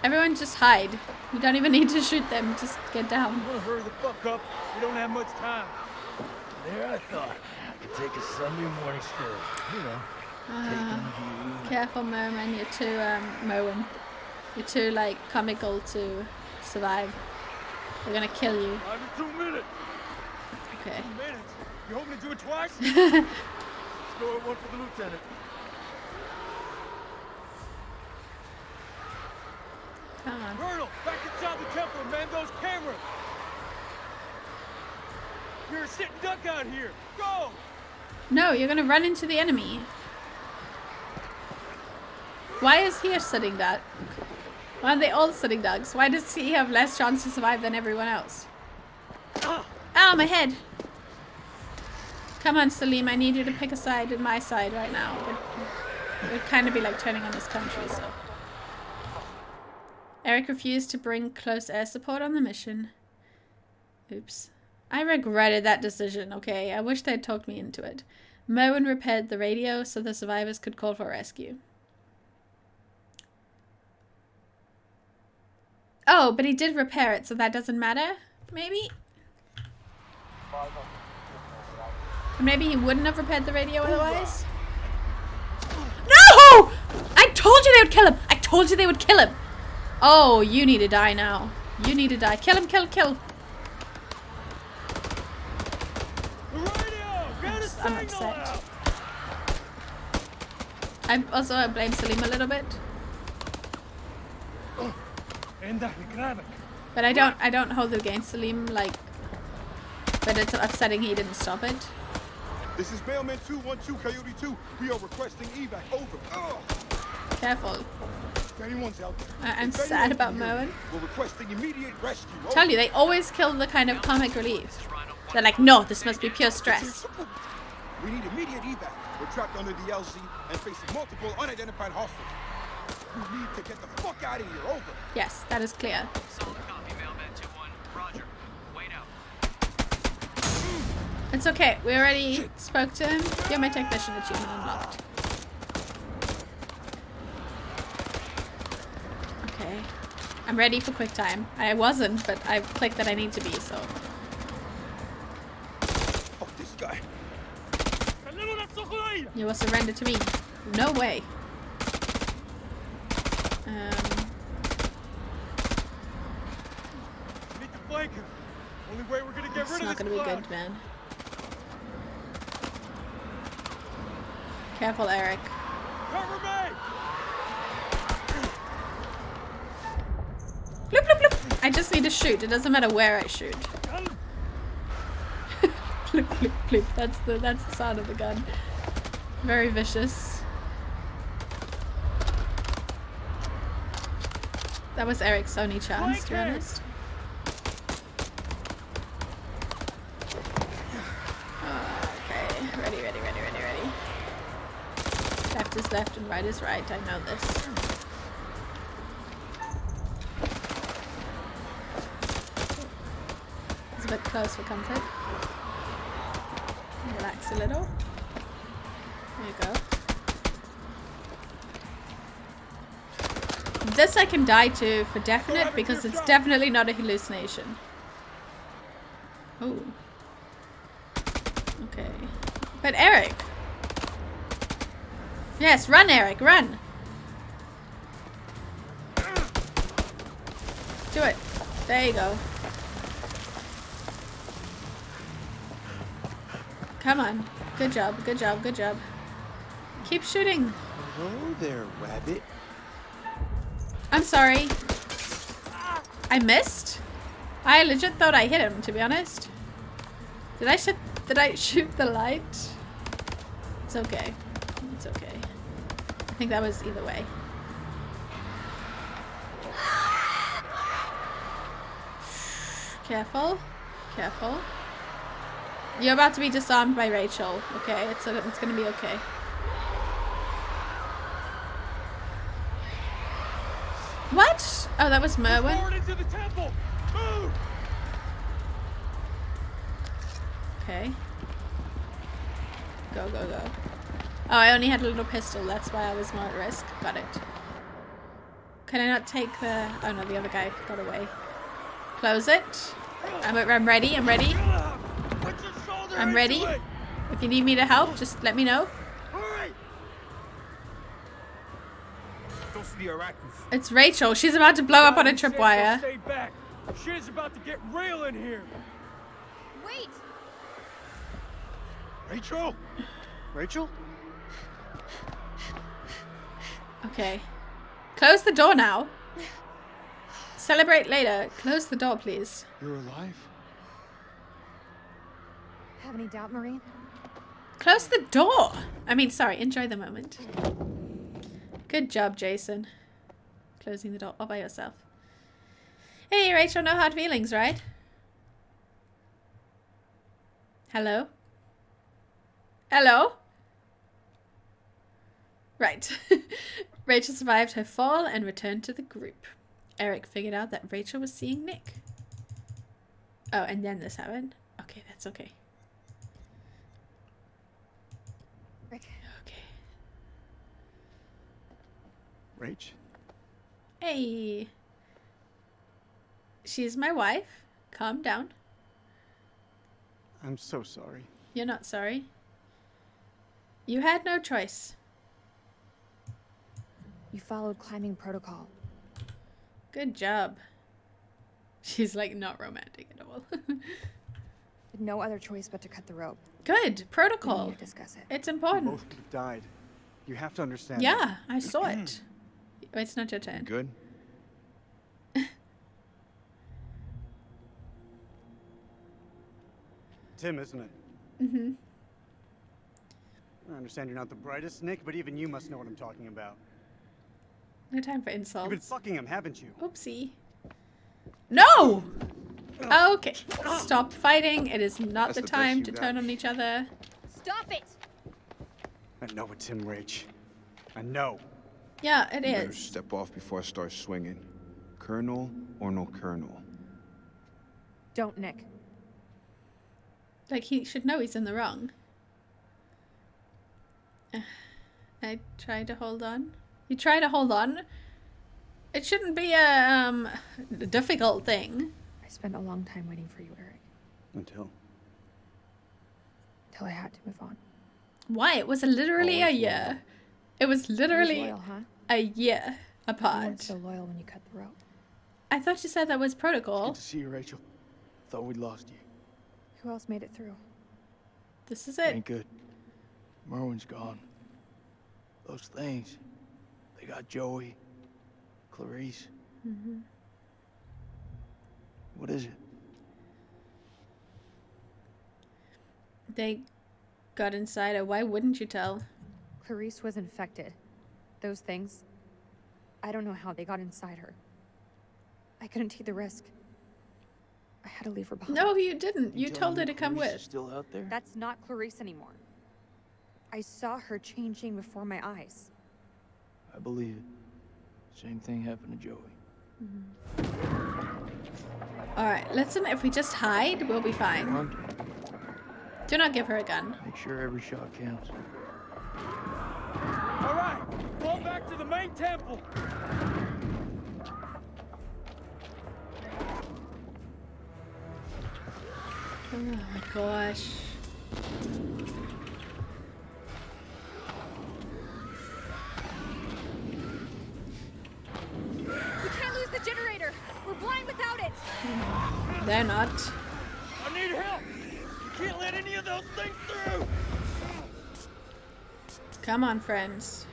Everyone just hide. You don't even need to shoot them. Just get down. Hurry the fuck up. We don't have much time. There I thought. I could take a Sunday morning stroll. You know. Careful, Merman. You're too, Merwin. You're too, like, comical to survive. They're gonna kill you. 2 minutes. Okay. 2 minutes? You hoping to do it twice? Let's go at one for the lieutenant. Come on. Colonel, back inside the temple and man those cameras. You're a sitting duck out here. Go! No, you're gonna run into the enemy. Why is he a sitting duck? Why aren't they all sitting ducks? Why does he have less chance to survive than everyone else? Ow, my head! Come on, Salim, I need you to pick a side in my side right now. It would kind of be like turning on this country, so. Eric refused to bring close air support on the mission. Oops. I regretted that decision, okay? I wish they'd talked me into it. Merwin repaired the radio so the survivors could call for rescue. Oh, but he did repair it, so that doesn't matter? Maybe? Or maybe he wouldn't have repaired the radio otherwise? No! I told you they would kill him! I told you they would kill him! Oh, you need to die now. You need to die. Kill him, kill, kill. I'm upset. I blame Salim a little bit. But I don't hold it against Salim, like, but it's upsetting he didn't stop it. This is Mailman 212, Coyote 2. We are requesting evac. Over. Careful. If anyone's out there, I'm sad about Merwin. We're requesting immediate rescue. Over. Tell you, they always kill the kind of comic relief. They're like, no, this must be pure stress. We need immediate evac. We're trapped under the LZ and facing multiple unidentified hostiles. We need to get the fuck out of here. Over. Yes, that is clear. Solid copy, Mailman 2-1. Roger. Wait out. It's okay. We already spoke to him. You're my technician achievement unlocked. Okay. I'm ready for quick time. I wasn't, but I've clicked that I need to be, so. Fuck this guy. You will surrender to me. No way. Only way we're gonna get It's rid not of gonna this be flag. good, man. Careful, Eric. Cover me! Bloop, bloop, bloop. I just need to shoot. It doesn't matter where I shoot. Bloop, bloop, bloop. That's the sound of the gun. Very vicious. That was Eric's only chance, to be honest. Okay, ready. Left is left and right is right. I know this. It's a bit close for comfort. Relax a little. There you go. This I can die to for definite because it's definitely not a hallucination. Oh. Okay. But Eric! Yes, run, Eric, run! Do it. There you go. Come on. Good job, good job, good job. Keep shooting. Hello there, rabbit. I'm sorry. I missed? I legit thought I hit him, to be honest. Did I shoot the light? It's okay. It's okay. I think that was either way. Careful. Careful. You're about to be disarmed by Rachel, okay? It's gonna be okay. What? Oh, that was Merwin? Okay. Go, go, go. Oh, I only had a little pistol. That's why I was more at risk. Got it. Can I not take the... Oh, no, the other guy got away. Close it. I'm ready. I'm ready. I'm ready. If you need me to help, just let me know. It's Rachel. She's about to blow up on a tripwire. Shit is about to get real in here. Wait! Rachel? Rachel? Okay. Close the door now. Celebrate later. Close the door, please. You're alive? Have any doubt, Marine? Close the door! I mean, sorry, enjoy the moment. Good job, Jason. Closing the door all by yourself. Hey, Rachel, no hard feelings, right? Hello? Hello? Right. Rachel survived her fall and returned to the group. Eric figured out that Rachel was seeing Nick. Oh, and then this happened? Okay, that's okay. Rick. Okay. Rach? Hey. She's my wife. Calm down. I'm so sorry. You're not sorry. You had no choice. You followed climbing protocol. Good job. She's like not romantic at all. Had no other choice but to cut the rope. Good. We Protocol. need to discuss it. It's You important. both could have died. You have to understand. Yeah, I saw it. Oh, it's not your turn. Good. Tim, isn't it? Mm-hmm. I understand you're not the brightest, Nick, but even you must know what I'm talking about. No time for You've been insults. fucking him, haven't you? Oopsie. No! Okay. Stop fighting. It is not That's the the best time you to got. turn on each other. Stop it! I know it's him, Rach. I know. Yeah, it You better is. step off before I start swinging. Colonel or no colonel? Don't, Nick. Like, he should know he's in the wrong. I try to hold on. You try to hold on? It shouldn't be a difficult thing. I spent a long time waiting for you, Eric. Until Till I had to move on. Why? It was literally a Always year. It was literally loyal, huh? a year You weren't apart. so loyal when you cut the rope. I thought you said that was protocol. Good to see you, Rachel. Thought we'd lost you. Who else made it through? This is it. Ain't good. Merwin's gone. Those things. They got Joey, Clarice. Mm-hmm. What is it? They got inside her. Why wouldn't you tell? Clarice was infected. Those things. I don't know how they got inside her. I couldn't take the risk. I had to leave her behind. No, you didn't. You telling told me her to come Clarice is with. still out there? That's not Clarice anymore. I saw her changing before my eyes. I believe it. Same thing happened to Joey. Alright, listen, if we just hide, we'll be fine. Come on, Do not give her a gun. make sure every shot counts. All right, fall back to the main temple. Oh my gosh. We can't lose the generator! We're blind without it! They're not. I need help. You can't let any of those things through. Come on, friends.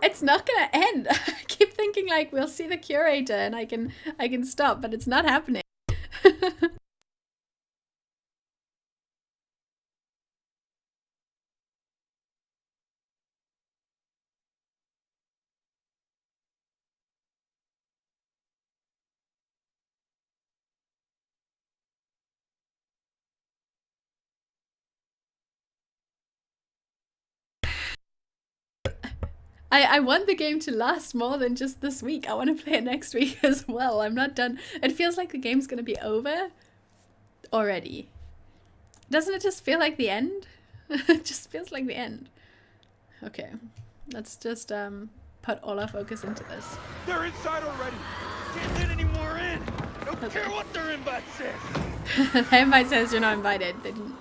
It's not gonna end. I keep thinking like we'll see the curator and I can stop, but it's not happening. I want the game to last more than just this week. I want to play it next week as well. I'm not done. It feels like the game's going to be over already. Doesn't it just feel like the end? It just feels like the end. Okay. Let's just put all our focus into this. They're inside already. Can't let any more in. Don't care what their invite says. The invite says you're not invited. They didn't.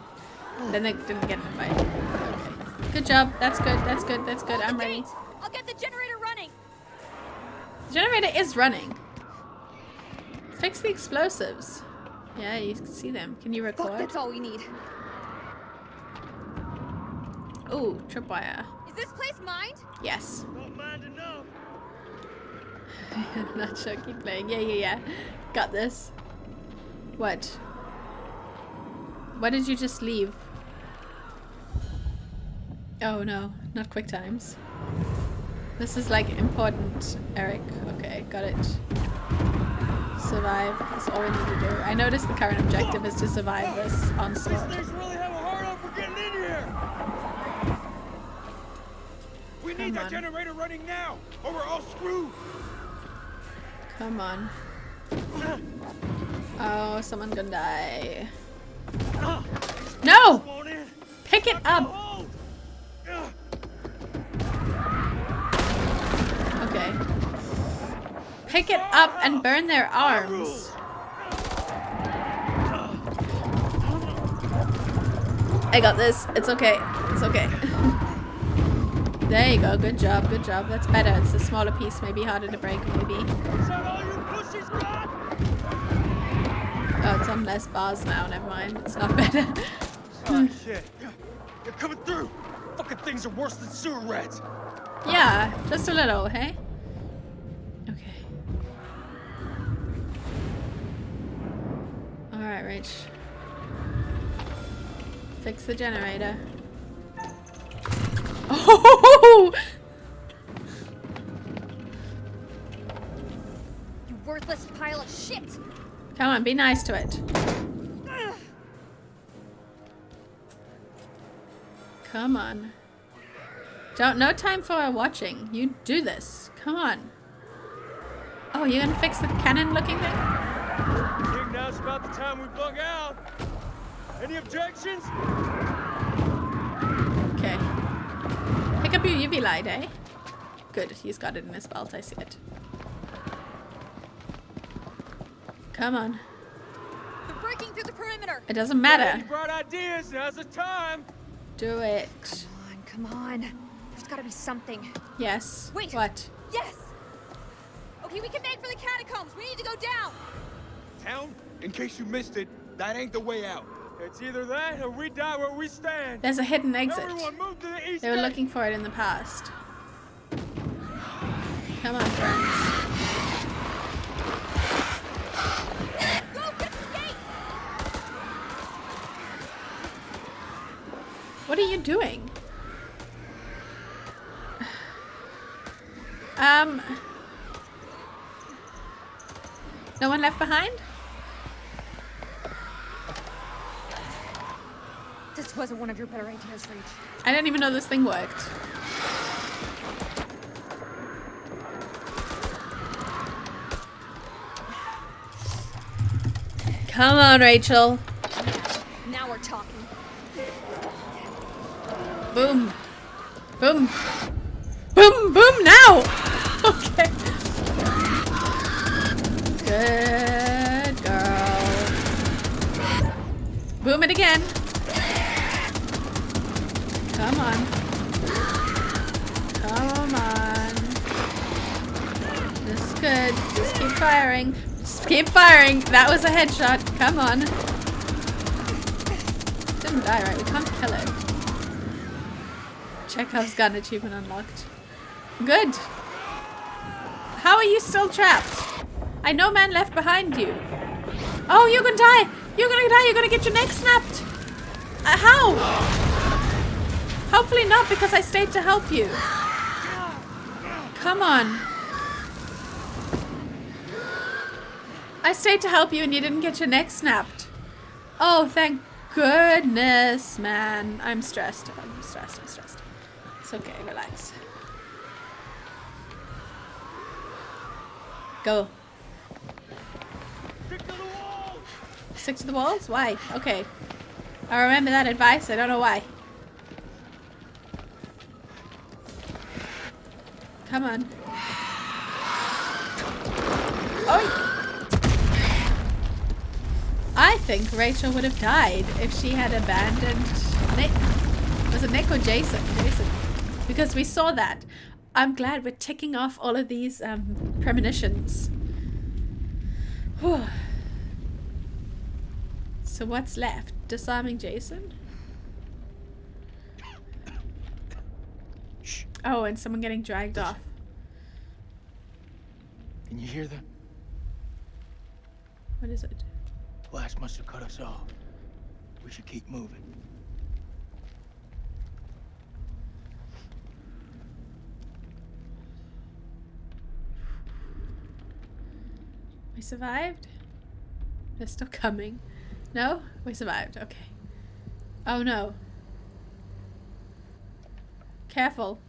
Then they didn't get invited. Okay. Good job. That's good. That's good. That's good. I'm ready. I'll get the generator running! The generator is running. Fix the explosives. Yeah, you can see them. Can you record? Fuck, that's all we need. Ooh, tripwire. Is this place mined? Yes. Not mind enough. Not sure. Keep playing. Yeah. Got this. What? Why did you just leave? Oh no, not quick times. This is like important, Eric. Okay, got it. Survive. That's all we need to do. I noticed the current objective is to survive this onslaught. These things really have a hard on for getting in here. We need that generator running now, or we're all screwed. Come on. Oh, someone gonna die. No! Pick it up! Okay. Pick it up and burn their arms. I got this. It's okay. It's okay. There you go. Good job. Good job. That's better. It's a smaller piece. Maybe harder to break. Maybe. Oh, it's on less bars now. Never mind. It's not better. Oh shit! They're coming through. Fucking things are worse than sewer rats. Yeah, just a little, hey? Okay. Alright, Rach. Fix the generator. Oh! You worthless pile of shit! Come on, be nice to it. Come on. No time for watching. You do this. Come on. Oh, you're gonna fix the cannon looking thing? I think now's about the time we bug out. Any objections? Okay. Pick up your UV light, eh? Good, he's got it in his belt, I see it. Come on. They're breaking through the perimeter! It doesn't matter. Any bright ideas? Now's the time. Do it. Come on. There's gotta be something. Yes. Wait. What? Yes! Okay, we can make for the catacombs. We need to go down. Town? In case you missed it, that ain't the way out. It's either that or we die where we stand. There's a hidden exit. Everyone move to the east. They were looking for it in the past. Come on, friends. Go get the gate! What are you doing? No one left behind? This wasn't one of your better ideas, Reach. I didn't even know this thing worked. Come on, Rachel. Now we're talking. Boom. Boom. Boom, boom, now! Okay. Good girl. Boom it again. Come on. Come on. This is good. Just keep firing. Just keep firing. That was a headshot. Come on. Didn't die, right? We can't kill it. Chekhov's gun achievement unlocked. Good. How are you still trapped? I know man left behind you. Oh, you're gonna die. You're gonna die. You're gonna get your neck snapped. How? Hopefully not, because I stayed to help you. Come on. I stayed to help you and you didn't get your neck snapped. Oh, thank goodness, man. I'm stressed. I'm stressed. I'm stressed. It's okay. Relax. Go. Stick to the walls? Why? Okay. I remember that advice. I don't know why. Come on. Oh! I think Rachel would have died if she had abandoned Nick. Was it Nick or Jason? Jason. Because we saw that. I'm glad we're ticking off all of these premonitions. Whew. So what's left? Disarming Jason? Oh, and someone getting dragged off. Can you hear them? What is it? Blast must have cut us off. We should keep moving. We survived? They're still coming. No? We survived. Okay. Oh no. Careful.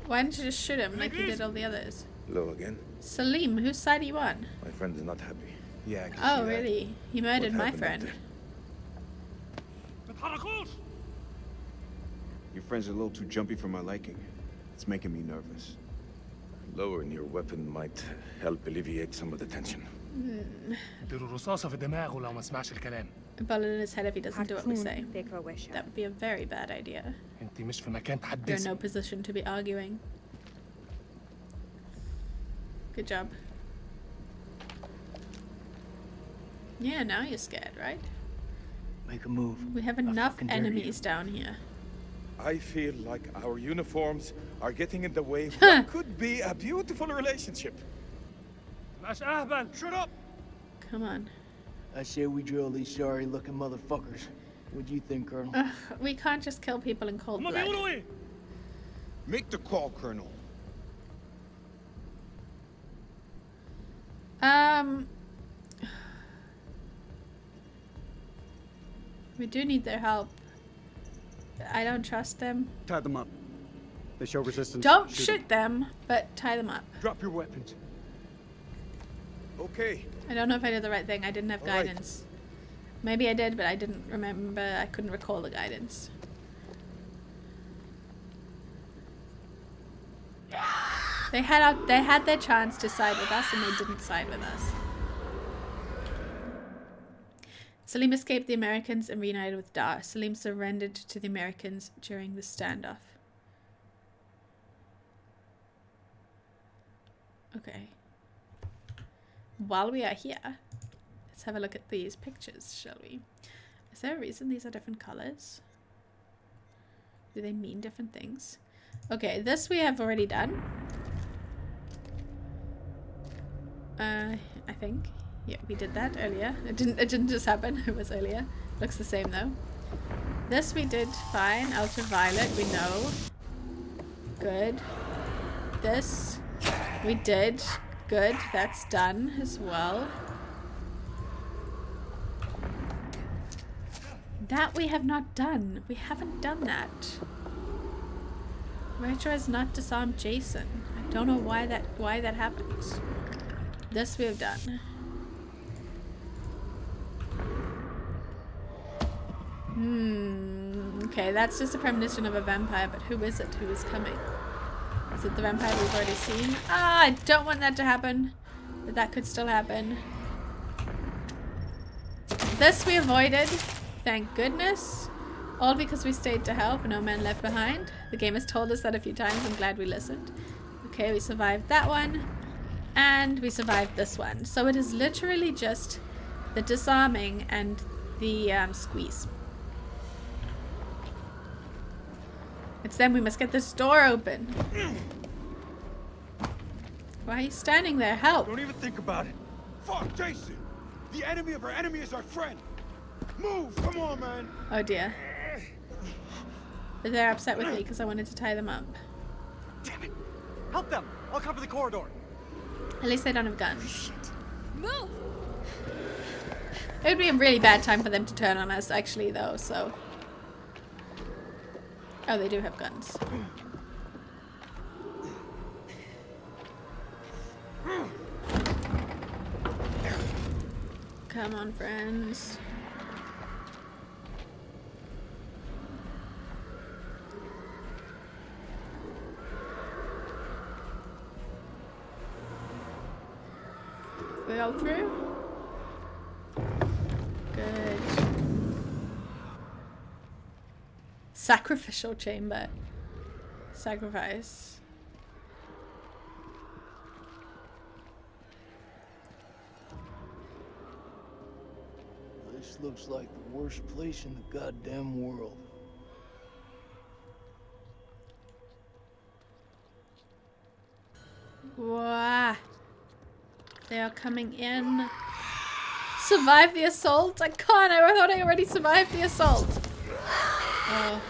Why didn't you just shoot him like you did all the others? Hello again. Salim, whose side are you on? My friend is not happy. Yeah, I can Oh, see that. really? He murdered What my happened up friend. there? Your friend's a little too jumpy for my liking. It's making me nervous. Lowering your weapon might help alleviate some of the tension. A bullet in his head if he doesn't do what we say. That would be a very bad idea. You're in no position to be arguing. Good job. Yeah, now you're scared, right? Make a move. We have enough enemies down here. I feel like our uniforms are getting in the way of what could be a beautiful relationship. Shut up! Come on. I say we drill these sorry-looking motherfuckers. What do you think, Colonel? We can't just kill people in cold blood. Make the call, Colonel. We do need their help. I don't trust them. Tie them up. They show resistance. Don't shoot them, but tie them up. Drop your weapons. Okay. I don't know if I did the right thing. I didn't have All right. guidance. Maybe I did, but I didn't remember. I couldn't recall the guidance. They had their chance to side with us, and they didn't side with us. Salim escaped the Americans and reunited with Dar. Salim surrendered to the Americans during the standoff. Okay. While we are here, let's have a look at these pictures, shall we? Is there a reason these are different colors? Do they mean different things? Okay, this we have already done. I think. Yeah, we did that earlier. It didn't just happen. It was earlier. Looks the same though. This we did fine. Ultraviolet, we know. Good. This we did. Good. That's done as well. That we have not done. We haven't done that. Retro has not disarmed Jason. I don't know why that happens. This we have done. Okay, that's just a premonition of a vampire, but who is it who is coming? Is it the vampire we've already seen? Ah, I don't want that to happen, but that could still happen. This we avoided, thank goodness. All because we stayed to help, no man left behind. The game has told us that a few times, I'm glad we listened. Okay, we survived that one, and we survived this one. So it is literally just the disarming and the squeeze. It's then we must get this door open. Why are you standing there? Help! Don't even think about it. Fuck, Jason! The enemy of our enemy is our friend. Move! Come on, man! Oh dear. But they're upset with me because I wanted to tie them up. Damn it! Help them! I'll cover the corridor. At least they don't have guns. Shit. Move! It would be a really bad time for them to turn on us, actually, though, so... Oh, they do have guns. Come on, friends. We all through? Good. Sacrificial chamber. sacrifice. This looks like the worst place in the goddamn world. Wow. They are coming in. Survive the assault? I can't. I thought I already survived the assault. Oh.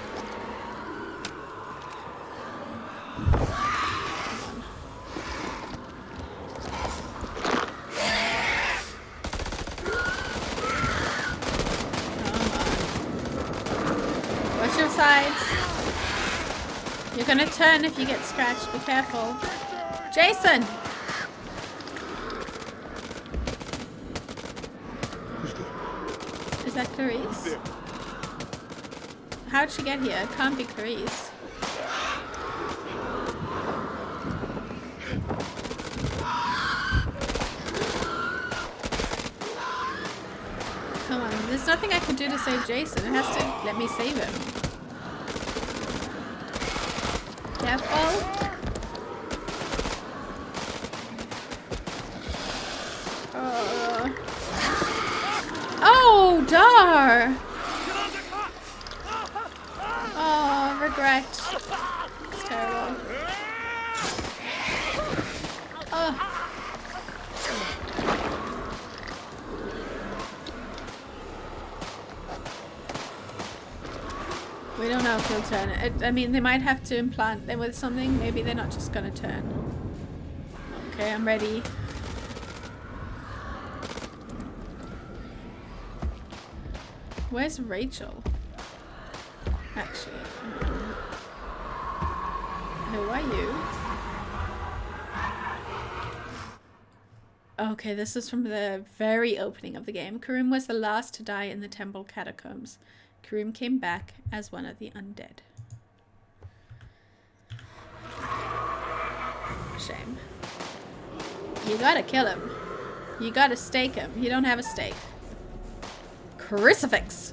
Watch your sides. You're gonna turn if you get scratched. Be careful. Jason! Is that Clarice? How'd she get here? It can't be Clarice. Come on, there's nothing I can do to save Jason. It has to let me save him. Careful. Oh, dar! Oh, regret. It's terrible. Oh. We don't know if he'll turn it. I mean, they might have to implant them with something. Maybe they're not just gonna turn. Okay, I'm ready. Where's Rachel? Actually. Who are you? Okay, this is from the very opening of the game. Karim was the last to die in the temple catacombs. Karim came back as one of the undead. Shame. You gotta kill him. You gotta stake him. You don't have a stake. Crucifix!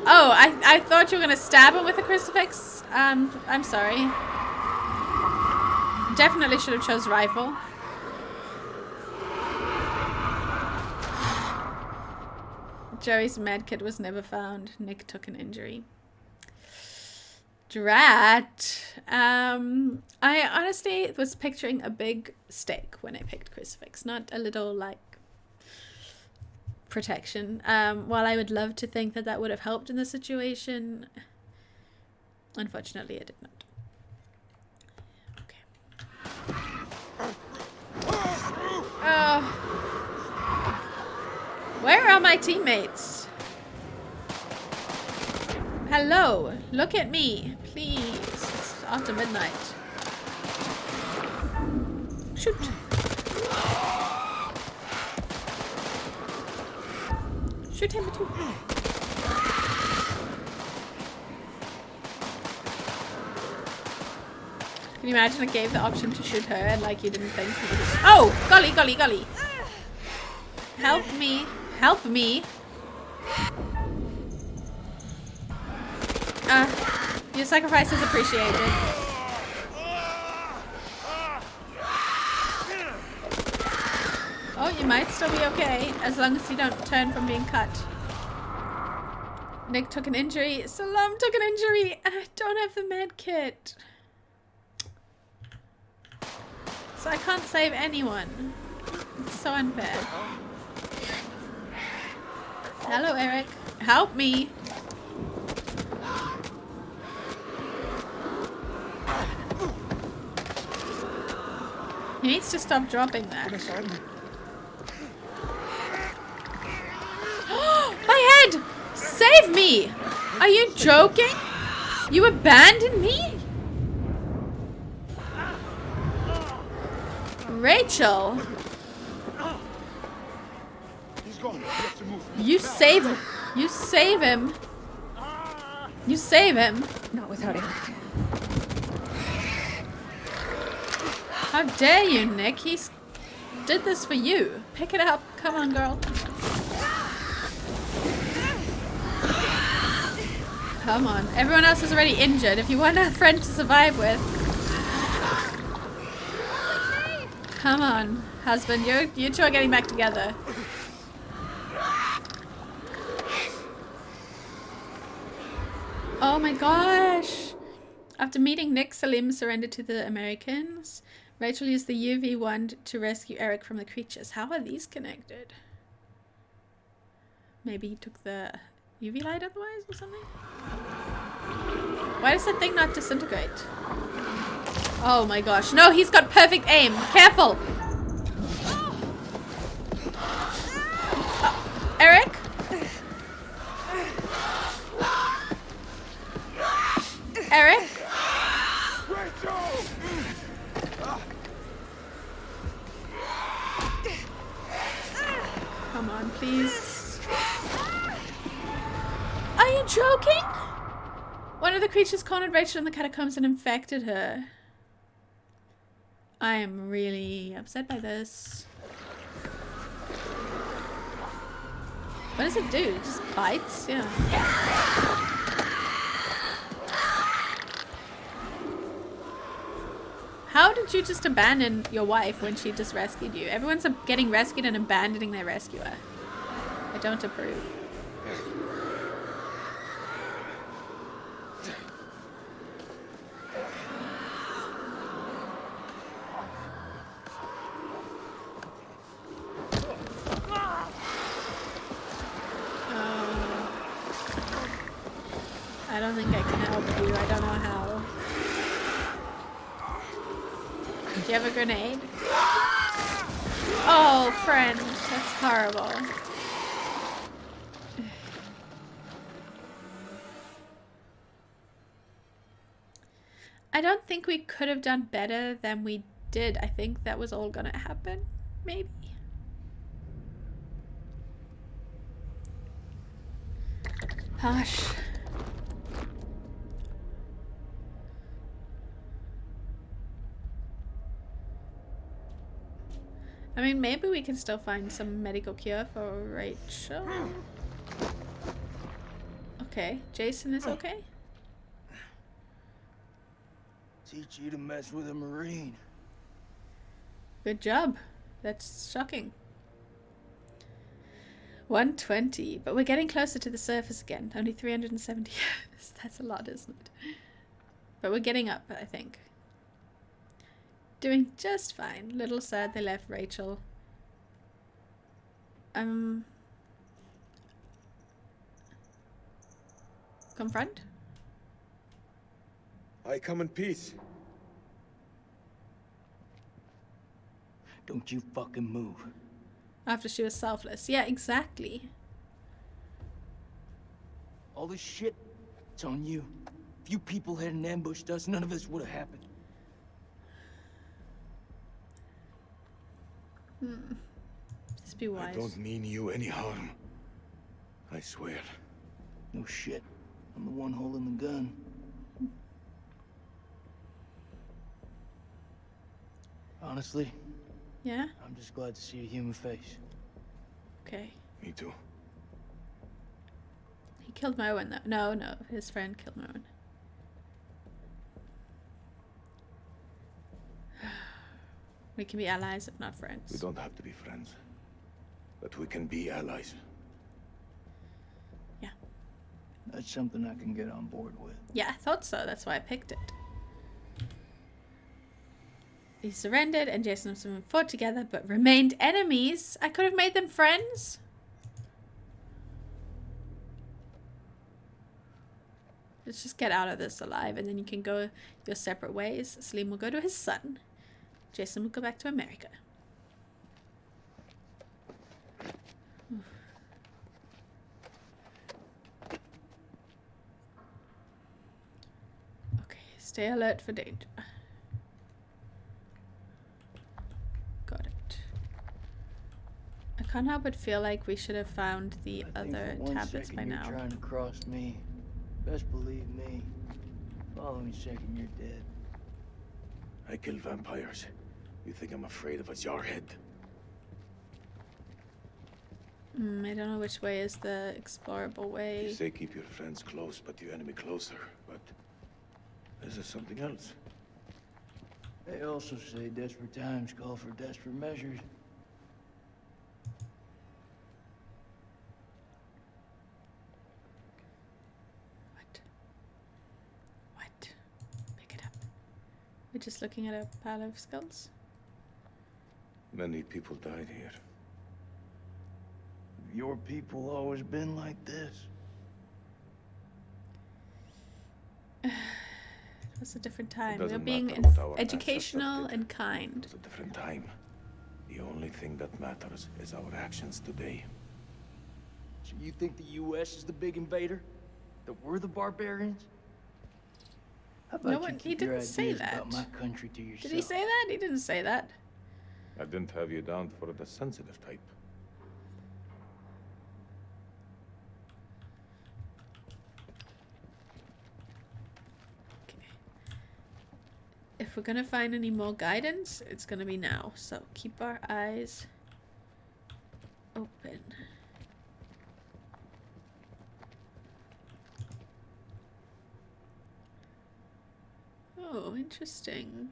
Oh, I thought you were gonna stab him with a crucifix. I'm sorry. Definitely should have chose rifle. Joey's medkit was never found. Nick took an injury. Drat. I honestly was picturing a big stake when I picked crucifix, not a little like protection. While I would love to think that that would have helped in the situation, unfortunately it did not. Okay. Where are my teammates? Hello, look at me, please. It's after midnight. Shoot. Shoot him too. Can you imagine it gave the option to shoot her and like you didn't think he was... Oh! Golly, golly, golly! Help me. Help me. Your sacrifice is appreciated. Oh, you might still be okay, as long as you don't turn from being cut. Nick took an injury. Salam took an injury, and I don't have the med kit. So I can't save anyone. It's so unfair. Hello, Eric. Help me. He needs to stop dropping that. My head! Save me! Are you joking? You abandoned me? Rachel! You save him. You save him. You save him. Not without Eric. How dare you, Nick? He's did this for you. Pick it up. Come on, girl. Come on. Everyone else is already injured. If you want a friend to survive with. Come on, husband. You two are getting back together. Oh my gosh. After meeting Nick, Salim surrendered to the Americans. Rachel used the UV wand to rescue Eric from the creatures. How are these connected? Maybe he took the UV light otherwise or something? Why does that thing not disintegrate? Oh my gosh. No, he's got perfect aim. Careful. Eric? Eric? Come on, please. Are you joking? One of the creatures cornered Rachel in the catacombs and infected her. I am really upset by this. What does it do? It just bites? Yeah. How did you just abandon your wife when she just rescued you? Everyone's getting rescued and abandoning their rescuer. I don't approve. I don't think I can help you. I don't know how. Do you have a grenade? Oh, friend. That's horrible. I don't think we could have done better than we did. I think that was all gonna happen. Maybe. Gosh. I mean, maybe we can still find some medical cure for Rachel. Okay, Jason is okay? Teach you to mess with a Marine. Good job. That's shocking. 120, but we're getting closer to the surface again. Only 370 years. That's a lot, isn't it? But we're getting up, I think. Doing just fine. Little sad they left Rachel. Confront? I come in peace. Don't you fucking move. After she was selfless. Yeah, exactly. All this shit, it's on you. If you people hadn't ambushed us, none of this would have happened. Just be wise. I don't mean you any harm. I swear. No shit. I'm the one holding the gun. Honestly, yeah? I'm just glad to see a human face. Okay. Me too. He killed Moen though. No, his friend killed Moen. We can be allies if not friends. We don't have to be friends. But we can be allies. Yeah. That's something I can get on board with. Yeah, I thought so. That's why I picked it. He surrendered and Jason and Simon fought together but remained enemies. I could have made them friends. Let's just get out of this alive and then you can go your separate ways. Salim will go to his son. Jason will go back to America. Okay, stay alert for danger. Got it. I can't help but feel like we should have found the other tablets by now. You're trying to cross me. Best believe me. Following second, you're dead. I kill vampires. You think I'm afraid of a jarhead? I don't know which way is the explorable way. You say keep your friends close, but your enemy closer. But this is something else. They also say desperate times call for desperate measures. What? Pick it up. We're just looking at a pile of skulls. Many people died here. Have your people always been like this? It was a different time. We were doesn't being matter what our educational ancestors did. and kind. It was a different time. The only thing that matters is our actions today. So you think the U.S. is the big invader? That we're the barbarians? How about No you one, keep he your didn't say ideas that. about my country to yourself? Did he say that? He didn't say that. I didn't have you down for the sensitive type. If we're gonna find any more guidance, it's gonna be now. So keep our eyes open. Oh, interesting.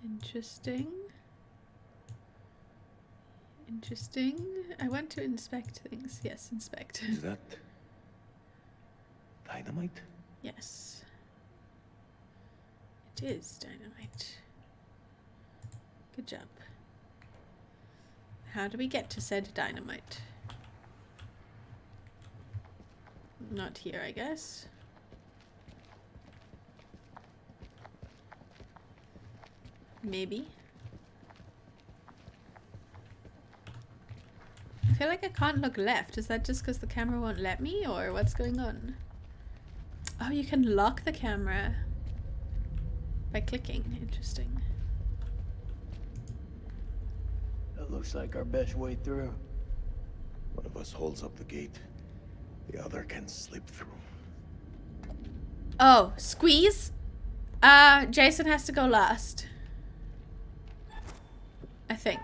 Interesting. Interesting. I want to inspect things. Yes, inspect. Is that dynamite? Yes. It is dynamite. Good job. How do we get to said dynamite? Not here, I guess. Maybe. I feel like I can't look left. Is that just because the camera won't let me, or what's going on? Oh, you can lock the camera by clicking. Interesting. That looks like our best way through. One of us holds up the gate. The other can slip through. Oh, squeeze? Jason has to go last. I think.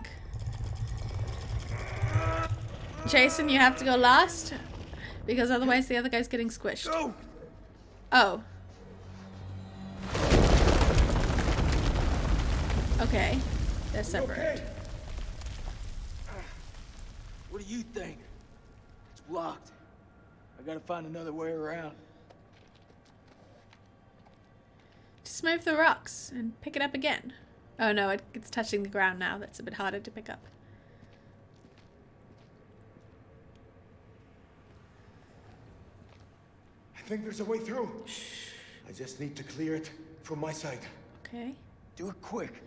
Jason, you have to go last. Because otherwise the other guy's getting squished. Go. Oh. Okay. They're separate. Okay? What do you think? It's blocked. I gotta find another way around. Just move the rocks and pick it up again. Oh no, it's touching the ground now. That's a bit harder to pick up. I think there's a way through. I just need to clear it from my side. Okay. Do it quick.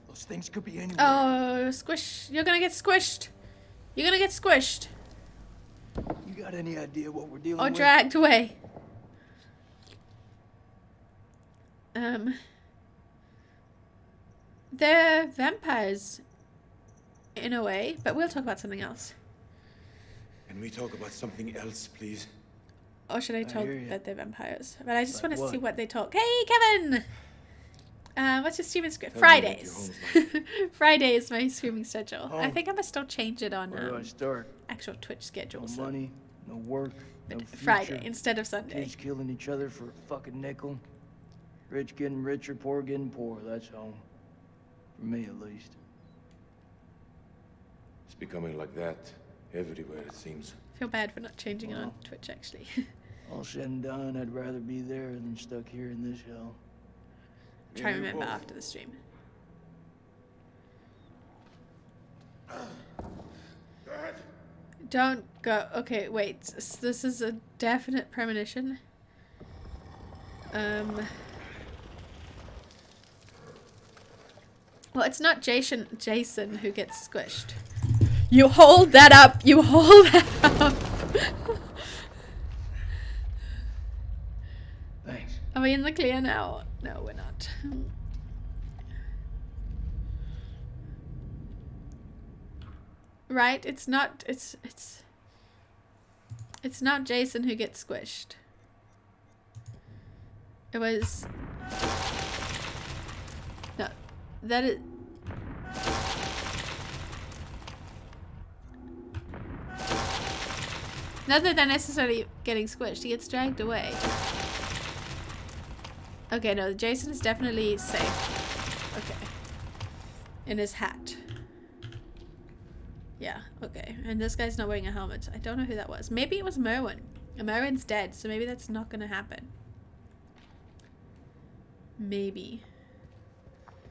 Those things could be anywhere. Oh, squish. You're gonna get squished. You're gonna get squished. You got any idea what we're dealing Or with? dragged away. They're vampires. In a way, but we'll talk about something else. Can we talk about something else, please? Or should I talk hear ya. that they're vampires? But I just Like want to see what? what they talk. Hey, Kevin! What's your streaming schedule? Tell me what your Fridays. home's Friday is my streaming schedule. I Home. think I must still change it on Where do I start? actual Twitch schedule. No so- money, no work, no but future. Friday instead of Sunday. Kids killing each other for a fucking nickel. Rich getting richer, poor getting poor. That's home. For me, at least. It's becoming like that everywhere, it seems. I feel bad for not changing it on Well. Twitch, actually. All said and done, I'd rather be there than stuck here in this hell. Try and you remember both. after the stream. Go ahead. Don't go. Okay, wait. This is a definite premonition. Well, it's not Jason who gets squished. You hold that up. You hold that up. Thanks. Are we in the clear now? No, we're not. Right? It's not. It's not Jason who gets squished. It was. No, That is... Not that they're necessarily getting squished. He gets dragged away. Okay, no, Jason is definitely safe. Okay. In his hat. Yeah, okay. And this guy's not wearing a helmet. I don't know who that was. Maybe it was Merwin. And Merwin's dead, so maybe that's not gonna happen. Maybe.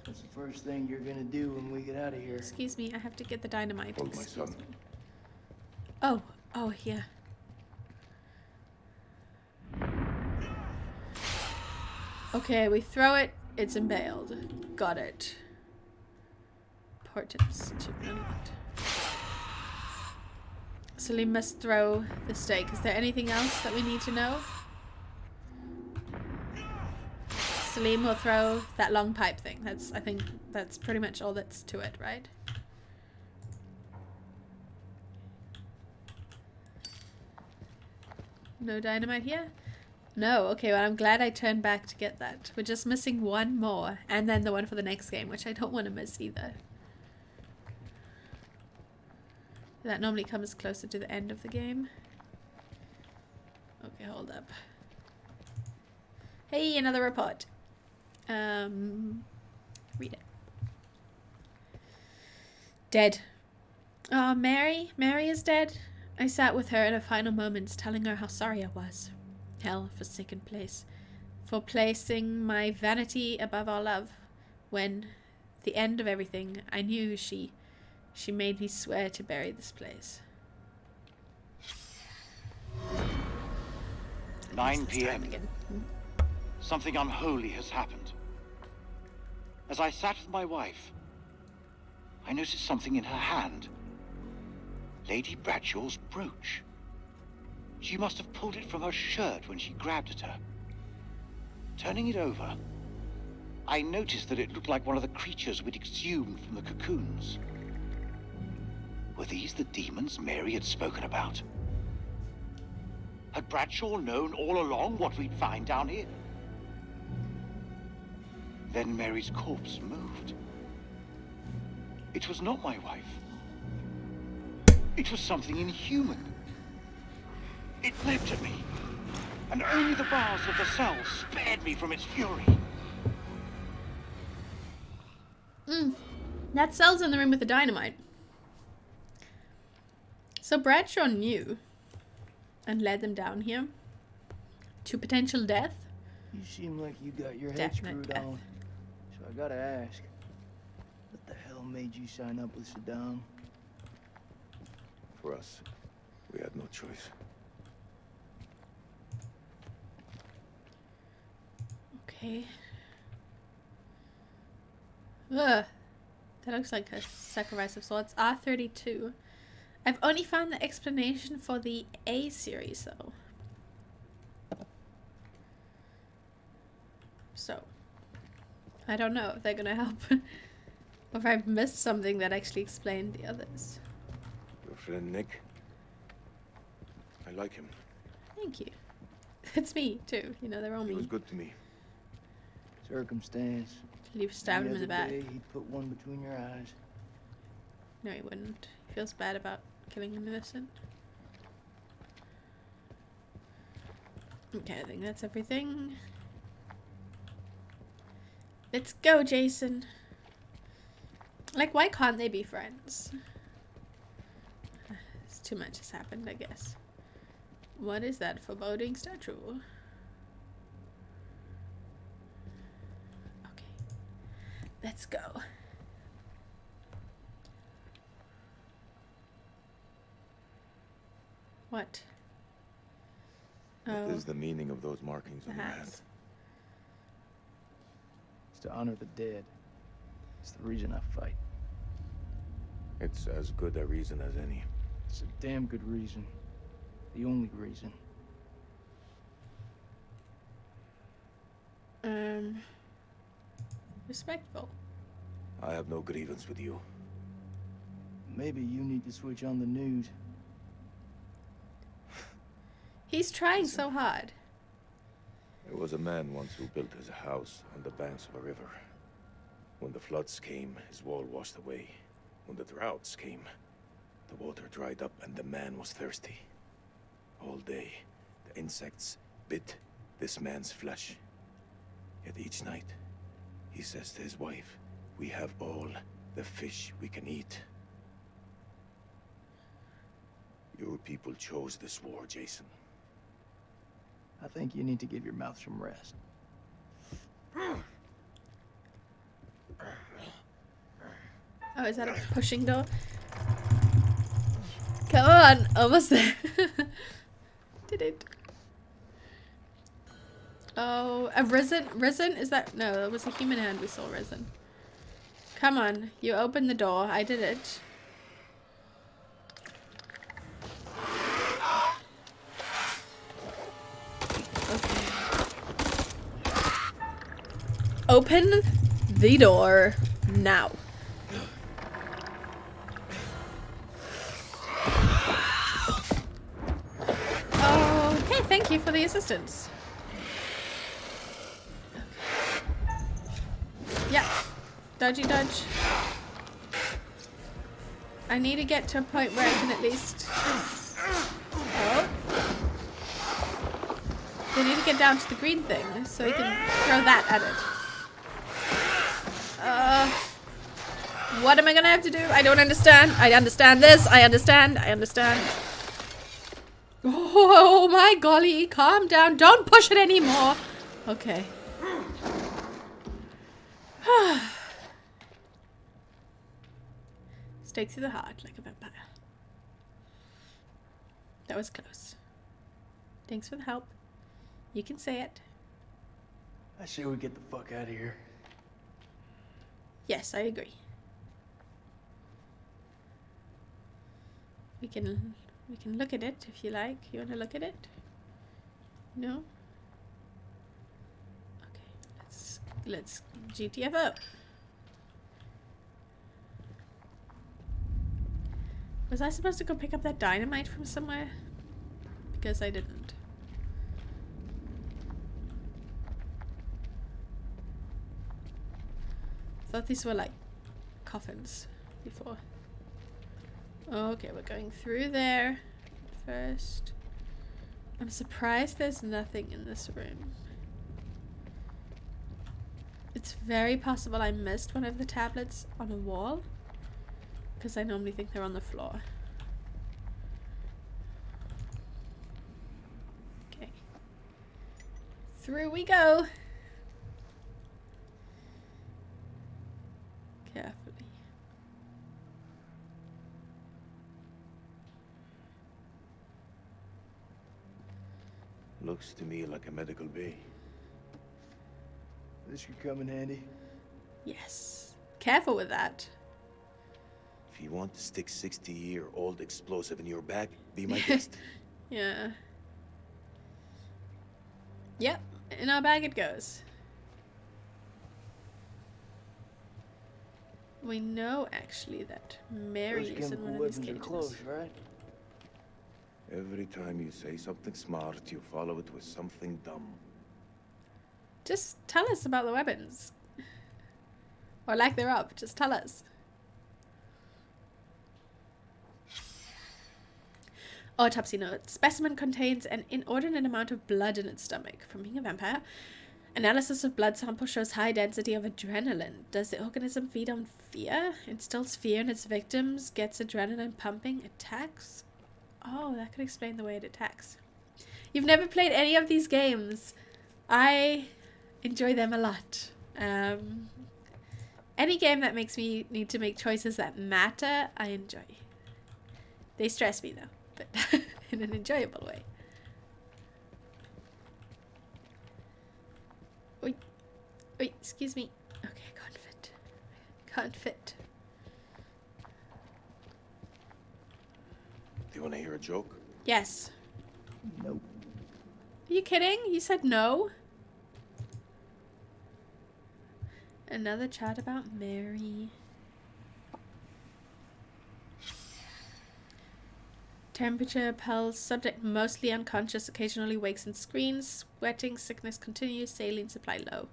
What's the first thing you're gonna do when we get out of here? Excuse me, I have to get the dynamite. Hold my son. Me. Oh, oh, yeah. Okay, we throw it. It's impaled. Got it. Portents achievement unlocked. Salim must throw the stake. Is there anything else that we need to know? Salim will throw that long pipe thing. I think that's pretty much all that's to it, right? No dynamite here? No, okay, well I'm glad I turned back to get that. We're just missing one more, and then the one for the next game, which I don't want to miss either. That normally comes closer to the end of the game. Okay, hold up. Hey, another report. Read it. Dead. Oh, Mary? Mary is dead? I sat with her in her final moments, telling her how sorry I was. Hell, forsaken place. For placing my vanity above our love. When, at the end of everything, I knew she made me swear to bury this place. 9 p.m. Something unholy has happened. As I sat with my wife, I noticed something in her hand. Lady Bradshaw's brooch. She must have pulled it from her shirt when she grabbed at her. Turning it over, I noticed that it looked like one of the creatures we'd exhumed from the cocoons. Were these the demons Mary had spoken about? Had Bradshaw known all along what we'd find down here? Then Mary's corpse moved. It was not my wife. It was something inhuman. It leapt at me, and only the bars of the cell spared me from its fury. That cell's in the room with the dynamite. So Bradshaw knew and led them down here to potential death. You seem like you got your head Definite screwed death. on. So I gotta ask, what the hell made you sign up with Saddam? For us, we had no choice. Okay. Ugh. That looks like a sacrifice of sorts. R32. I've only found the explanation for the A series, though. So, I don't know if they're gonna help. Or if I've missed something that actually explained the others. Your friend Nick? I like him. Thank you. It's me, too. You know, they're all He me. was good to me. Circumstance. You stabbed him in the back. Day, he'd put one between your eyes. No, he wouldn't. He feels bad about killing an innocent. Okay, I think that's everything. Let's go, Jason. Like, why can't they be friends? It's too much has happened, I guess. What is that foreboding statue? Okay. Let's go. What? What is the meaning of those markings on your hand? hats. It's to honor the dead. It's the reason I fight. It's as good a reason as any. It's a damn good reason. The only reason. Respectful. I have no grievance with you. Maybe you need to switch on the news. He's trying so hard. There was a man once who built his house on the banks of a river. When the floods came, his wall washed away. When the droughts came, the water dried up and the man was thirsty. All day, the insects bit this man's flesh. Yet each night, he says to his wife, "We have all the fish we can eat." Your people chose this war, Jason. I think you need to give your mouth some rest. Oh, is that a pushing door? Come on, almost there. Did it? Oh, a risen? Is that? No, it was a human hand we saw risen. Come on, you opened the door. I did it. Okay. Open the door now. Okay, thank you for the assistance. Okay. Yeah. Dodgy dodge. I need to get to a point where I can at least... Oh. We need to get down to the green thing so we can throw that at it. What am I gonna have to do? I don't understand. I understand this. I understand. Oh my golly, calm down. Don't push it anymore. Okay. Stake through the heart like a vampire. That was close. Thanks for the help. You can say it. I say we get the fuck out of here. Yes, I agree. We can look at it if you like. You want to look at it? No? Okay, let's GTFO. Was I supposed to go pick up that dynamite from somewhere? Because I didn't. Thought these were like coffins before. Okay, we're going through there first. I'm surprised there's nothing in this room. It's very possible I missed one of the tablets on a wall, because I normally think they're on the floor. Okay. Through we go. Carefully. Looks to me like a medical bay. This could come in handy. Yes. Careful with that. If you want to stick 60-year-old explosive in your back, be my guest. Yeah. Yep. In our bag it goes. We know actually that Mary is in one of these cages. Close, right? Every time you say something smart, you follow it with something dumb. Just tell us about the weapons. Or lack thereof. Just tell us. Autopsy note. Specimen contains an inordinate amount of blood in its stomach. From being a vampire, analysis of blood sample shows high density of adrenaline. Does the organism feed on fear? Instills fear in its victims? Gets adrenaline pumping? Attacks? Oh, that could explain the way it attacks. You've never played any of these games. I enjoy them a lot. Any game that makes me need to make choices that matter, I enjoy. They stress me though, but in an enjoyable way. Wait, excuse me. Okay, I can't fit. Can't fit. Do you want to hear a joke? Yes. Nope. Are you kidding? You said no? Another chat about Mary. Temperature, pulse, subject mostly unconscious, occasionally wakes and screams, sweating, sickness continues, saline supply low.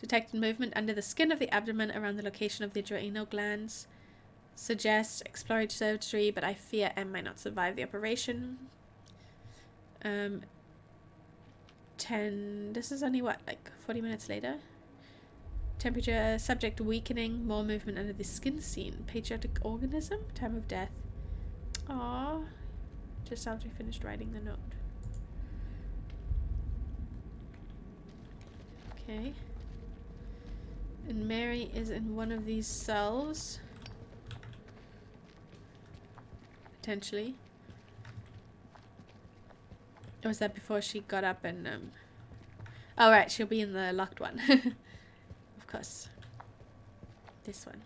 Detected movement under the skin of the abdomen around the location of the adrenal glands. Suggests exploratory surgery, but I fear M might not survive the operation. 10. This is only what, like 40 minutes later? Temperature, subject weakening, more movement under the skin scene. Patriotic organism, time of death. Aww. Just after we finished writing the note. Okay. And Mary is in one of these cells. Potentially. Or was that before she got up and oh right, she'll be in the locked one. Of course. This one.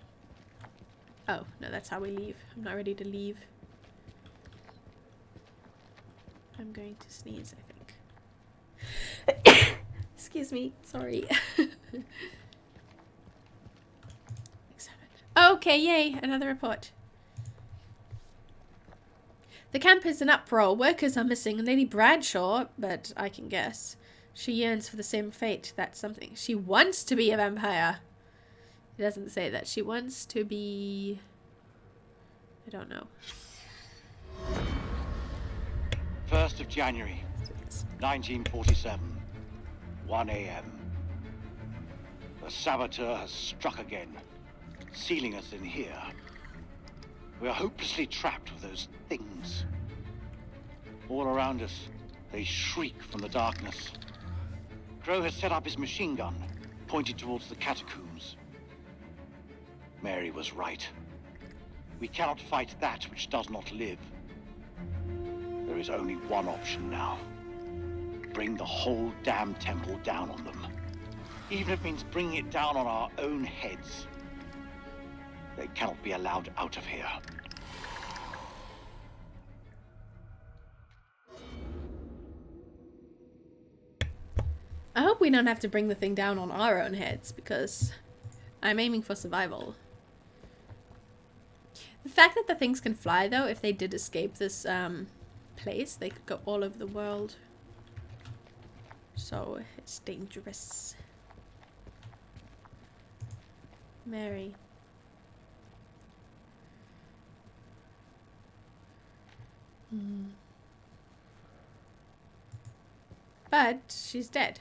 Oh, no, that's how we leave. I'm not ready to leave. I'm going to sneeze, I think. Excuse me, sorry. Okay, yay, another report. The camp is in uproar. Workers are missing, and Lady Bradshaw, but I can guess, she yearns for the same fate. That's something. She wants to be a vampire. It doesn't say that. She wants to be... I don't know. 1st of January, 1947, 1 a.m. The saboteur has struck again, sealing us in here. We are hopelessly trapped with those things. All around us, they shriek from the darkness. Crow has set up his machine gun, pointed towards the catacombs. Mary was right. We cannot fight that which does not live. There is only one option now. Bring the whole damn temple down on them. Even if it means bringing it down on our own heads. They cannot be allowed out of here. I hope we don't have to bring the thing down on our own heads, because I'm aiming for survival. The fact that the things can fly, though, if they did escape this place, they could go all over the world. So, it's dangerous. Mary. But she's dead.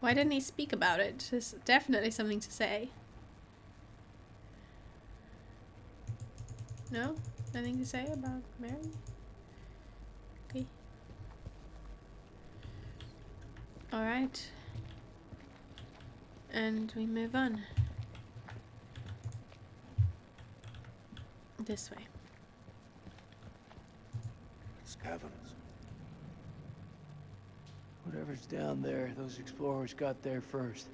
Why didn't he speak about it? There's definitely something to say. No? Nothing to say about Mary? Okay. Alright. And we move on. This way. It's caverns. Whatever's down there, those explorers got there first.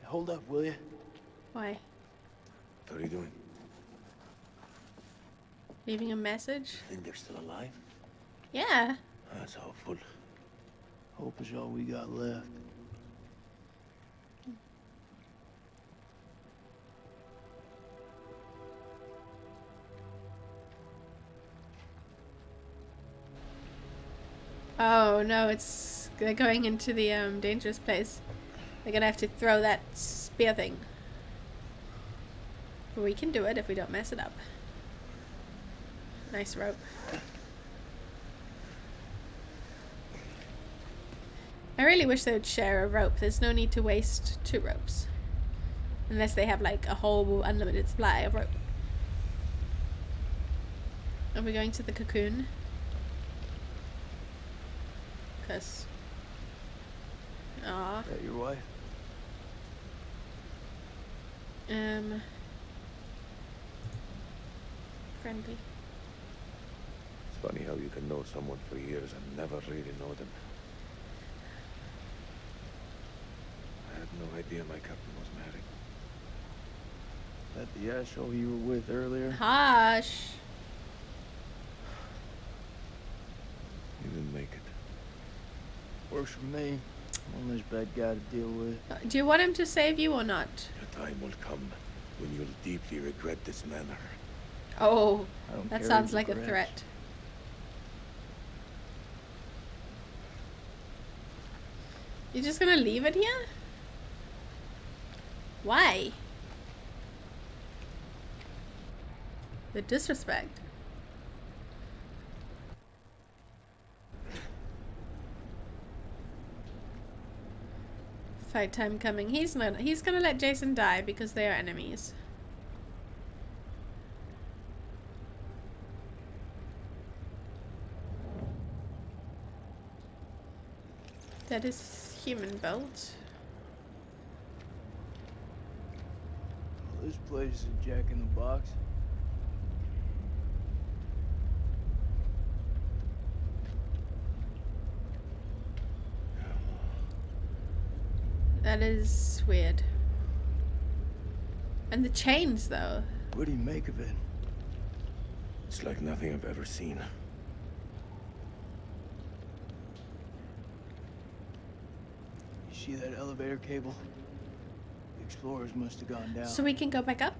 Hold up, will you? Why? What are you doing? Leaving a message? Think they're still alive? Yeah. That's hopeful. Hope is all we got left. Oh no, they're going into the dangerous place. They're gonna have to throw that spear thing. But we can do it if we don't mess it up. Nice rope. I really wish they would share a rope. There's no need to waste 2 ropes. Unless they have like a whole unlimited supply of rope. Are we going to the cocoon? Cause... Aww. Is that your wife? Friendly. It's funny how you can know someone for years and never really know them. I had no idea my captain was married. That the asshole you were with earlier? Hush. You didn't make it. Works for me. One less bad guy to deal with. Do you want him to save you or not? Your time will come when you'll deeply regret this manner. Oh, I don't that care sounds who like a regrets. threat. You're just gonna leave it here? Why? The disrespect. Fight time coming. He's gonna let Jason die because they are enemies. That is human built. This place is a Jack in the Box. That is weird. And the chains, though. What do you make of it? It's like nothing I've ever seen. You see that elevator cable? The explorers must have gone down. So we can go back up?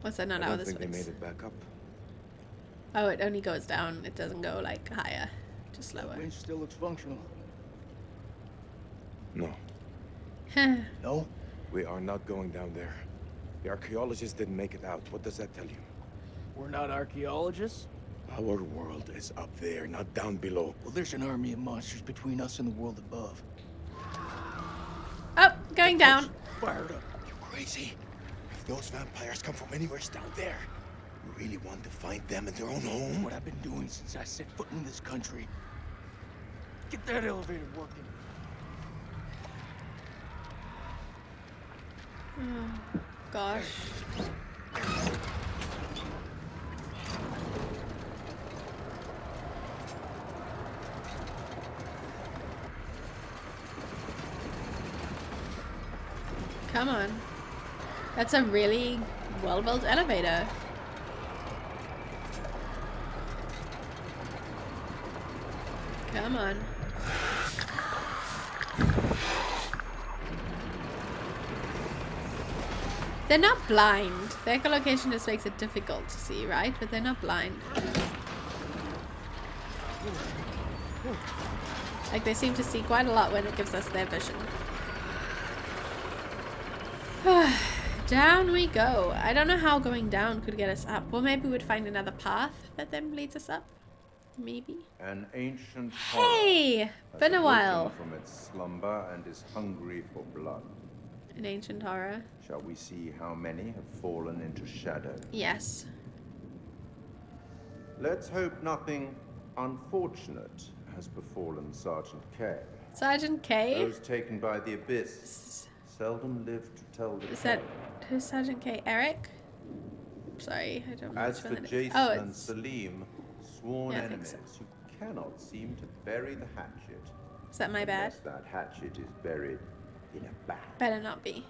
Was that not I how don't this think they works? made it back up. Oh, it only goes down. It doesn't go like higher, just lower. The winch still looks functional. No. No? We are not going down there. The archaeologists didn't make it out. What does that tell you? We're not archaeologists? Our world is up there, not down below. Well, there's an army of monsters between us and the world above. Oh, going down. Fired up. You crazy? If those vampires come from anywhere down there, you really want to find them in their own home? What I've been doing since I set foot in this country. Get that elevator working. Oh, gosh. Come on. That's a really well-built elevator. Come on. They're not blind. Their echolocation just makes it difficult to see, right? But they're not blind. Like, they seem to see quite a lot when it gives us their vision. Down we go. I don't know how going down could get us up. Well, maybe we'd find another path that then leads us up. Maybe. An ancient Hey! horror Been has a while. awoken from its slumber and is hungry for blood. An ancient horror. Shall we see how many have fallen into shadow? Yes. Let's hope nothing unfortunate has befallen Sergeant K. Sergeant K? Those taken by the abyss seldom live to tell the Is tale. that who's Sergeant K? Eric? Sorry, I don't know. As which for one that is. Jason Oh, and it's Salim, sworn Yeah, I think enemies so. who cannot seem to bury the hatchet. Is that my bad? Unless that hatchet is buried in a bag. Better not be.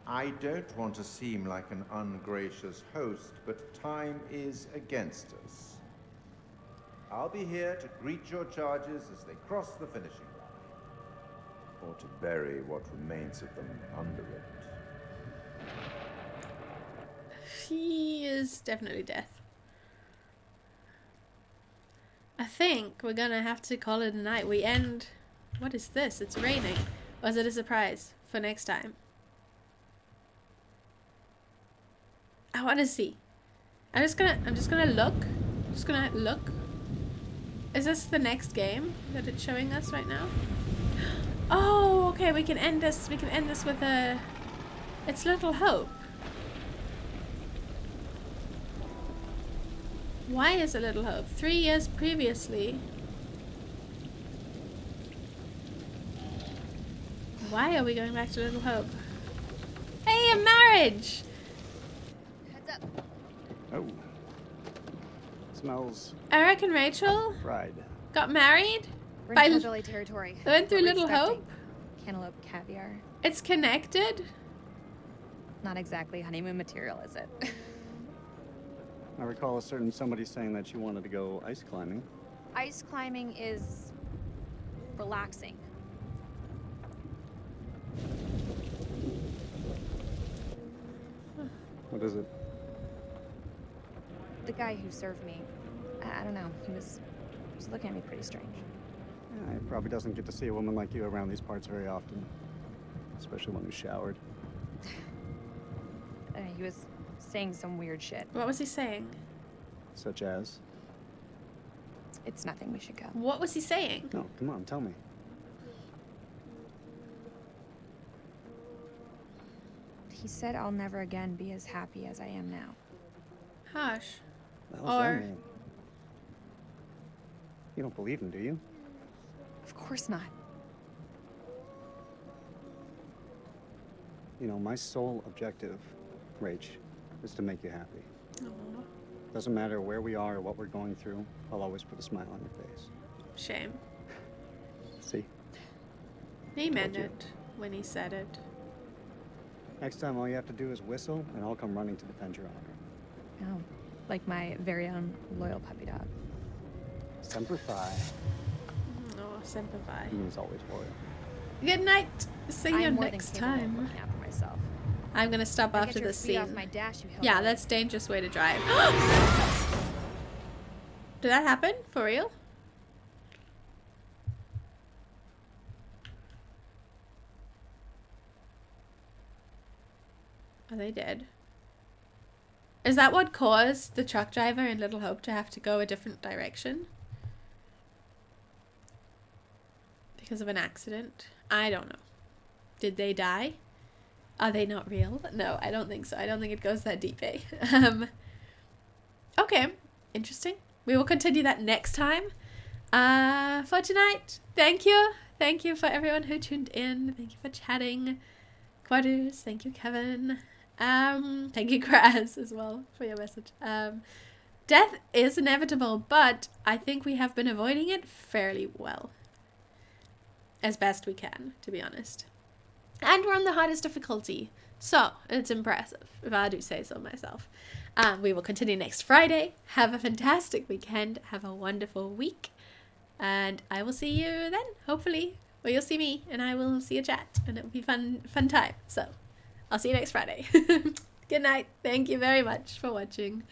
I don't want to seem like an ungracious host, but time is against us. I'll be here to greet your charges as they cross the finishing line, or to bury what remains of them under it. He is definitely death. I think we're gonna have to call it a night. We end... What is this? It's raining. Or is it a surprise for next time? I want to see. I'm just gonna look. Just gonna look. Is this the next game that it's showing us right now? Oh, okay. We can end this. We can end this with a. It's Little Hope. Why is it Little Hope? 3 years previously. Why are we going back to Little Hope? Hey, a marriage! Oh. Smells Eric and Rachel fried. got married? We're By in Killjoy territory. They went through What we're Little expecting. Hope? Cantaloupe caviar. It's connected? Not exactly honeymoon material, is it? I recall a certain somebody saying that she wanted to go ice climbing. Ice climbing is relaxing. What is it? The guy who served me, I don't know, he was looking at me pretty strange. Yeah, he probably doesn't get to see a woman like you around these parts very often. Especially one who's showered. He was saying some weird shit. What was he saying? Such as? It's nothing, we should go. What was he saying? No, come on, tell me. He said I'll never again be as happy as I am now. Harsh. What does that mean? You don't believe him, do you? Of course not. You know, my sole objective, Rach, is to make you happy. Aww. Doesn't matter where we are or what we're going through, I'll always put a smile on your face. Shame. See? He meant it when he said it. Next time, all you have to do is whistle, and I'll come running to defend your honor. Oh, like my very own loyal puppy dog. Semper Fi. Oh, Semper Fi. Means always loyal. Good night. See you I'm more next than capable of time. looking out for myself. I'm gonna stop Get after your this feet off scene. my dash, you Yeah, hellboy. that's a dangerous way to drive. Did that happen? For real? Are they dead? Is that what caused the truck driver in Little Hope to have to go a different direction? Because of an accident? I don't know. Did they die? Are they not real? No, I don't think so. I don't think it goes that deep, eh? Okay, interesting. We will continue that next time. For tonight, thank you. Thank you for everyone who tuned in. Thank you for chatting. Quarters, thank you, Kevin. Thank you, Kraz, as well, for your message. Death is inevitable, but I think we have been avoiding it fairly well. As best we can, to be honest. And we're on the hardest difficulty, so it's impressive, if I do say so myself. We will continue next Friday. Have a fantastic weekend. Have a wonderful week. And I will see you then, hopefully. Or you'll see me, and I will see a chat, and it'll be fun time. So, I'll see you next Friday. Good night. Thank you very much for watching.